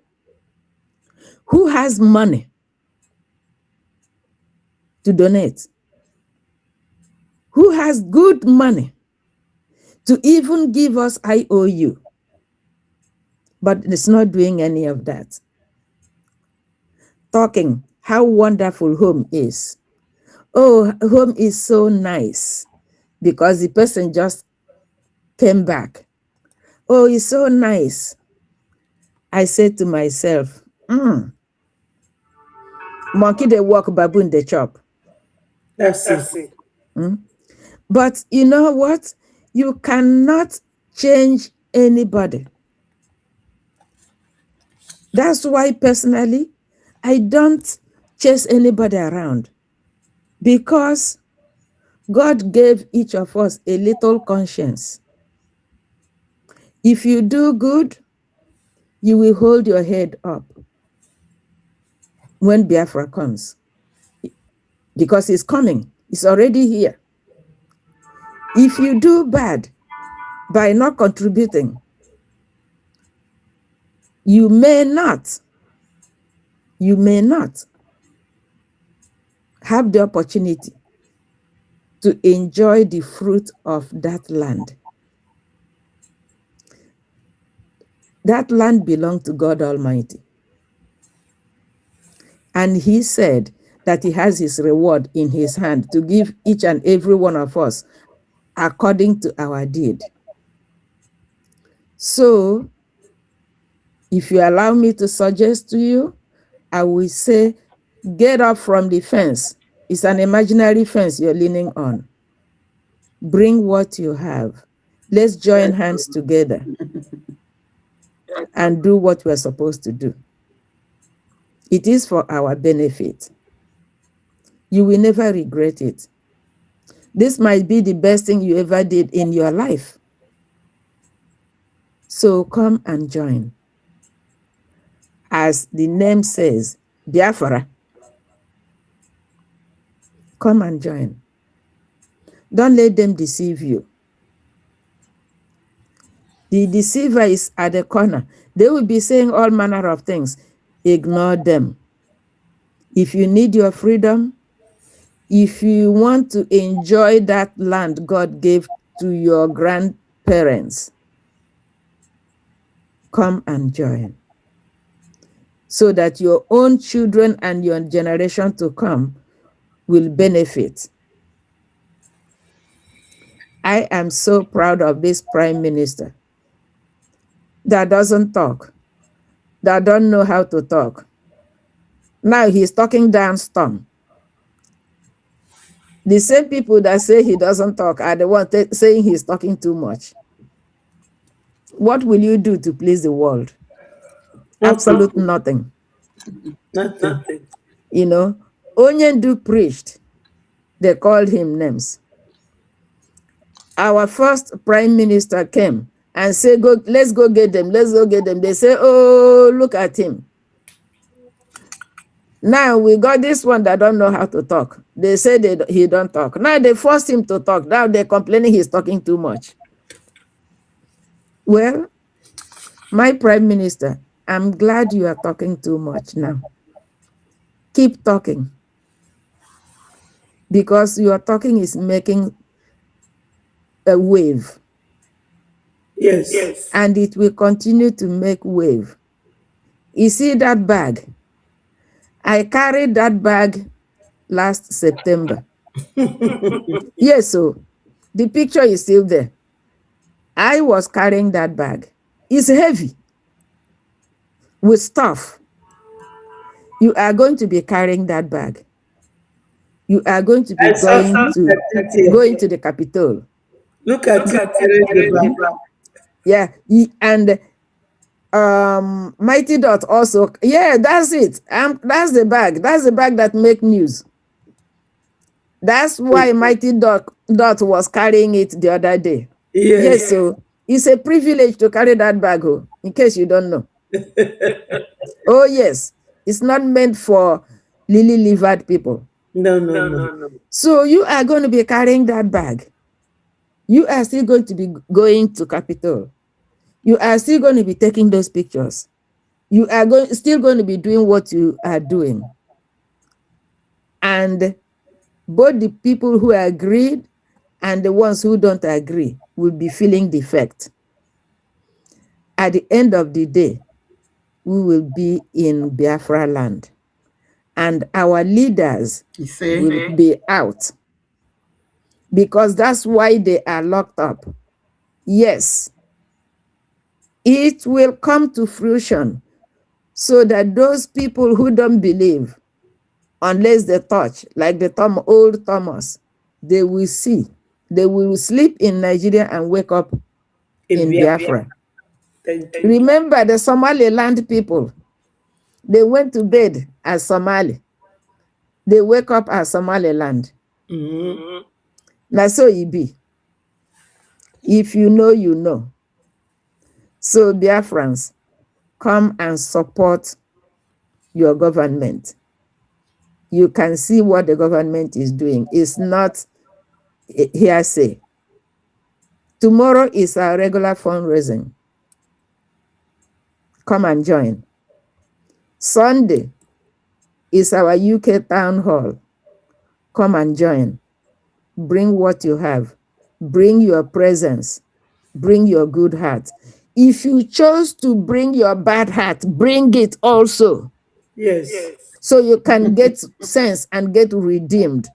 who has money to donate, who has good money to even give us IOU, but it's not doing any of that. Talking how wonderful home is. Oh, home is so nice because the person just came back. Oh, it's so nice. I said to myself, monkey they walk, baboon they chop. That's it. But you know what? You cannot change anybody. That's why personally, I don't chase anybody around, because God gave each of us a little conscience. If you do good, you will hold your head up when Biafra comes, because it's coming. It's already here. If you do bad by not contributing, you may not have the opportunity to enjoy the fruit of that land. That land belonged to God Almighty. And he said that he has his reward in his hand to give each and every one of us according to our deed. So, if you allow me to suggest to you, I will say, get up from the fence. It's an imaginary fence you're leaning on. Bring what you have. Let's join hands together and do what we're supposed to do. It is for our benefit. You will never regret it. This might be the best thing you ever did in your life. So come and join. As the name says, Biafra. Come and join. Don't let them deceive you. The deceiver is at the corner. They will be saying all manner of things. Ignore them. If you need your freedom, if you want to enjoy that land God gave to your grandparents, come and join, so that your own children and your generation to come will benefit. I am so proud of this Prime Minister that doesn't talk, that don't know how to talk. Now he's talking down storm. The same people that say he doesn't talk are the ones saying he's talking too much. What will you do to please the world? Absolute nothing. Nothing. You know, Onyendu preached. They called him names. Our first prime minister came and said, "Go, let's go get them. Let's go get them." They say, "Oh, look at him." Now we got this one that don't know how to talk. They say he don't talk. Now they forced him to talk. Now they're complaining he's talking too much. Well, my prime minister, I'm glad you are talking too much now. Keep talking. Because your talking is making a wave. Yes. And it will continue to make wave. You see that bag? I carried that bag last September. Yes, so the picture is still there. I was carrying that bag. It's heavy with stuff. You are going to be carrying that bag. You are going to be going to the Capitol. Look at it. Yeah, and Mighty Dot also. Yeah, that's it. That's the bag. That's the bag that make news. That's why Mighty Dot was carrying it the other day. Yes. So It's a privilege to carry that bag, in case you don't know. Oh, yes. It's not meant for lily-livered people. No. So you are going to be carrying that bag. You are still going to be going to Capitol. You are still going to be taking those pictures. You are still going to be doing what you are doing. And both the people who agreed and the ones who don't agree will be feeling the effect. At the end of the day, we will be in Biafra land. And our leaders will be out. Because that's why they are locked up. Yes, it will come to fruition so that those people who don't believe, unless they touch, like the old Thomas, they will see. They will sleep in Nigeria and wake up in Biafra. Thank you. Remember the Somaliland people. They went to bed as Somali. They wake up as Somaliland. Now so it be. If you know, you know. So Biafrans, come and support your government. You can see what the government is doing. It's not hearsay. Tomorrow is our regular fundraising. Come and join. Sunday is our UK town hall. Come and join. Bring what you have. Bring your presence. Bring your good heart. If you chose to bring your bad heart, bring it also. Yes. So you can get sense and get redeemed.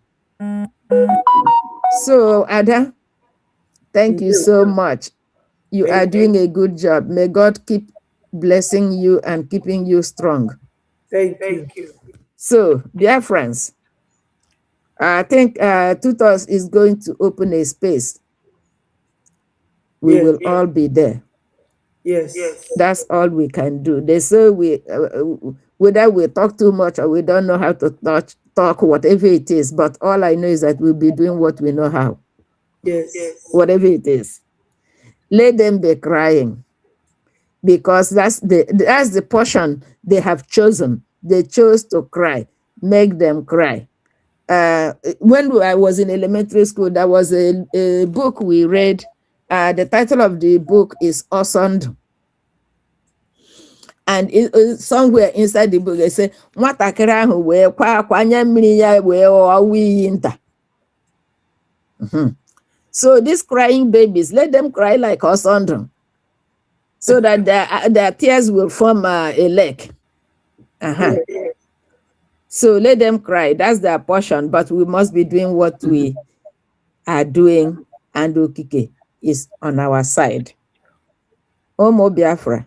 So, Ada, thank you so much. You are doing a good job. May God keep blessing you and keeping you strong. Thank you. So, dear friends, I think Tutos is going to open a space. We will all be there. Yes. That's all we can do. They say whether we talk too much or we don't know how to talk, whatever it is. But all I know is that we'll be doing what we know how. Yes. Whatever it is. Let them be crying. Because that's the portion they have chosen. They chose to cry. Make them cry. When I was in elementary school, there was a book we read. The title of the book is Osond. And somewhere inside the book, they say, nwatakịrị ahụ wee kwa akwa anya mmiri ya wee ọwụ iyi nta. So these crying babies, let them cry like Osond, so that their tears will form a lake. So let them cry. That's their portion. But we must be doing what we are doing, and Okike is on our side. Omo Biafra.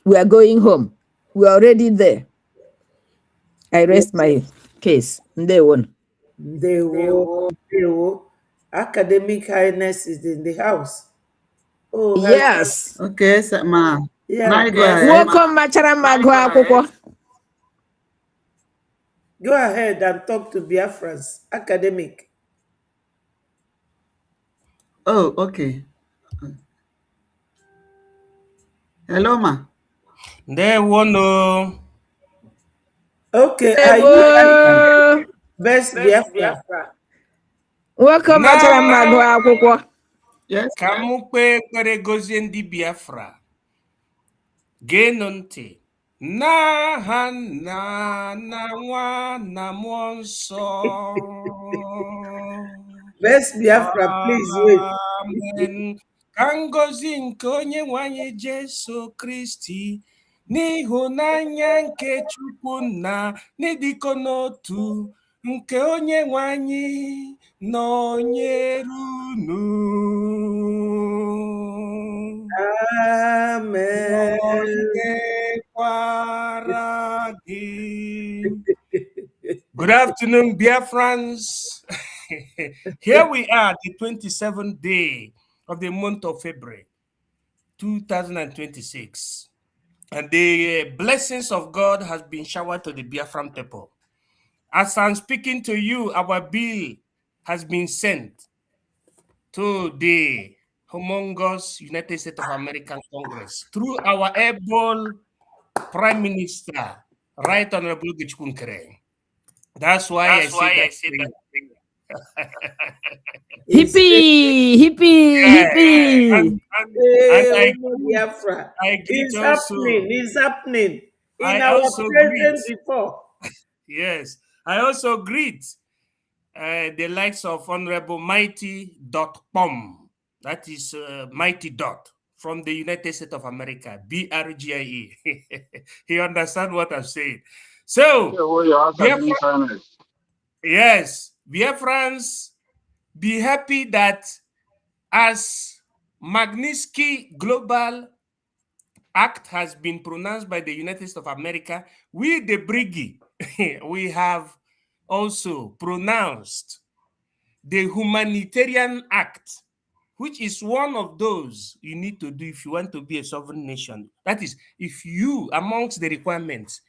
We are going home. We are already there. I rest my case. Ndewo. Academic Highness is in the house. Oh, yes. Okay, ma. Yeah. Go ahead. Welcome, Machara Magwa Akwụkwọ. Go ahead and talk to Biafrans. Academic. Oh, okay. Hello, ma. Ndewo no. Okay, are you best Biafra? Welcome, Machara Magwa Akwụkwọ. Yes. Ka mụ kpee ekpere gozie ndị Biafra. Geenụ ntị. N'aha Nna na Nwa na Mmụọ Nsọ. Best Biafra, please wait. Amen. Ka ngọzi nke Onyenwe anyị Jesu Kristi, n'ịhụnanya nke Chukwu Nna, n'ịdịkọ n'otu nke Onyenwe anyị nọnyere unu. Amen. Nọnyekwara gị. Good afternoon, Biafrans. Here we are, the 27th day of the month of February, 2026. And the blessings of God has been showered to the Biafran people. As I'm speaking to you, our bill has been sent. to the humongous United States of American Congress through our able Prime Minister, Right Honorable Gichkunkere. That's why I say that. Hippie, hippie, Yeah, hippie. and Hey, Omo Biafra. I greet It's also, happening. It's happening in I our also greet, present before. yes, I also greet the likes of Honorable Mighty Dot Pom. That is Mighty Dot from the United States of America, BRGIE. You understand what I'm saying? So, yes, Biafrans, be happy that as Magnitsky Global Act has been pronounced by the United States of America, we, the Briggy, we have also pronounced the Humanitarian Act, which is one of those you need to do if you want to be a sovereign nation. That is, if you, amongst the requirements,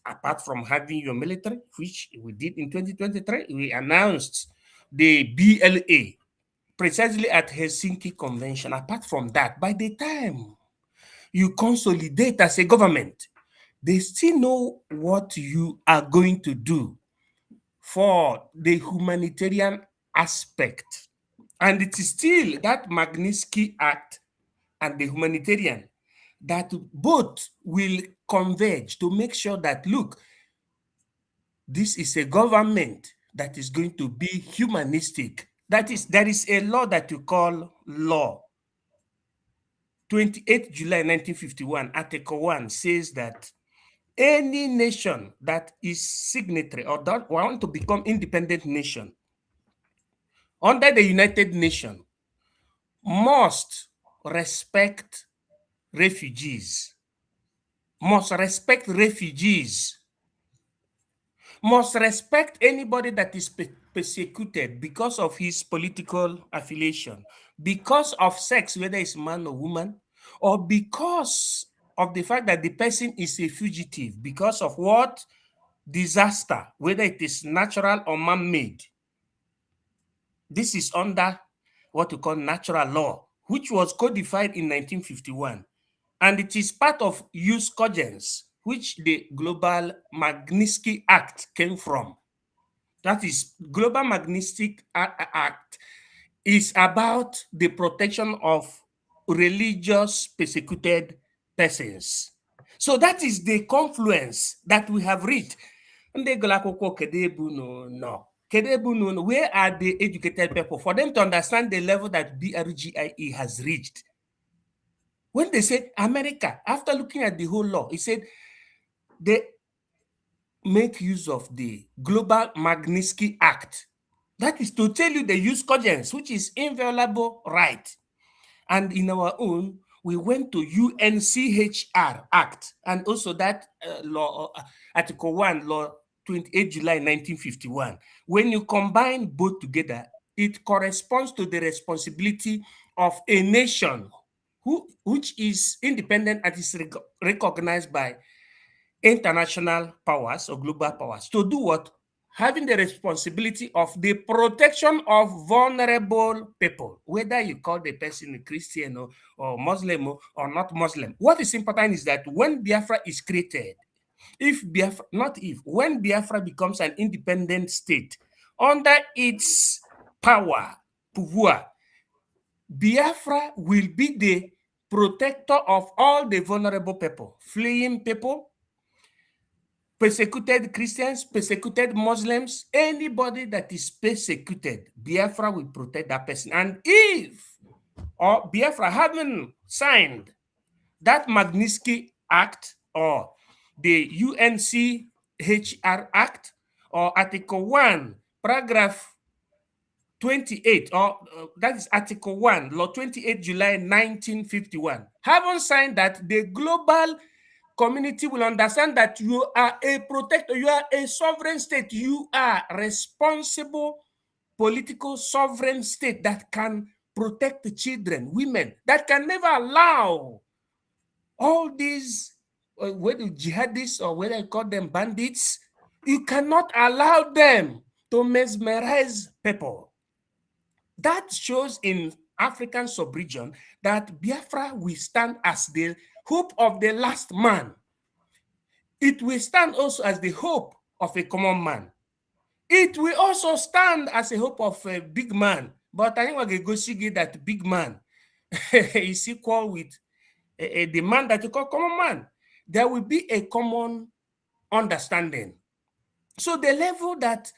apart from having your military, which we did in 2023, we announced the BLA precisely at Helsinki Convention. Apart from that, by the time you consolidate as a government, they still know what you are going to do for the humanitarian aspect. And it is still that Magnitsky Act and the humanitarian that both will converge to make sure that, look, this is a government that is going to be humanistic. That is, there is a law that you call law 28 July 1951, Article 1 says that any nation that is signatory or that want to become independent nation under the United Nations must respect refugees, must respect refugees, must respect anybody that is persecuted because of his political affiliation, because of sex, whether it's man or woman, or because of the fact that the person is a fugitive, because of what disaster, whether it is natural or man-made. This is under what we call natural law, which was codified in 1951. And it is part of Jus Cogens, which the Global Magnitsky Act came from. That is, Global Magnitsky Act is about the protection of religious persecuted persons. So that is the confluence that we have reached. No. Where are the educated people for them to understand the level that BRGIE has reached? When they said America, after looking at the whole law, it said they make use of the Global Magnitsky Act. That is to tell you the use cogens, which is inviolable right. And in our own, we went to UNCHR Act and also that law, Article 1, Law 28 July 1951. When you combine both together, it corresponds to the responsibility of a nation which is independent and is recognized by international powers or global powers to do what? Having the responsibility of the protection of vulnerable people, whether you call the person a Christian or Muslim or not Muslim. What is important is that when Biafra is created, when Biafra becomes an independent state, under its pouvoir, Biafra will be the protector of all the vulnerable people, fleeing people, persecuted Christians, persecuted Muslims, anybody that is persecuted, Biafra will protect that person. And if Biafra haven't signed that Magnitsky Act or the UNCHR Act or Article 1, paragraph 28, or that is Article 1, Law 28 July 1951, haven't signed that, the global community will understand that you are a protector, you are a sovereign state, you are responsible political sovereign state that can protect the children, women, that can never allow all these, whether jihadists or whether I call them bandits, you cannot allow them to mesmerize people. That shows in African sub-region that Biafra will stand as the hope of the last man. It will stand also as the hope of a common man. It will also stand as a hope of a big man. But I think we're going to see that big man is equal with the man that you call common man. There will be a common understanding. So the level that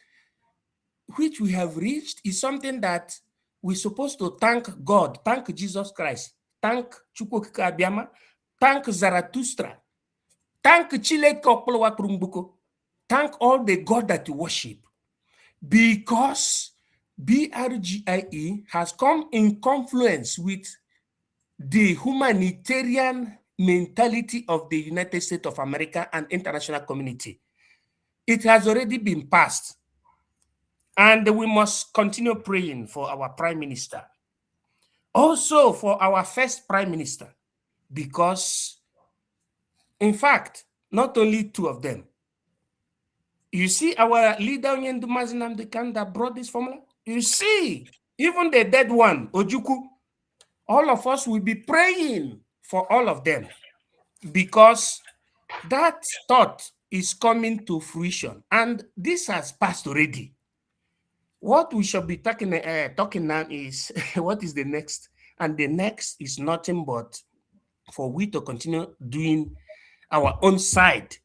which we have reached is something that we're supposed to thank God, thank Jesus Christ, thank Chukwuka Abiyama, thank Zarathustra, thank Chileke Okpolowa Kurumbuko, thank all the God that you worship, because BRGIE has come in confluence with the humanitarian mentality of the United States of America and international community. It has already been passed. And we must continue praying for our prime minister. Also for our first prime minister, because in fact, not only two of them. You see our leader Onyendu Mazinamdi Kanu that brought this formula? You see, even the dead one, Ojukwu, all of us will be praying for all of them, because that thought is coming to fruition, and this has passed already. What we shall be talking now is what is the next, and the next is nothing but for we to continue doing our own side.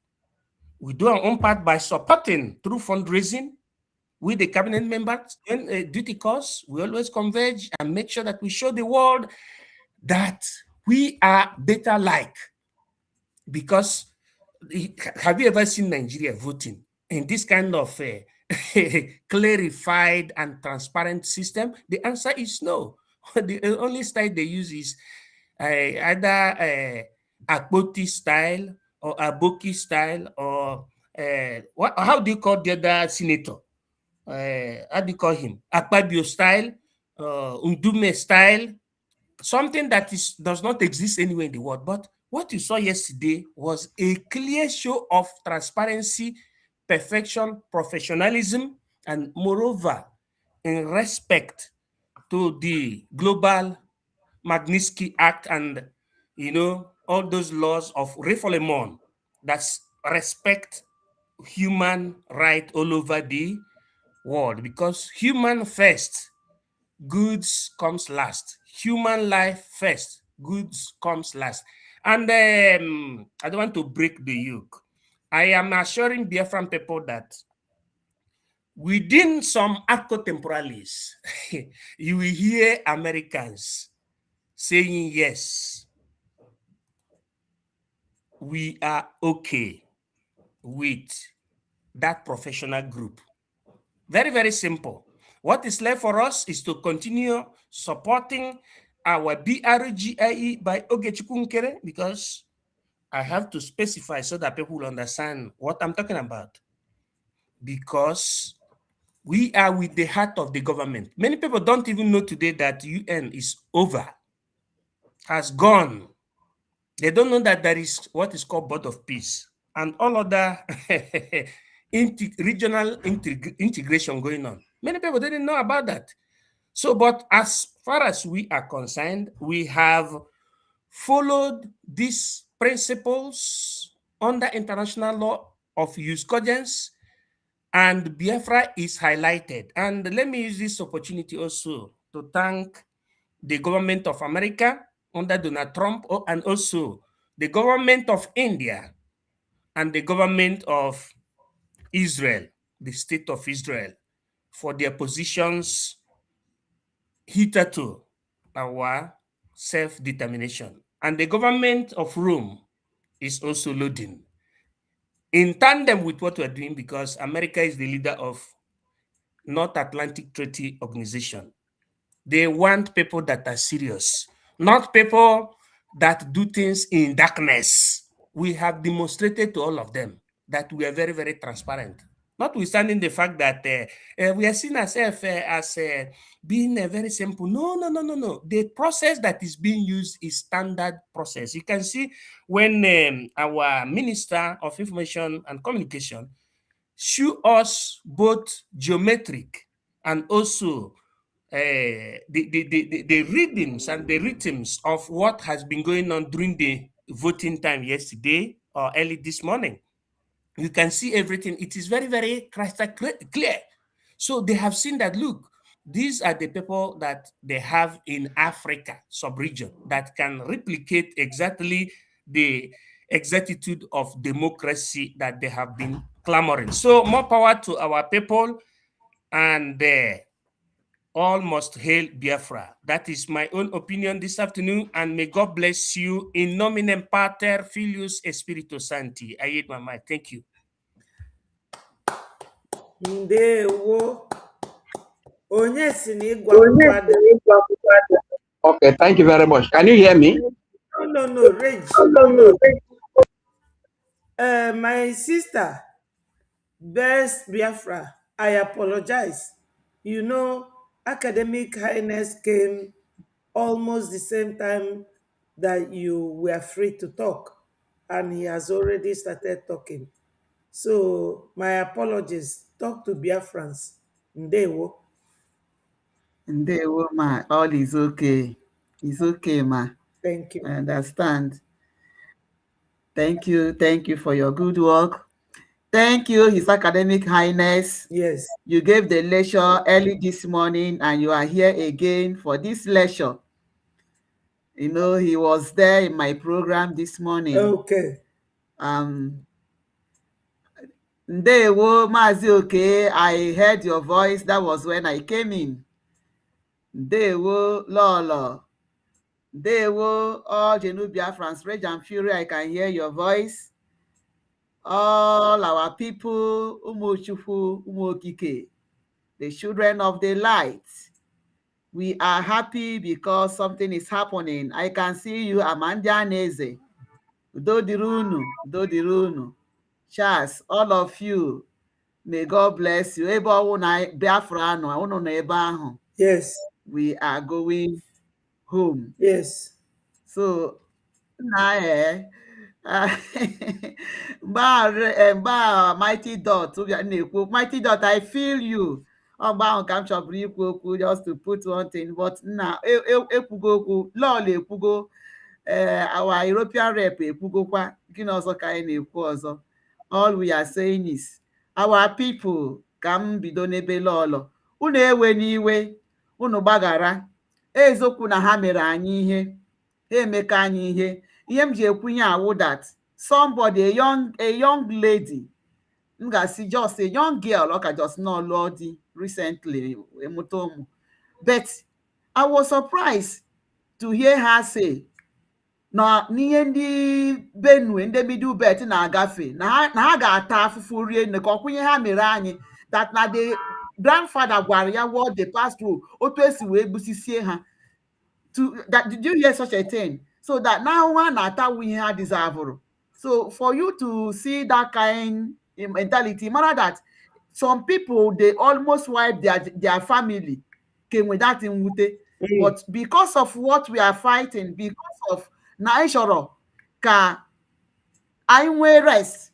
We do our own part by supporting through fundraising with the cabinet members and duty calls. We always converge and make sure that we show the world that we are better like. Because have you ever seen Nigeria voting in this kind of clarified and transparent system? The answer is no. The only style they use is either Akpoti style or Aboki style, or how do you call the other senator? How do you call him? Akpabio style, Undume style, something that does not exist anywhere in the world. But what you saw yesterday was a clear show of transparency, perfection, professionalism, and moreover, in respect to the global Magnitsky Act and, you know, all those laws of Reformation that respect human right all over the world, because human first, goods comes last. Human life first, goods comes last. And I don't want to break the yoke. I am assuring Biafran people that within some arco temporalis, you will hear Americans saying, yes, we are okay with that professional group. Very, very simple. What is left for us is to continue supporting our BRGIE by Ogechukwu Nkere, because I have to specify so that people will understand what I'm talking about. Because we are with the heart of the government. Many people don't even know today that UN is over, has gone. They don't know that there is what is called Board of Peace and all other regional integration going on. Many people didn't know about that. So, but as far as we are concerned, we have followed these principles under international law of jus cogens, and Biafra is highlighted. And let me use this opportunity also to thank the government of America under Donald Trump, and also the government of India and the government of Israel, the state of Israel, for their positions hitherto our self-determination. And the government of Rome is also loading in tandem with what we're doing, because America is the leader of North Atlantic Treaty Organization. They want people that are serious, not people that do things in darkness. We have demonstrated to all of them that we are very, very transparent. Notwithstanding the fact that we are seen as being very simple. No. The process that is being used is standard process. You can see when our Minister of Information and Communication show us both geometric and also the rhythms and the rhythms of what has been going on during the voting time yesterday or early this morning. You can see everything. It is very, very crystal clear. So they have seen that, look, these are the people that they have in Africa sub-region that can replicate exactly the exactitude of democracy that they have been clamoring. So more power to our people, and all must hail Biafra. That is my own opinion this afternoon, and may God bless you in nomine Pater, Filius, et Spiritus Sancti. I hit my mic. Thank you. Ndewo. Onye si na ịgwa akwụkwọ adịghị. Okay, thank you very much. Can you hear me? No, Rage. My sister, Best Biafra, I apologize. You know, Academic Highness came almost the same time that you were free to talk, and he has already started talking. So, my apologies. Talk to Biafrans. Ndewo. Ndewo, ma. All is okay. It's okay, ma. Thank you. I understand. Thank you. Thank you for your good work. Thank you, His Academic Highness. Yes. You gave the lecture early this morning, and you are here again for this lecture. You know, he was there in my program this morning. Okay. Ndewo, Mazi Okay, I heard your voice. That was when I came in. Ndewo, Lolo. Ndewo, all Genu Biafrans, Rage and Fury, I can hear your voice. All our people, Umuchufu, Umokike, the children of the light. We are happy because something is happening. I can see you, Amanda Neze. Udo Charles, all of you, may God bless you. Yes. We are going home. Yes. So, Mighty Dot, Mighty Dot, I feel you. Just to put one thing, but now, our European rep, all we are saying is, our people can be donebe lolo. Unu ewe n'iwe, unu gbagara. Eziokwu na ha mere anyị ihe, ha emeka anyị ihe. Ihe m ji ekwunye awụ that somebody, a young lady, m ga-asị just a young girl, ọ ka just not lụọ di recently, emụta ụmụ. But I was surprised to hear her say na n'ihe ndị Benue, ndị Middle Belt na-agafe, na ha ga-ata afụfụ rie nne ka ọkwụnye ha mere anyị, that na the grandfather gwara ya what they passed through, otu esi wee gbusisie ha. Did you hear such a thing? So that now one ata ihe ha deserve. So for you to see that kind of mentality, matter that some people, they almost wipe their family came with that in Wute. But because of what we are fighting, because of Naishoro, ka I will rest.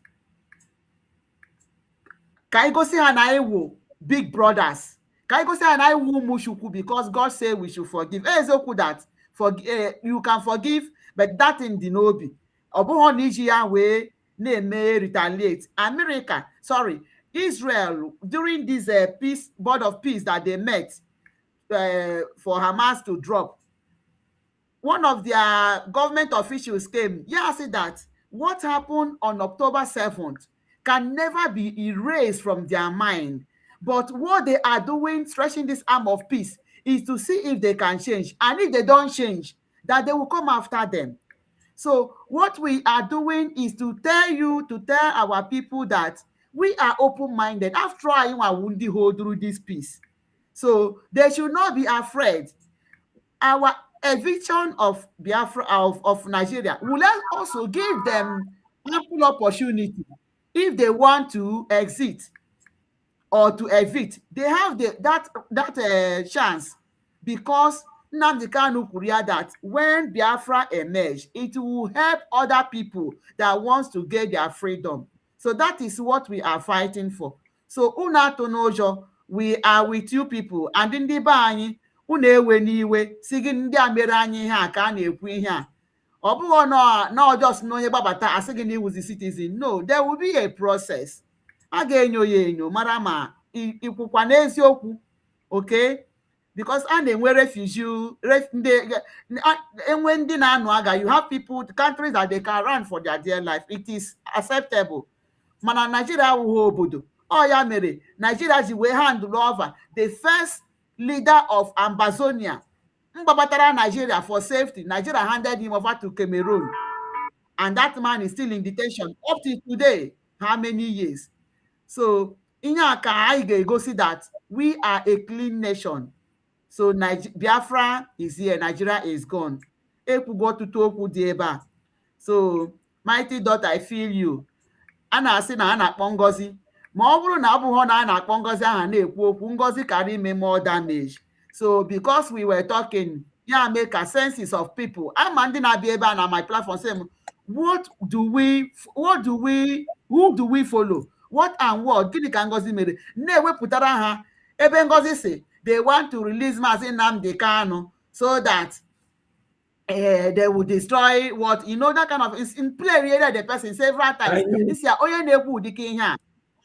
Ka I go see and I will big brothers. Ka I go see and I will mushuku, because God said we should forgive. Ezoku that you can forgive, but that in the nobi. Obuho Nigeria way may retaliate. Israel, during this peace board of peace that they met for Hamas to drop, one of their government officials came. Yeah, said that what happened on October 7th can never be erased from their mind. But what they are doing, stretching this arm of peace, is to see if they can change. And if they don't change, that they will come after them. So what we are doing is to tell our people that we are open-minded. After all, I won't hold through this peace. So they should not be afraid. Our eviction of Biafra, of Nigeria, will also give them ample opportunity if they want to exit or to evict. They have that chance, because Nnamdi Kanu Kuria that when Biafra emerge, it will help other people that wants to get their freedom. So that is what we are fighting for. So Una Tonojo, we are with you people, and in the Bani, unu ewe n'iwe si gị ndị a mere anyị ihe a ka a na-ekwu ihe a. Ọ bụghị na just na onye gbabata asị gị na iwuzi citizen. No, there will be a process. A ga-enyo ya enyo mara ma ikwukwa n'eziokwu. Okay, because a na-enwe refugee enwe ndị na-anụ agha. You have people, countries that they can run for their dear life. It is acceptable. Mana Nigeria awụghị obodo. Ọ ya mere Nigeria ji wee hand over the first leader of Ambazonia. Mgbabatara Nigeria for safety. Nigeria handed him over to Cameroon. And that man is still in detention up to today. How many years? So, ihe a ka anyị ga-egosi that we are a clean nation. So, Biafra is here, Nigeria is gone. Ekwugo ọtụtụ okwu dị ebe a. So, mighty daughter, I feel you. A na-asị na a na-akpọ Ngozi. Ma ọ bụrụ na ọ bụghị na a na-akpọ Ngozi aha na-ekwu okwu, Ngozi karịa ime more damage. So, because we were talking, ya make a census of people. Ama ndị na-abịa ebe a na my platform say, who do we follow? What and what? Gịnị ka Ngozi mere? Na-ewepụtara ha ebe Ngozi si they want to release Maazị Nnamdi Kanu so that they will destroy what, that kind of, is in play really the person several times. Isi ya onye na-ekwu ụdịka ihe a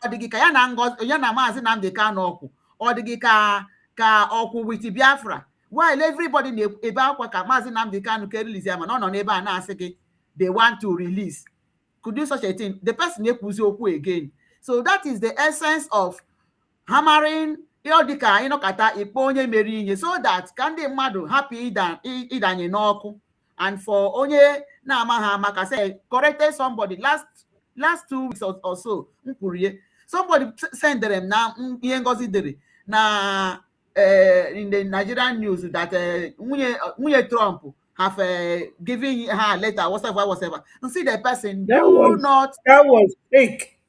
ọ dịghị ka ya na Maazị Nnamdi Kanu ọkwụ, ọ dịghị ka ọkwụ with Biafra, while everybody na-ebe akwa ka Maazị Nnamdi Kanu ka release ya, mana ọ nọ n'ebe a na-asị gị they want to release. Could do such a thing? The person na-ekwuzi okwu again. So that is the essence of hammering dịka ịnọkọta ikpe onye mere ihe, so that ka ndị mmadụ hapụ ịdanye n'ọkụ. And for onye na-ama ha maka say corrected somebody last 2 weeks or so, somebody send them na ihe Ngozi dere na in the Nigerian news that nwunye Trump have given her a letter, whatever. And see the person, That was fake.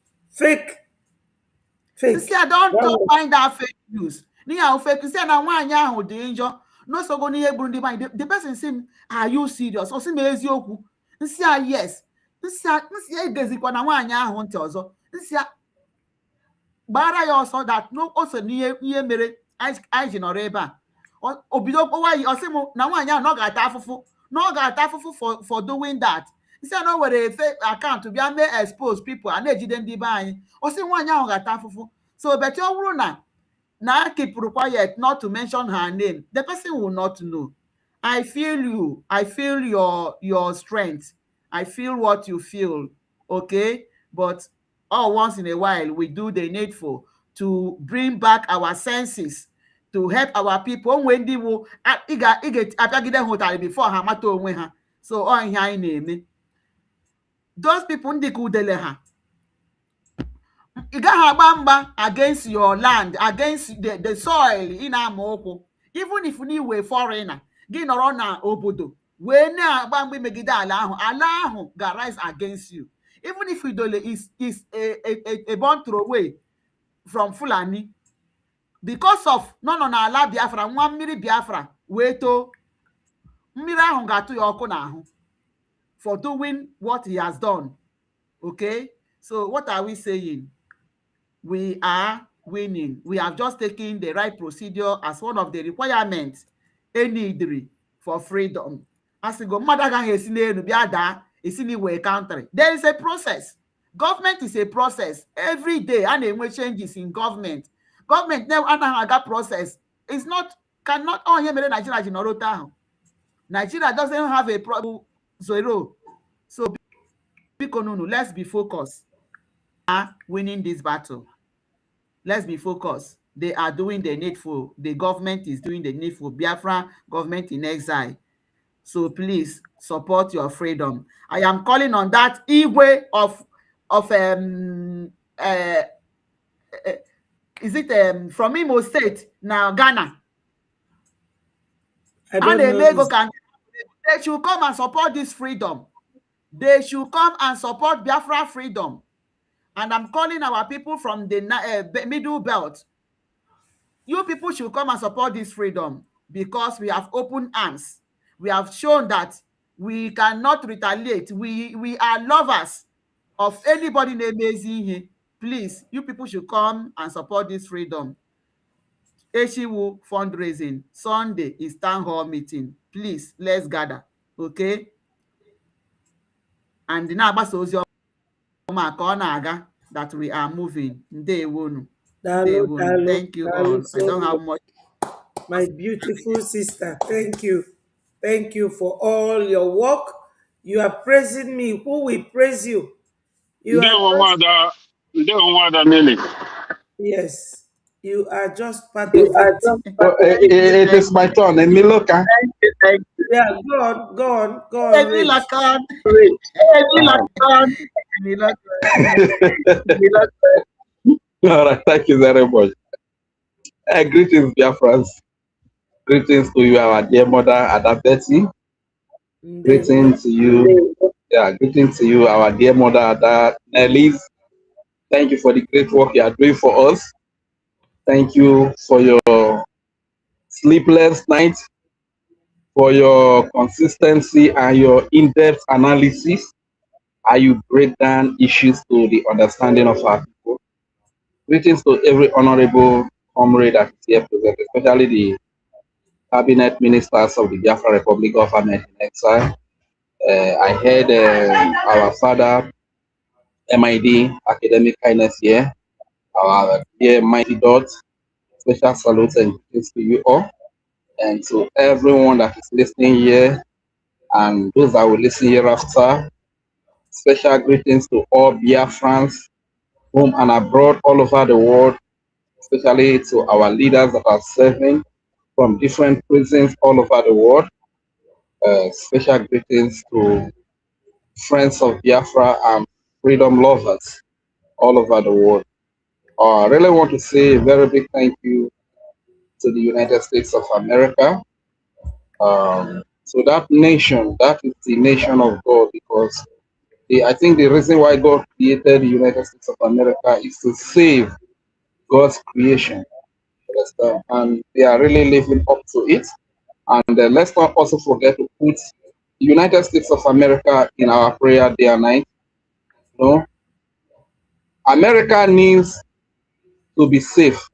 See, I don't find that fake news. Fake. See, na nwaanyị ahụ dị njọ. No so go n'ihe gburu ndị mmadụ. The person say, are you serious? O si m eziokwu. Nsi ya yes. Nsi ya egezikwa na nwaanyị ahụ ntị ọzọ. Nsi ya gbara ya ọsọ that no o so n'ihe mere anyị ji nọrọ ebe a. Obido kpọwa ya ọsị m na nwaanyị ahụ na ọ ga-ata afụfụ for doing that. Nsi ya na o were fake account bịa mee expose people a na-ejide ndị be anyị. Ọsị nwaanyị ahụ ga-ata afụfụ. So beti ọ bụrụ na keep quiet not to mention her name, the person will not know. I feel you. I feel your strength. I feel what you feel. Okay? But once in a while, we do the needful to bring back our senses, to help our people. When they will before ha mata onwe ha. So ihe anyị na-eme. Those people ndị ka udele ha. Ị gaghị agba mgba against your land, against the soil ị na-ama ụkwụ. Even if you were foreigner, gị nọrọ na obodo wee na-agba mgba megide ala ahụ ga-rise against you. Even if Idole is a born throwaway from Fulani, because of nọ n'ala Biafra, nwa mmiri Biafra wee too, mmiri ahụ ga-atụ ya ọkụ n'ahụ for doing what he has done. Okay? So what are we saying? We are winning. We have just taken the right procedure as one of the requirements needed for freedom. As you go, mother gang is in a country. There is a process. Government is a process. Every day, and there changes in government. Government never got process. It's not cannot. Oh, here Nigeria Nigeria doesn't have a problem. Zero. So, let's be focused. Are winning this battle. Let's be focused. They are doing the needful. The government is doing the needful. Biafra government in exile. So please support your freedom. I am calling on that Igwe is it from Imo State now, Ghana? I don't know. They should come and support this freedom. They should come and support Biafra freedom. And I'm calling our people from the middle belt. You people should come and support this freedom because we have open arms. We have shown that we cannot retaliate. We are lovers of anybody named Ezihe. Please, you people should come and support this freedom. Eshiwu fundraising. Sunday is town hall meeting. Please, let's gather. Okay? And na-agbasa ozi ọma ka ọ na-aga that we are moving. Ndewonu. Dalo, Ndewonu. dalo, Thank you dalo all. I so don't have much. much. My beautiful sister, thank you. Thank you for all your work. You are praising me. Who will praise you? You are just, Nelly. yes, you are just part You of are it. just Thank you, it thank is my you. turn. Emiloka. Thank you. Yeah, go on, Emi Rich. Lakan. Emi Lakan. Emi Lakan. Emi Lakan. All right, thank you very much. Greetings, Biafrans. Greetings to you, our dear mother, Ada. Ndewo. Greetings to you. Yeah, greetings to you, our dear mother, Ada Nelly. Thank you for the great work you are doing for us. Thank you for your sleepless nights, for your consistency and your in-depth analysis. How you break down issues to the understanding of our people. Greetings to every honorable comrade that is here present, especially the cabinet ministers of the Biafra Republic government in exile. I heard our father, MID, Academic Kindness here, our dear Mighty Dot. Special salutes and greetings to you all, and to everyone that is listening here, and those that will listen hereafter. Special greetings to all Biafrans, home and abroad, all over the world, especially to our leaders that are serving from different prisons all over the world. Special greetings to friends of Biafra and freedom lovers all over the world. I really want to say a very big thank you to the United States of America. So that nation, that is the nation of God, because I think the reason why God created the United States of America is to save God's creation. Understand? And they are really living up to it. And let's not also forget to put the United States of America in our prayer day and night. You know, America needs to be safe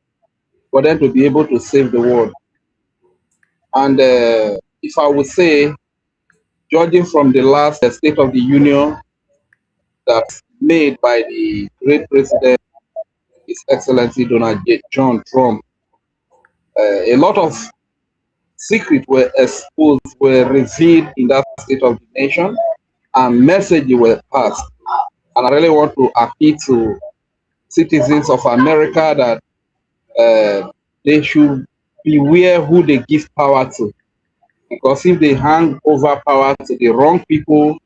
for them to be able to save the world. And if I would say, judging from the last State of the Union that's made by the great president, His Excellency Donald J. John Trump, a lot of secrets were exposed, were revealed in that State of the Nation, and messages were passed. And I really want to appeal to citizens of America that they should beware who they give power to. Because if they hand over power to the wrong people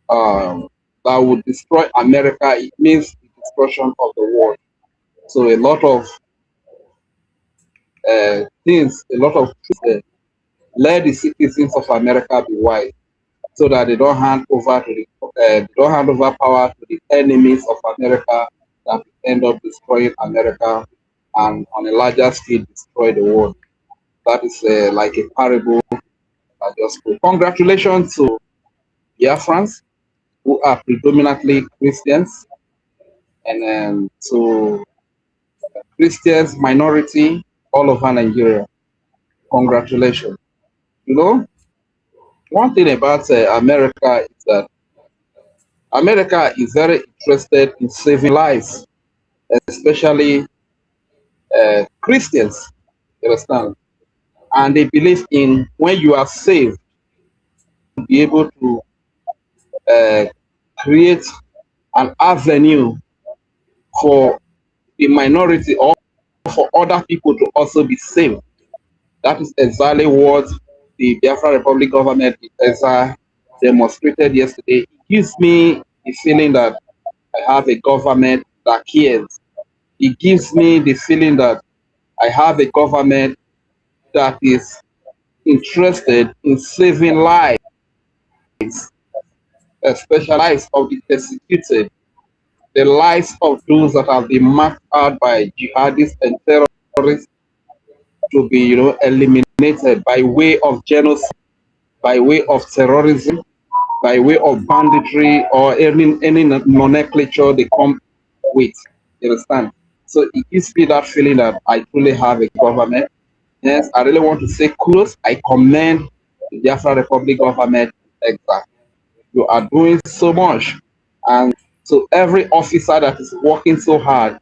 that would destroy America, it means the destruction of the world. So a lot of things, a lot of things, let the citizens of America be wise, so that they don't hand over to don't hand over power to the enemies of America that will end up destroying America and on a larger scale destroy the world. That is like a parable I just put. Congratulations to Biafrans who are predominantly Christians, and to Christians minority all over Nigeria. Congratulations. You know, one thing about America is that America is very interested in saving lives, especially Christians. You understand? And they believe in when you are saved, to be able to uh, create an avenue for the minority or for other people to also be saved. That is exactly what the Biafra Republic government demonstrated yesterday. It gives me the feeling that I have a government that cares. It gives me the feeling that I have a government that is interested in saving lives, especially lives of the persecuted, the lives of those that have been marked out by jihadists and terrorists to be, eliminated by way of genocide, by way of terrorism, by way of banditry, or any nomenclature they come with. You understand? So it gives me that feeling that I truly have a government. Yes, I really want to say kudos. I commend the Biafra Republic government. Exactly. You are doing so much. And so every officer that is working so hard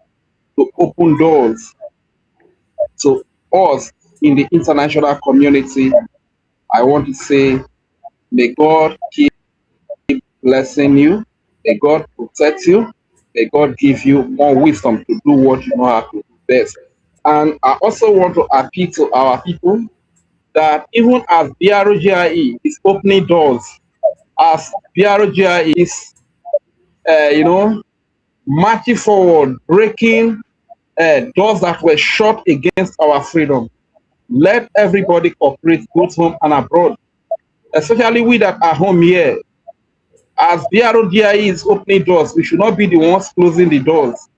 to open doors to us in the international community, I want to say, may God keep blessing you. May God protect you. May God give you more wisdom to do what you know how to do best. And I also want to appeal to our people that even as BRGIE is opening doors, as BRGIE is, marching forward, breaking doors that were shut against our freedom, let everybody cooperate both home and abroad, especially we that are home here. As BRGIE is opening doors, we should not be the ones closing the doors.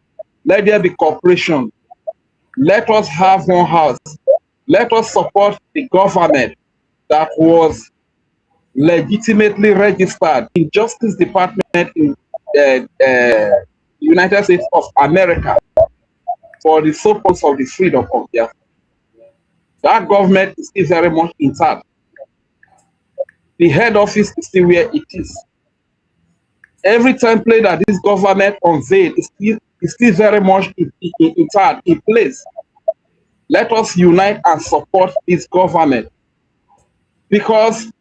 Let there be cooperation. Let us have one house. Let us support the government that was legitimately registered in Justice Department in United States of America for the purpose of the freedom of Biafra. That government is still very much intact. The head office is still where it is. Every template that this government unveiled is still very much intact, in place. Let us unite and support this government, because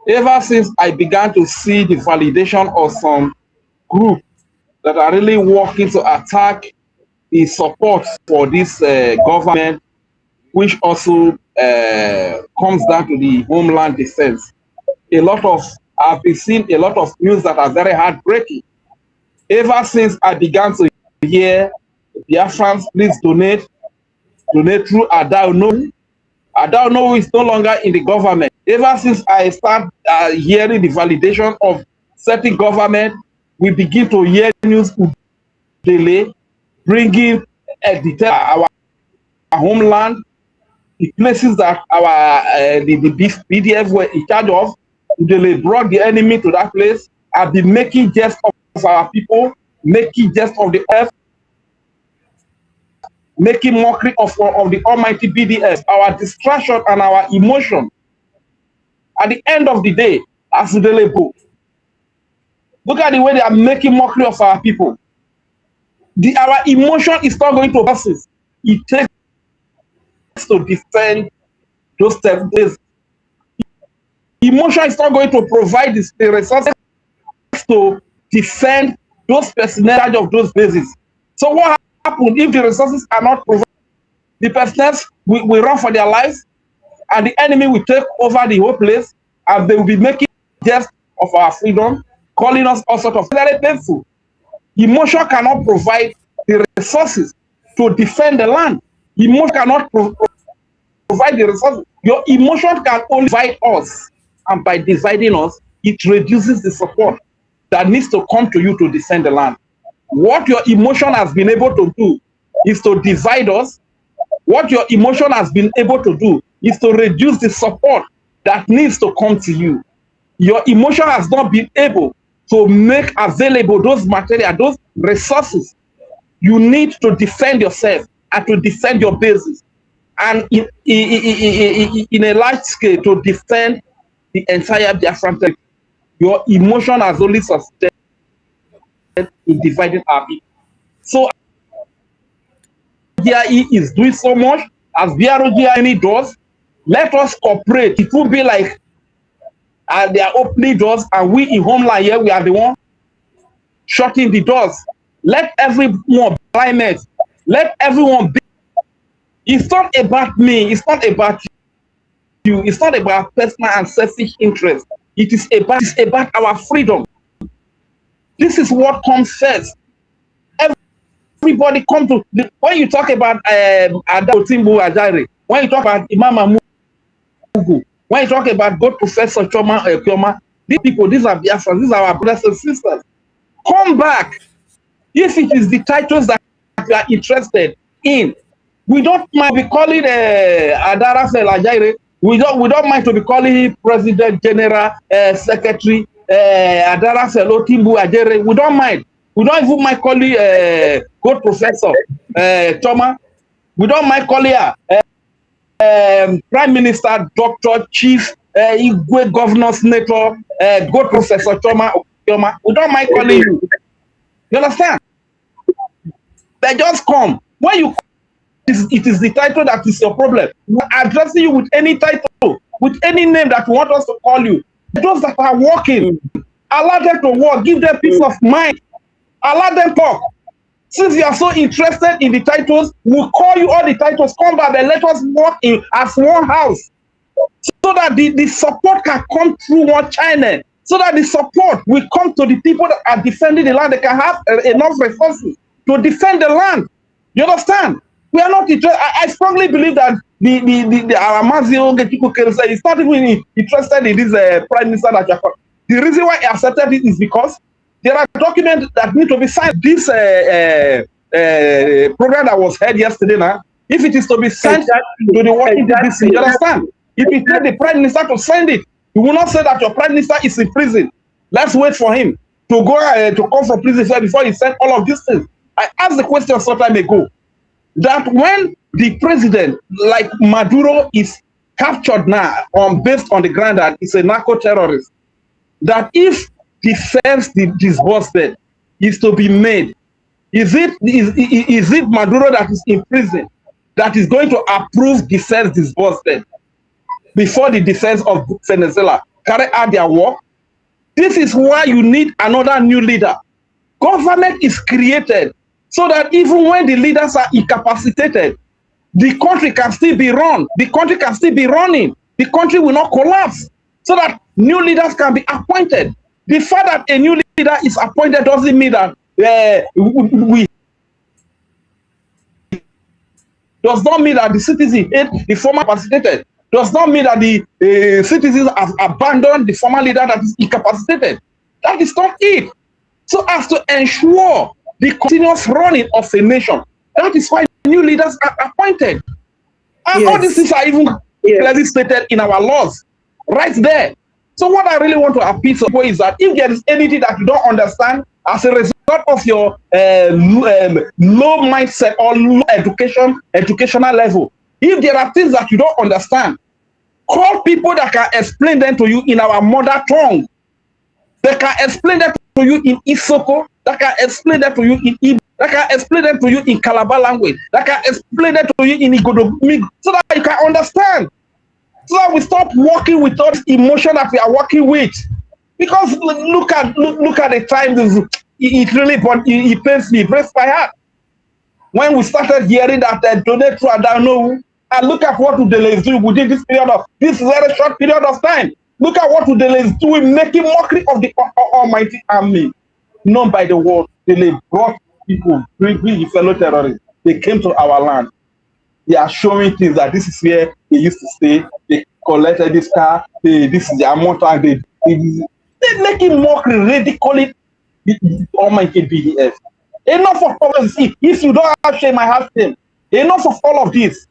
ever since I began to see the validation of some group that are really working to attack the support for this government, which also comes down to the homeland defense. I've been seeing a lot of news that are very heartbreaking. Ever since I began to hear Biafrans, please donate through Adao. Adao is no longer in the government. Ever since I start hearing the validation of certain government, we begin to hear news delay, bringing our homeland, the places that the BDF were in charge of. They brought the enemy to that place. Have been making jest of our people, making jest of the earth, making mockery of the almighty BDS, our distraction and our emotion. At the end of the day, as look at the way they are making mockery of our people. Our emotion is not going to versus. It takes to defend those days. Emotion is not going to provide the resources to defend those personnel of those bases. So what happens if the resources are not provided? The personnel will run for their lives, and the enemy will take over the whole place, and they will be making jest of our freedom, calling us all sorts of very painful. Emotion cannot provide the resources to defend the land. Emotion cannot provide the resources. Your emotion can only divide us, and by dividing us, it reduces the support that needs to come to you to defend the land. What your emotion has been able to do is to divide us. What your emotion has been able to do is to reduce the support that needs to come to you. Your emotion has not been able to make available those material, those resources you need to defend yourself and to defend your bases, and in a large scale to defend the entire Biafran territory. Your emotion has only sustained in dividing our people. So BRGIE is doing so much as BRGIE does. Let us cooperate. It will be like they are opening doors, and we in homeland here, we are the one shutting the doors. Let everyone climate. Let everyone be. It's not about me. It's not about you. It's not about personal and selfish interest. It's about our freedom. This is what comes first. Everybody come to when you talk about Adaotimbu Ajare, when you talk about Imam Amugu, when you talk about God Professor Kioma, these people, these are Biafrans, these are our brothers and sisters. Come back. If it is the titles that you are interested in, we don't mind to be calling Adara Ajare. We don't mind to be calling him President General Secretary Adara Timbu Ajere. We don't mind. We don't even mind calling good professor Choma. We don't mind calling her Prime Minister, Doctor, Chief, Igwe, Governor, Senator, good professor Choma. We don't mind calling you. You understand? They just come. When you it is the title that is your problem. We're addressing you with any title, with any name that you want us to call you. Those that are working, allow them to work, give them peace of mind, allow them talk. Since you are so interested in the titles, we'll call you all the titles, come back and let us work in as one house so that the support can come through one channel, so that the support will come to the people that are defending the land. They can have enough resources to defend the land. You understand? We are not interested. I strongly believe that the Aramazio Getiko is not even interested in this prime minister that you are. The reason why he accepted it is because there are documents that need to be signed. This program that was held yesterday now, if it is to be sent to the working DDC, you understand? If you tell the prime minister to send it, you will not say that your prime minister is in prison. Let's wait for him to go to come from prison before he sent all of these things. I asked the question some time ago that when the president, like Maduro, is captured now based on the ground that he's a narco-terrorist, that if the first disbursement is to be made, is it Maduro that is in prison that is going to approve the first disbursement before the defense of Venezuela carry out their work? This is why you need another new leader. Government is created so that even when the leaders are incapacitated, the country can still be run. The country can still be running. The country will not collapse so that new leaders can be appointed. The fact that a new leader is appointed doesn't mean that does not mean that the citizens hate the former incapacitated. Does not mean that the citizens have abandoned the former leader that is incapacitated. That is not it. So as to ensure the continuous running of a nation, that is why new leaders are appointed. And all these things are even clearly stated in our laws, right there. So what I really want to appeal to people is that if there is anything that you don't understand as a result of your low mindset or low educational level, if there are things that you don't understand, call people that can explain them to you in our mother tongue. They can explain that to you in Isoko, that can explain that to you in Igbo, that can explain that to you in Calabar language, that can explain that to you in Igodomig, so that you can understand. So that we stop working with all this emotion that we are working with. Because look at the time, it really pains me, it breaks my heart. When we started hearing that donate to Adano, and look at what Udele is doing within this very short period of time. Look at what Udele is doing, making mockery of the almighty army. Known by the world, they brought people, bring fellow terrorists. They came to our land. They are showing things that this is where they used to stay. They collected this car. This is their amount, and they're making mockery, ridiculing the almighty BDF. Enough of all of this. If you don't have shame, I have shame. Enough of all of this.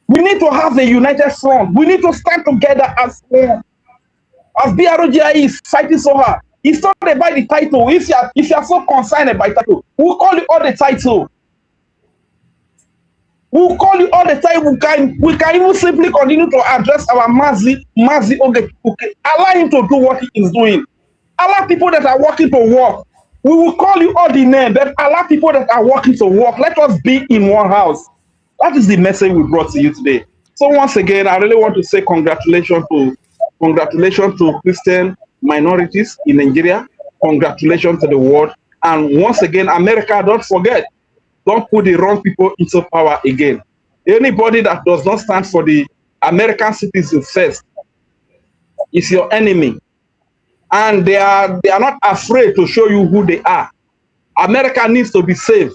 We need to have a united front. We need to stand together as one. As BROGI is fighting so hard. It's not about the title. If you are so concerned about title, we'll call you all the title. We'll call you all the time. We can even simply continue to address our Mazi Ogetuke. Allow him to do what he is doing. Allow people that are working to work. We will call you all the name, but allow people that are working to work. Let us be in one house. That is the message we brought to you today. So once again, I really want to say congratulations to Christian minorities in Nigeria. Congratulations to the world. And once again, America, don't forget, don't put the wrong people into power again. Anybody that does not stand for the American citizens first is your enemy. And they are not afraid to show you who they are. America needs to be saved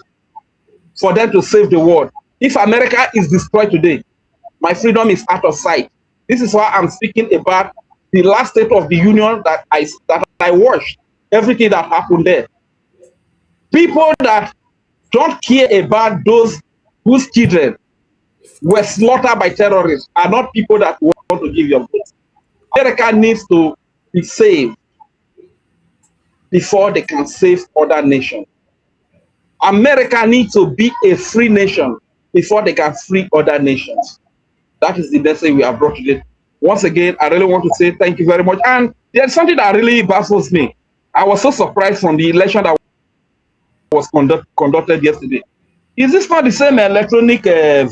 for them to save the world. If America is destroyed today, my freedom is out of sight. This is why I'm speaking about the last State of the Union that I watched, everything that happened there. People that don't care about those whose children were slaughtered by terrorists are not people that want to give your vote. America needs to be saved. before they can save other nations. America needs to be a free nation before they can free other nations. That is the message we have brought today. Once again, I really want to say thank you very much. And there's something that really baffles me. I was so surprised from the election that was conducted yesterday. Is this not the same electronic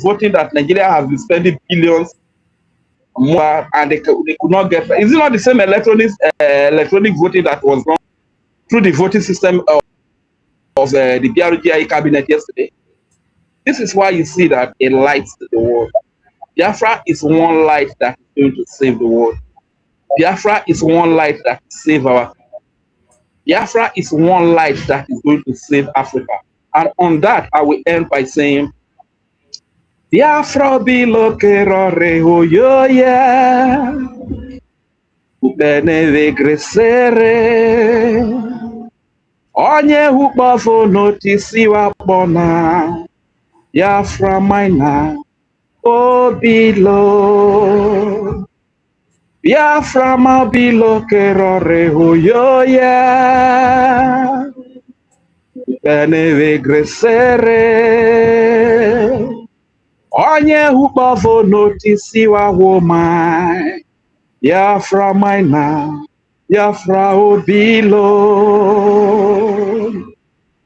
voting that Nigeria has been spending billions more and they could not get? Is it not the same electronic voting that was done through the voting system of the BRGI cabinet yesterday? This is why you see that it lights the world. Biafra is one light that is going to save the world. Biafra is one light that will save our. Biafra is one light that is going to save Africa. And on that, I will end by saying, Biafra bilo kerore hoyoya, bene crescere, onye hukbafo notisi wapona, Biafra maina, obilo. Biafra ma bilo kerore hoyoya, bene crescere, onye hukbafo notisi wapona, Biafra maina, Biafra obilo.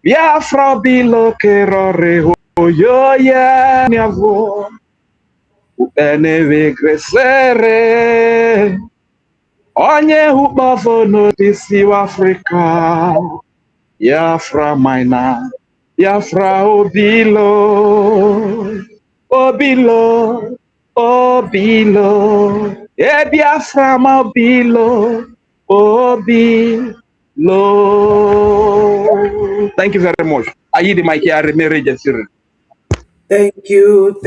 Biafra bilo kerore hoyoya niavo. Beneve crescere. Onye hukbafo notisi Africa. Biafra maina, Biafra obilo. Obilo, obilo. Biafra mobilo, obilo. Thank you very much. I yield the mic here, Mary Jessica. Thank you,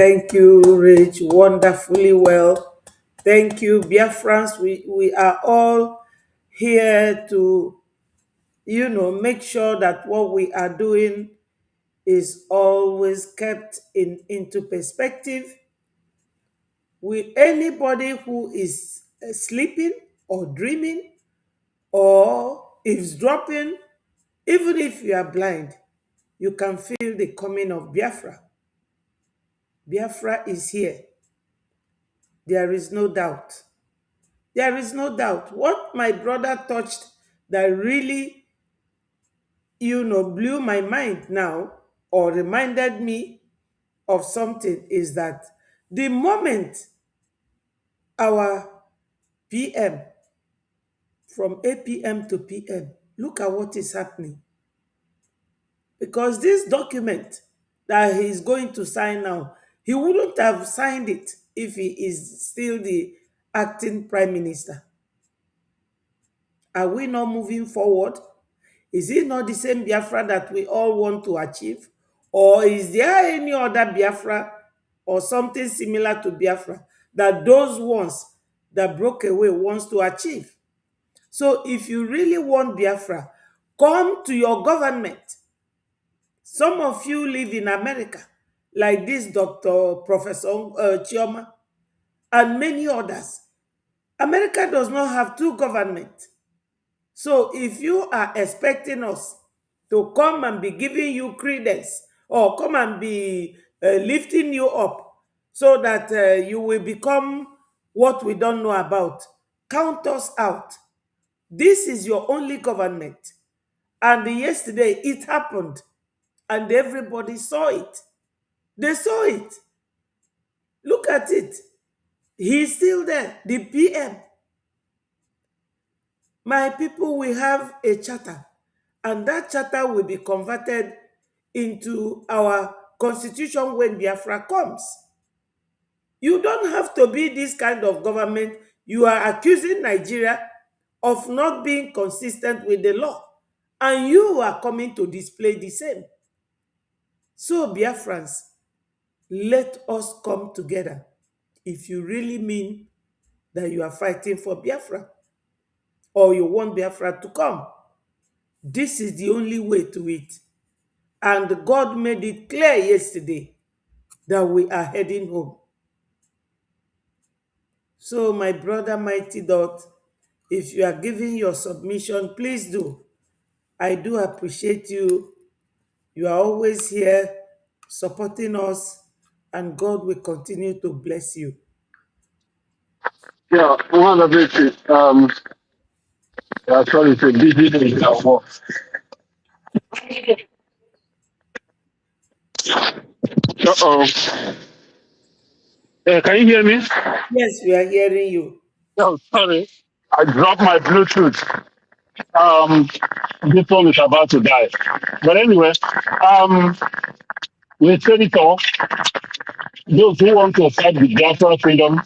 Rich. Wonderfully well. Thank you, Biafrans. We are all here to, make sure that what we are doing is always kept into perspective. Anybody who is sleeping or dreaming or eavesdropping, even if you are blind, you can feel the coming of Biafra. Biafra is here. There is no doubt. There is no doubt. What my brother touched that really, blew my mind now or reminded me of something is that the moment our PM, from 8 p.m. to PM, look at what is happening. Because this document that he's going to sign now, he wouldn't have signed it if he is still the acting prime minister. Are we not moving forward? Is it not the same Biafra that we all want to achieve? Or is there any other Biafra or something similar to Biafra that those ones that broke away wants to achieve? So if you really want Biafra, come to your government. Some of you live in America, like this Dr. Professor Chioma, and many others. America does not have two governments. So if you are expecting us to come and be giving you credence or come and be lifting you up so that you will become what we don't know about, count us out. This is your only government. And yesterday it happened and everybody saw it. They saw it. Look at it. He's still there, the PM. My people will have a charter, and that charter will be converted into our constitution when Biafra comes. You don't have to be this kind of government. You are accusing Nigeria of not being consistent with the law, and you are coming to display the same. So, Biafrans, let us come together if you really mean that you are fighting for Biafra or you want Biafra to come. This is the only way to it. And God made it clear yesterday that we are heading home. So, my brother, Mighty Dot, if you are giving your submission, please do. I do appreciate you. You are always here supporting us, and God will continue to bless you. Yeah, one of it. Sorry, it's a busy day at work. Uh-oh. Can you hear me? Yes, we are hearing you. Oh, sorry. I dropped my Bluetooth. Um, this one is about to die. But anyway, um, with Senator, those who want to fight the Biafra freedom,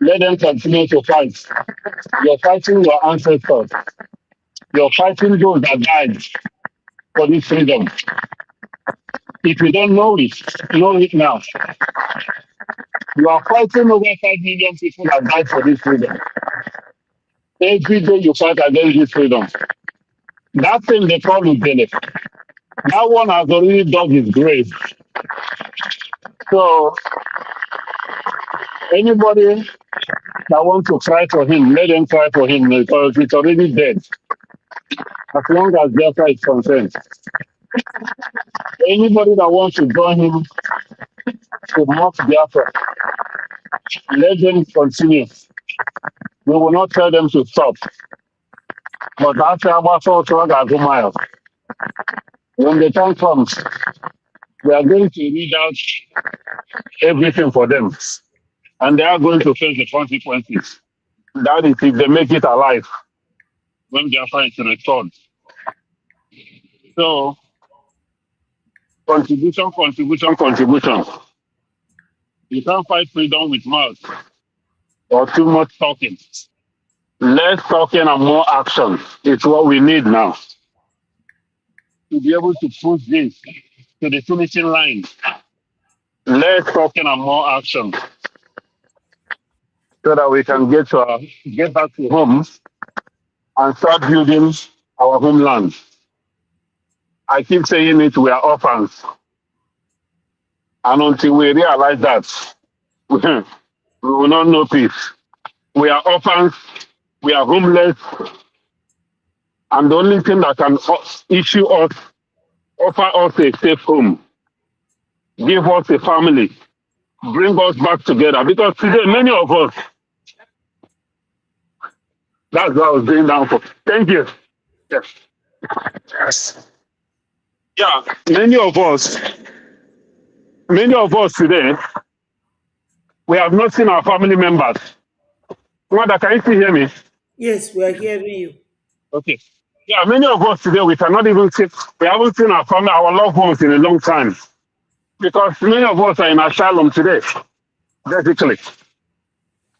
let them continue to fight. You're fighting your ancestors. You're fighting those that died for this freedom. If you don't know it now. You are fighting over 5 million people that died for this freedom. Every day you fight against this freedom. That thing they call Ubele, that one has already dug his grave. So anybody that wants to cry for him, let them cry for him because it's already dead. As long as Biafra is concerned. Anybody that wants to join him to mock Biafra, let them continue. We will not tell them to stop. But after our thought, when the time comes, we are going to read out everything for them. And they are going to face the consequences. That is if they make it alive when Biafra is restored. So, contribution, contribution, contribution. You can't fight freedom with mouth or too much talking. Less talking and more action is what we need now to be able to push this to the finishing line. Less talking and more action so that we can get back to home and start building our homeland. I keep saying it, we are orphans. And until we realize that, we will not know peace. We are orphans, we are homeless, and the only thing that can offer us a safe home, give us a family, bring us back together. Because today, many of us, that's what I was doing down for. Thank you. Yes. Yes. Yeah, many of us today, we have not seen our family members. Mother, can you still hear me? Yes, we are hearing you. Okay. Yeah, many of us today, we cannot even see, we haven't seen our family, our loved ones in a long time. Because many of us are in asylum today, basically.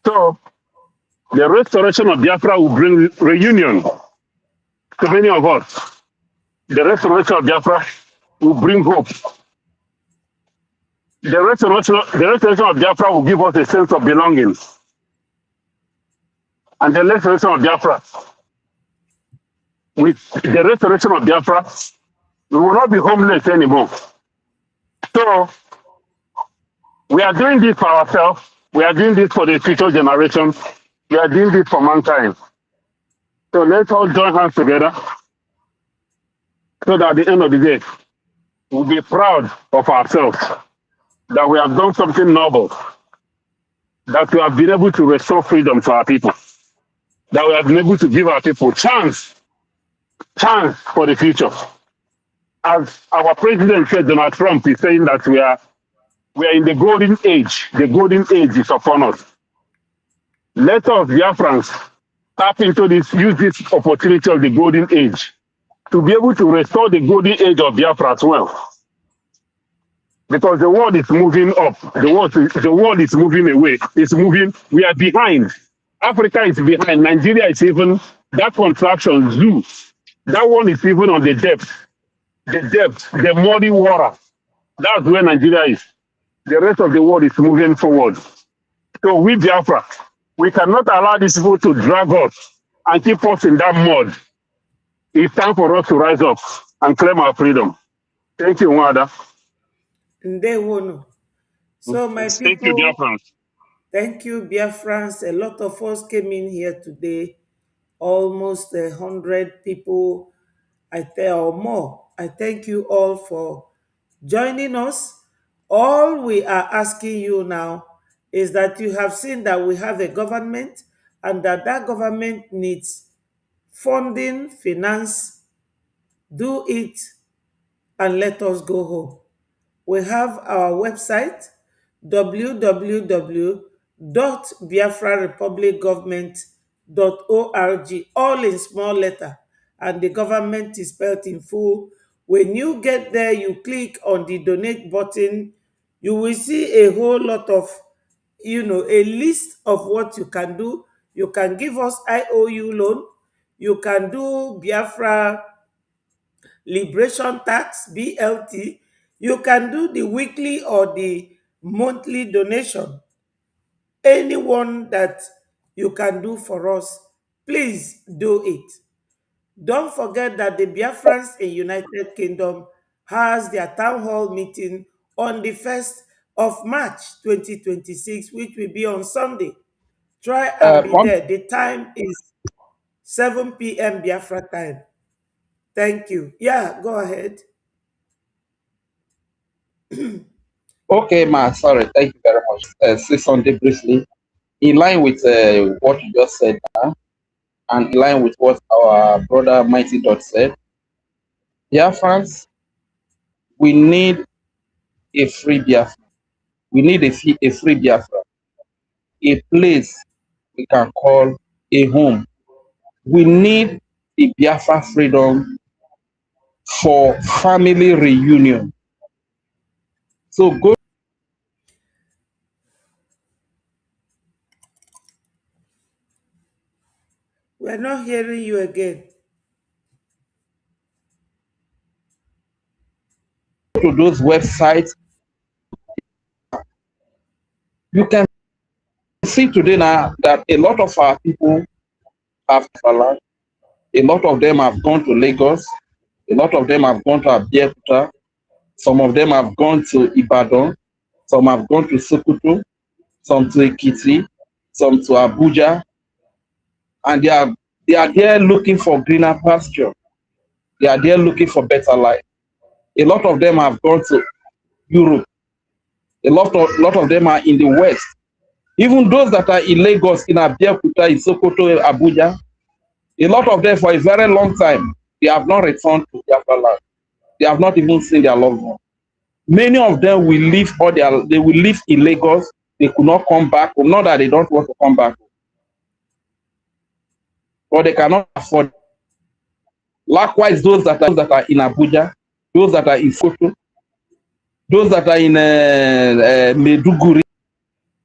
So, the restoration of Biafra will bring reunion to many of us. The restoration of Biafra will bring hope. The restoration of Biafra will give us a sense of belonging. And the restoration of Biafra, with the restoration of Biafra, we will not be homeless anymore. So, we are doing this for ourselves. We are doing this for the future generations. We are doing this for mankind. So let's all join hands together so that at the end of the day, we'll be proud of ourselves that we have done something noble, that we have been able to restore freedom to our people, that we have been able to give our people chance for the future. As our president said, Donald Trump is saying that we are in the golden age. The golden age is upon us. Let us, Biafrans, tap into this, use this opportunity of the golden age to be able to restore the golden age of Biafra as well. Because the world is moving up, the world is moving away, it's moving, we are behind. Africa is behind, Nigeria is even, that contraction, zoo, that one is even on the depth, the muddy water. That's where Nigeria is. The rest of the world is moving forward. So we Biafra, we cannot allow these people to drag us and keep us in that mud. It's time for us to rise up and claim our freedom. Thank you, Wada. Ndewono. So my Thank you, people, Biafrans. thank you, Biafrans. A lot of us came in here today, almost 100 people. or more. I thank you all for joining us. All we are asking you now is that you have seen that we have a government and that government needs funding, finance. Do it and let us go home. We have our website www.biafrarepublicgovernment.org, all in small letter, and the government is spelled in full. When you get there, you click on the donate button. You will see a whole lot of, a list of what you can do. You can give us IOU loan. You can do Biafra Liberation Tax, BLT. You can do the weekly or the monthly donation. Anyone that you can do for us, please do it. Don't forget that the Biafrans in United Kingdom has their town hall meeting on the 1st of March 2026, which will be on Sunday. Try and be there. The time is 7 p.m. Biafra time. Thank you. Yeah, go ahead. Okay, ma. Sorry. Thank you very much. Say something briefly. In line with what you just said now, and in line with what our brother Mighty Dot said, Biafrans, we need a free Biafra. We need a free Biafra, a place we can call a home. We need the Biafra freedom for family reunion. So go We're not hearing you again. to those websites. You can see today now that a lot of our people have traveled. A lot of them have gone to Lagos. A lot of them have gone to Abeokuta. Some of them have gone to Ibadan. Some have gone to Sokoto. Some to Ekiti. Some to Abuja. And they are there looking for greener pasture. They are there looking for better life. A lot of them have gone to Europe. A lot of them are in the West. Even those that are in Lagos, in Abeokuta, in Sokoto, in Abuja, a lot of them for a very long time, they have not returned to their land. They have not even seen their loved one. Many of them will live they will live in Lagos. They could not come back, not that they don't want to come back, but they cannot afford it. Likewise, those that are in Abuja, those that are in Sokoto, those that are in Meduguri,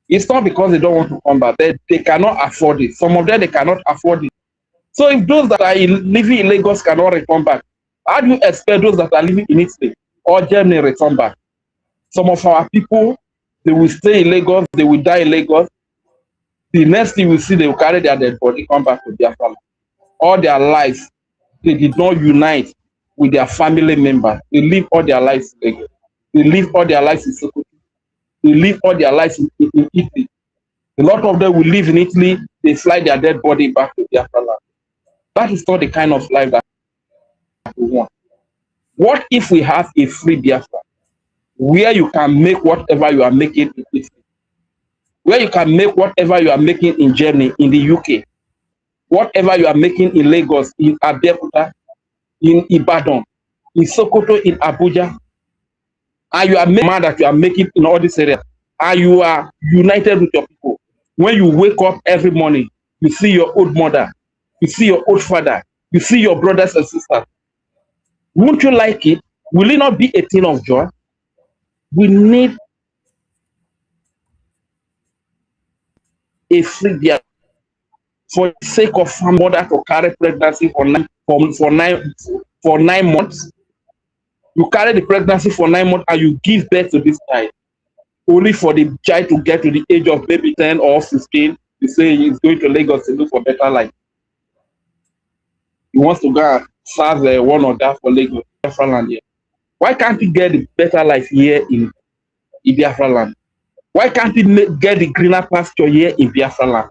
it's not because they don't want to come back. They cannot afford it. Some of them, they cannot afford it. So if those that are living in Lagos cannot return back, how do you expect those that are living in Italy or Germany return back? Some of our people, they will stay in Lagos, they will die in Lagos. The next thing we see, they will carry their dead body, come back to their family. All their lives, they did not unite with their family members. They live all their lives in Lagos. They live all their lives in Sokoto. They live all their lives in Italy. A lot of them will live in Italy, they fly their dead body back to their family. That is not the kind of life that we want. What if we have a free Biafra, where you can make whatever you are making in Italy, where you can make whatever you are making in Germany, in the UK, whatever you are making in Lagos, in Abeokuta, in Ibadan, in Sokoto, in Abuja, and you are making that you are making in all these areas, and you are united with your people. When you wake up every morning, you see your old mother, you see your old father, you see your brothers and sisters. Won't you like it? Will it not be a thing of joy? We need a free Biafra. For the sake of a mother to carry pregnancy for 9 months. You carry the pregnancy for 9 months and you give birth to this child, only for the child to get to the age of maybe 10 or 15. You say he's going to Lagos to look for better life. He wants to go and serve one or that for Lagos, Biafra land here. Why can't he get the better life here in Biafra land? Why can't he get the greener pasture here in Biafra land?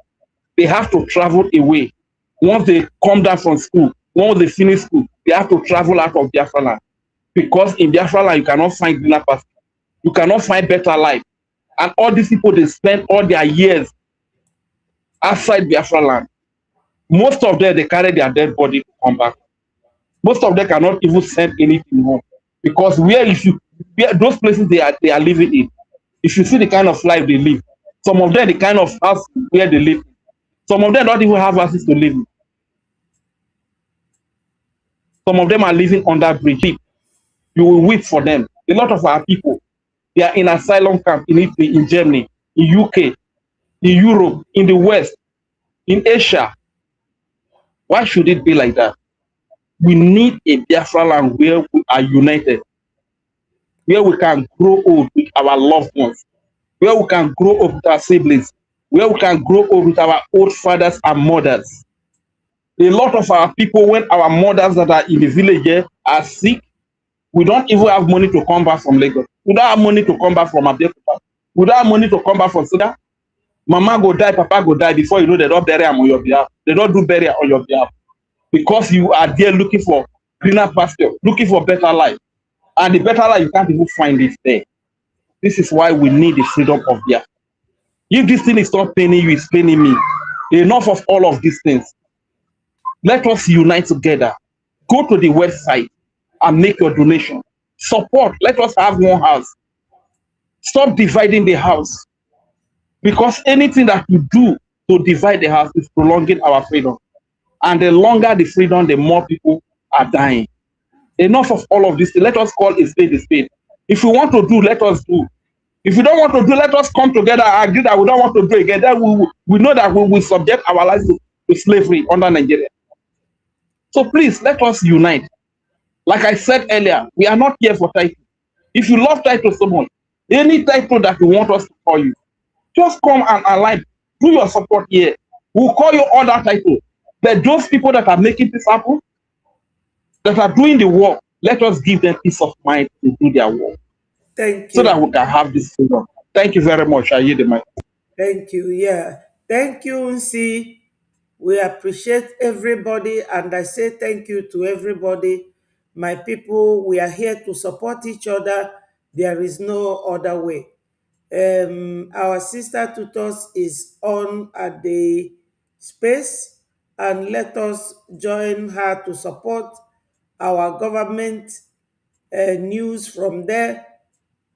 They have to travel away. Once they come down from school, once they finish school, they have to travel out of Biafra land. Because in Biafra land, you cannot find greener pasture. You cannot find better life. And all these people, they spend all their years outside Biafra land. Most of them, they carry their dead body to come back. Most of them cannot even send anything home. Because where those places they are living in, if you see the kind of life they live, some of them, the kind of house where they live, some of them don't even have houses to live in. Some of them are living under bridge. You will wait for them. A lot of our people, they are in asylum camp in Italy, in Germany, in UK, in Europe, in the West, in Asia. Why should it be like that? We need a Biafra land where we are united, where we can grow old with our loved ones, where we can grow up with our siblings, where we can grow up with our old fathers and mothers. A lot of our people, when our mothers that are in the village here are sick, we don't even have money to come back from Lagos. We don't have money to come back from Abeokuta. We don't have money to come back from Sudan. Mama go die, Papa go die before you know they don't bury them on your behalf. They don't do burial on your behalf because you are there looking for greener pasture, looking for better life. And the better life, you can't even find it there. This is why we need the freedom of Biafra. If this thing is not paining you, it's paining me. Enough of all of these things. Let us unite together. Go to the website and make your donation. Support. Let us have one house. Stop dividing the house. Because anything that you do to divide the house is prolonging our freedom. And the longer the freedom, the more people are dying. Enough of all of this. Let us call a spade a spade. If we want to do, let us do. If we don't want to do, let us come together and agree that we don't want to do again. Then we know that we will subject our lives to slavery under Nigeria. So please, let us unite. Like I said earlier, we are not here for title. If you love title so much, any title that you want us to call you, just come and align. Do your support here. We'll call you other title. But those people that are making this happen, that are doing the work, let us give them peace of mind to do their work. Thank So that you. we can have this freedom. Thank you very much. I yield the mic. Thank you. Yeah. Thank you, Nsi. We appreciate everybody, and I say thank you to everybody. My people, we are here to support each other. There is no other way. Our sister tutors is on at the space, and let us join her to support our government news from there.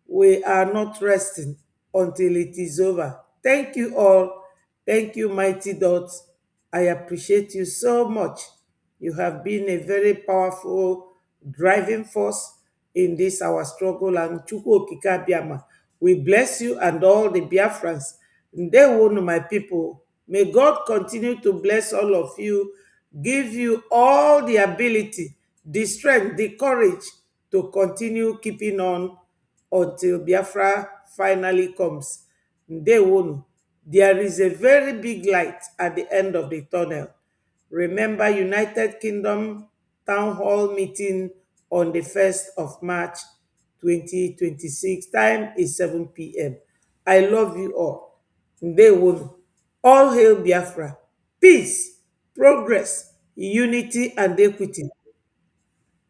We are not resting until it is over. Thank you all. Thank you, Mighty Dots. I appreciate you so much. You have been a very powerful driving force in this our struggle. And Chukwu Okike Abiama, we bless you and all the Biafrans. Ndewo, my people. May God continue to bless all of you, give you all the ability, the strength, the courage to continue keeping on until Biafra finally comes. Ndewonu, there is a very big light at the end of the tunnel. Remember United Kingdom Town Hall meeting on the 1st of March 2026. Time is 7 p.m. I love you all. Ndewonu. All hail Biafra. Peace, progress, unity, and equity.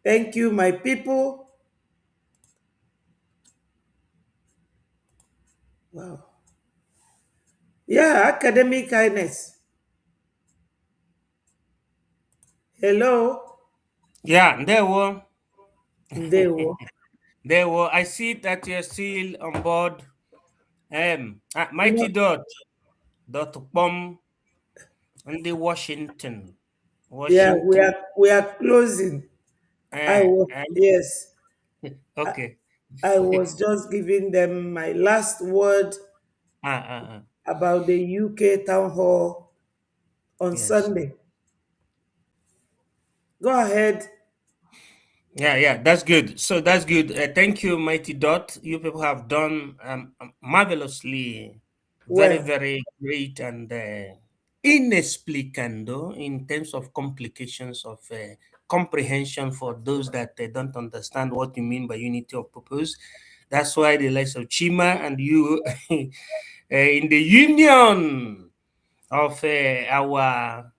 Thank you, my people. Wow. Yeah, academic kindness. Hello. Yeah, there were. Ndewo. There were. I see that you're still on board. Mighty No, dot bomb on the Washington. yeah, we Washington. are we are closing. I Eh, was eh, yes. I, okay. I was just giving them my last word Ah, ah, ah. about the UK town hall on Yes. Sunday. Go ahead. Yeah, that's good. So that's good. Thank you, Mighty Dot. You people have done marvelously, very, Well, very great and inexplicando in terms of complications of comprehension for those that they don't understand what you mean by unity of purpose. That's why the likes of Chima and you in the union of our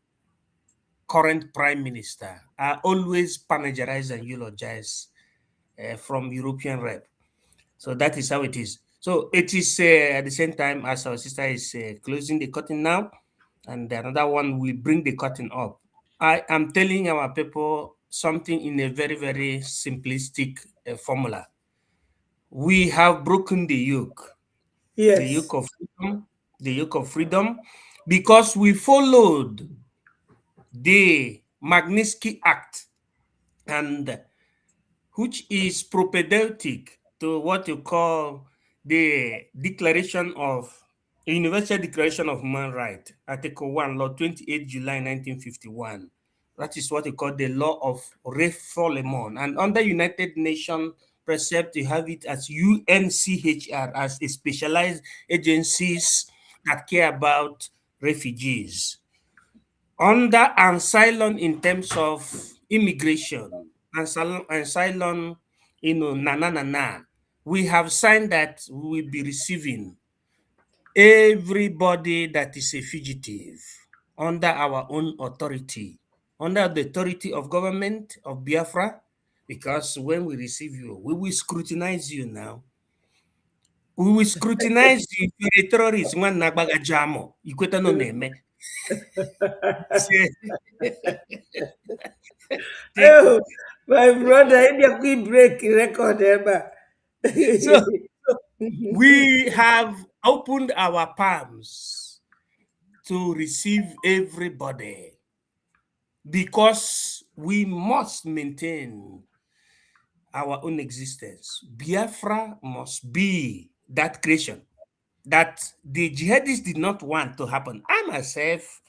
current prime minister are always panegyirized and eulogized from European rep. So that is how it is. So it is at the same time as our sister is closing the curtain now, and another one will bring the curtain up. I am telling our people something in a very, very simplistic formula. We have broken the Yes. yoke of freedom, the yoke of freedom, because we followed the Magnitsky Act, and which is propedeutic to what you call the Declaration of Universal Declaration of Human Rights, Article 1, Law 28 July 1951. That is what you call the law of refoulement. And under United Nations precept, you have it as UNCHR, as a specialized agencies that care about refugees. Under asylum in terms of immigration, asylum, we have signed that we will be receiving everybody that is a fugitive under our own authority, under the authority of government of Biafra, because when we receive you, we will scrutinize you now. We will scrutinize you if you're a terrorist. Oh, my brother, if you quick break record ever. So we have opened our palms to receive everybody because we must maintain our own existence. Biafra must be that creation that the jihadists did not want to happen. I myself,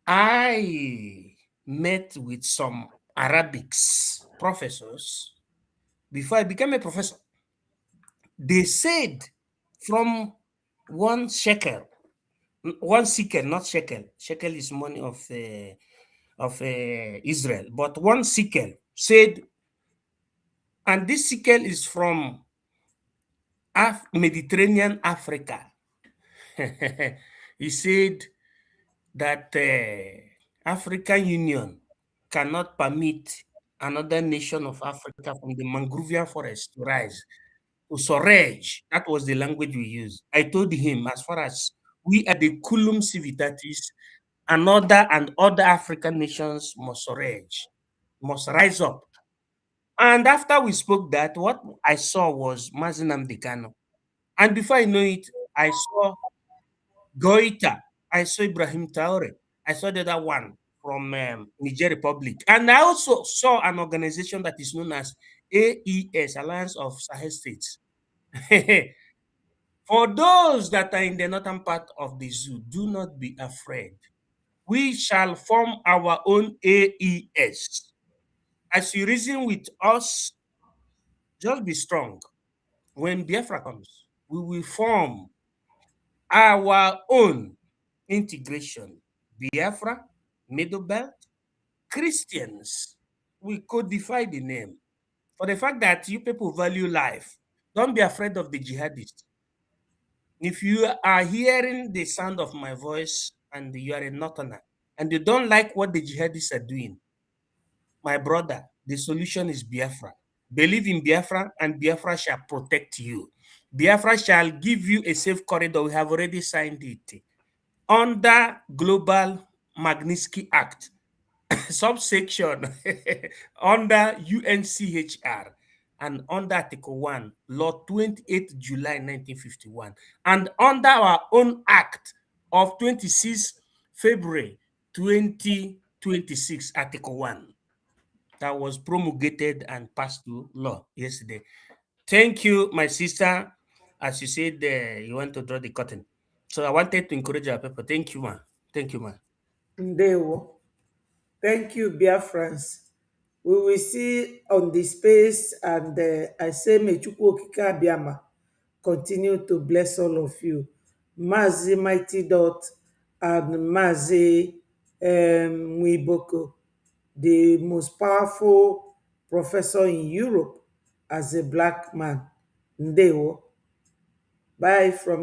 I met with some Arabics professors before I became a professor. They said from one shekel, one shekel, not shekel. Shekel is money of Israel, but one shekel said, and this shekel is from Mediterranean Africa. He said that African Union cannot permit another nation of Africa from the mangrovian forest to rise. Usorege, that was the language we used. I told him, as far as we are the culum civitatis, another and other African nations must surge, must rise up. And after we spoke that, what I saw was Mazinam Dekano. And before I know it, I saw Goita, I saw Ibrahim Traore, I saw the other one from Niger Republic. And I also saw an organization that is known as AES, Alliance of Sahel States. For those that are in the northern part of the zoo, do not be afraid. We shall form our own AES. As you reason with us, just be strong. When Biafra comes, we will form our own integration. Biafra, Middle Belt, Christians. We codify the name. For the fact that you people value life, don't be afraid of the jihadists. If you are hearing the sound of my voice and you are a northerner and you don't like what the jihadists are doing, my brother, the solution is Biafra. Believe in Biafra and Biafra shall protect you. Biafra shall give you a safe corridor. We have already signed it. Under Global Magnitsky Act, subsection under UNCHR, and under Article 1, Law 28 July 1951, and under our own Act of 26 February 2026, Article 1, that was promulgated and passed to law yesterday. Thank you, my sister. As you said, you want to draw the curtain. So I wanted to encourage our people. Thank you, ma. Thank you, ma. Ndewo. Thank you, Biafrans. We will see on the space, and I say, may Chukwu Okike Abiama continue to bless all of you. Mazi Mighty Dot and Mazi Mwiboko, the most powerful professor in Europe as a black man. Ndewo. Bye from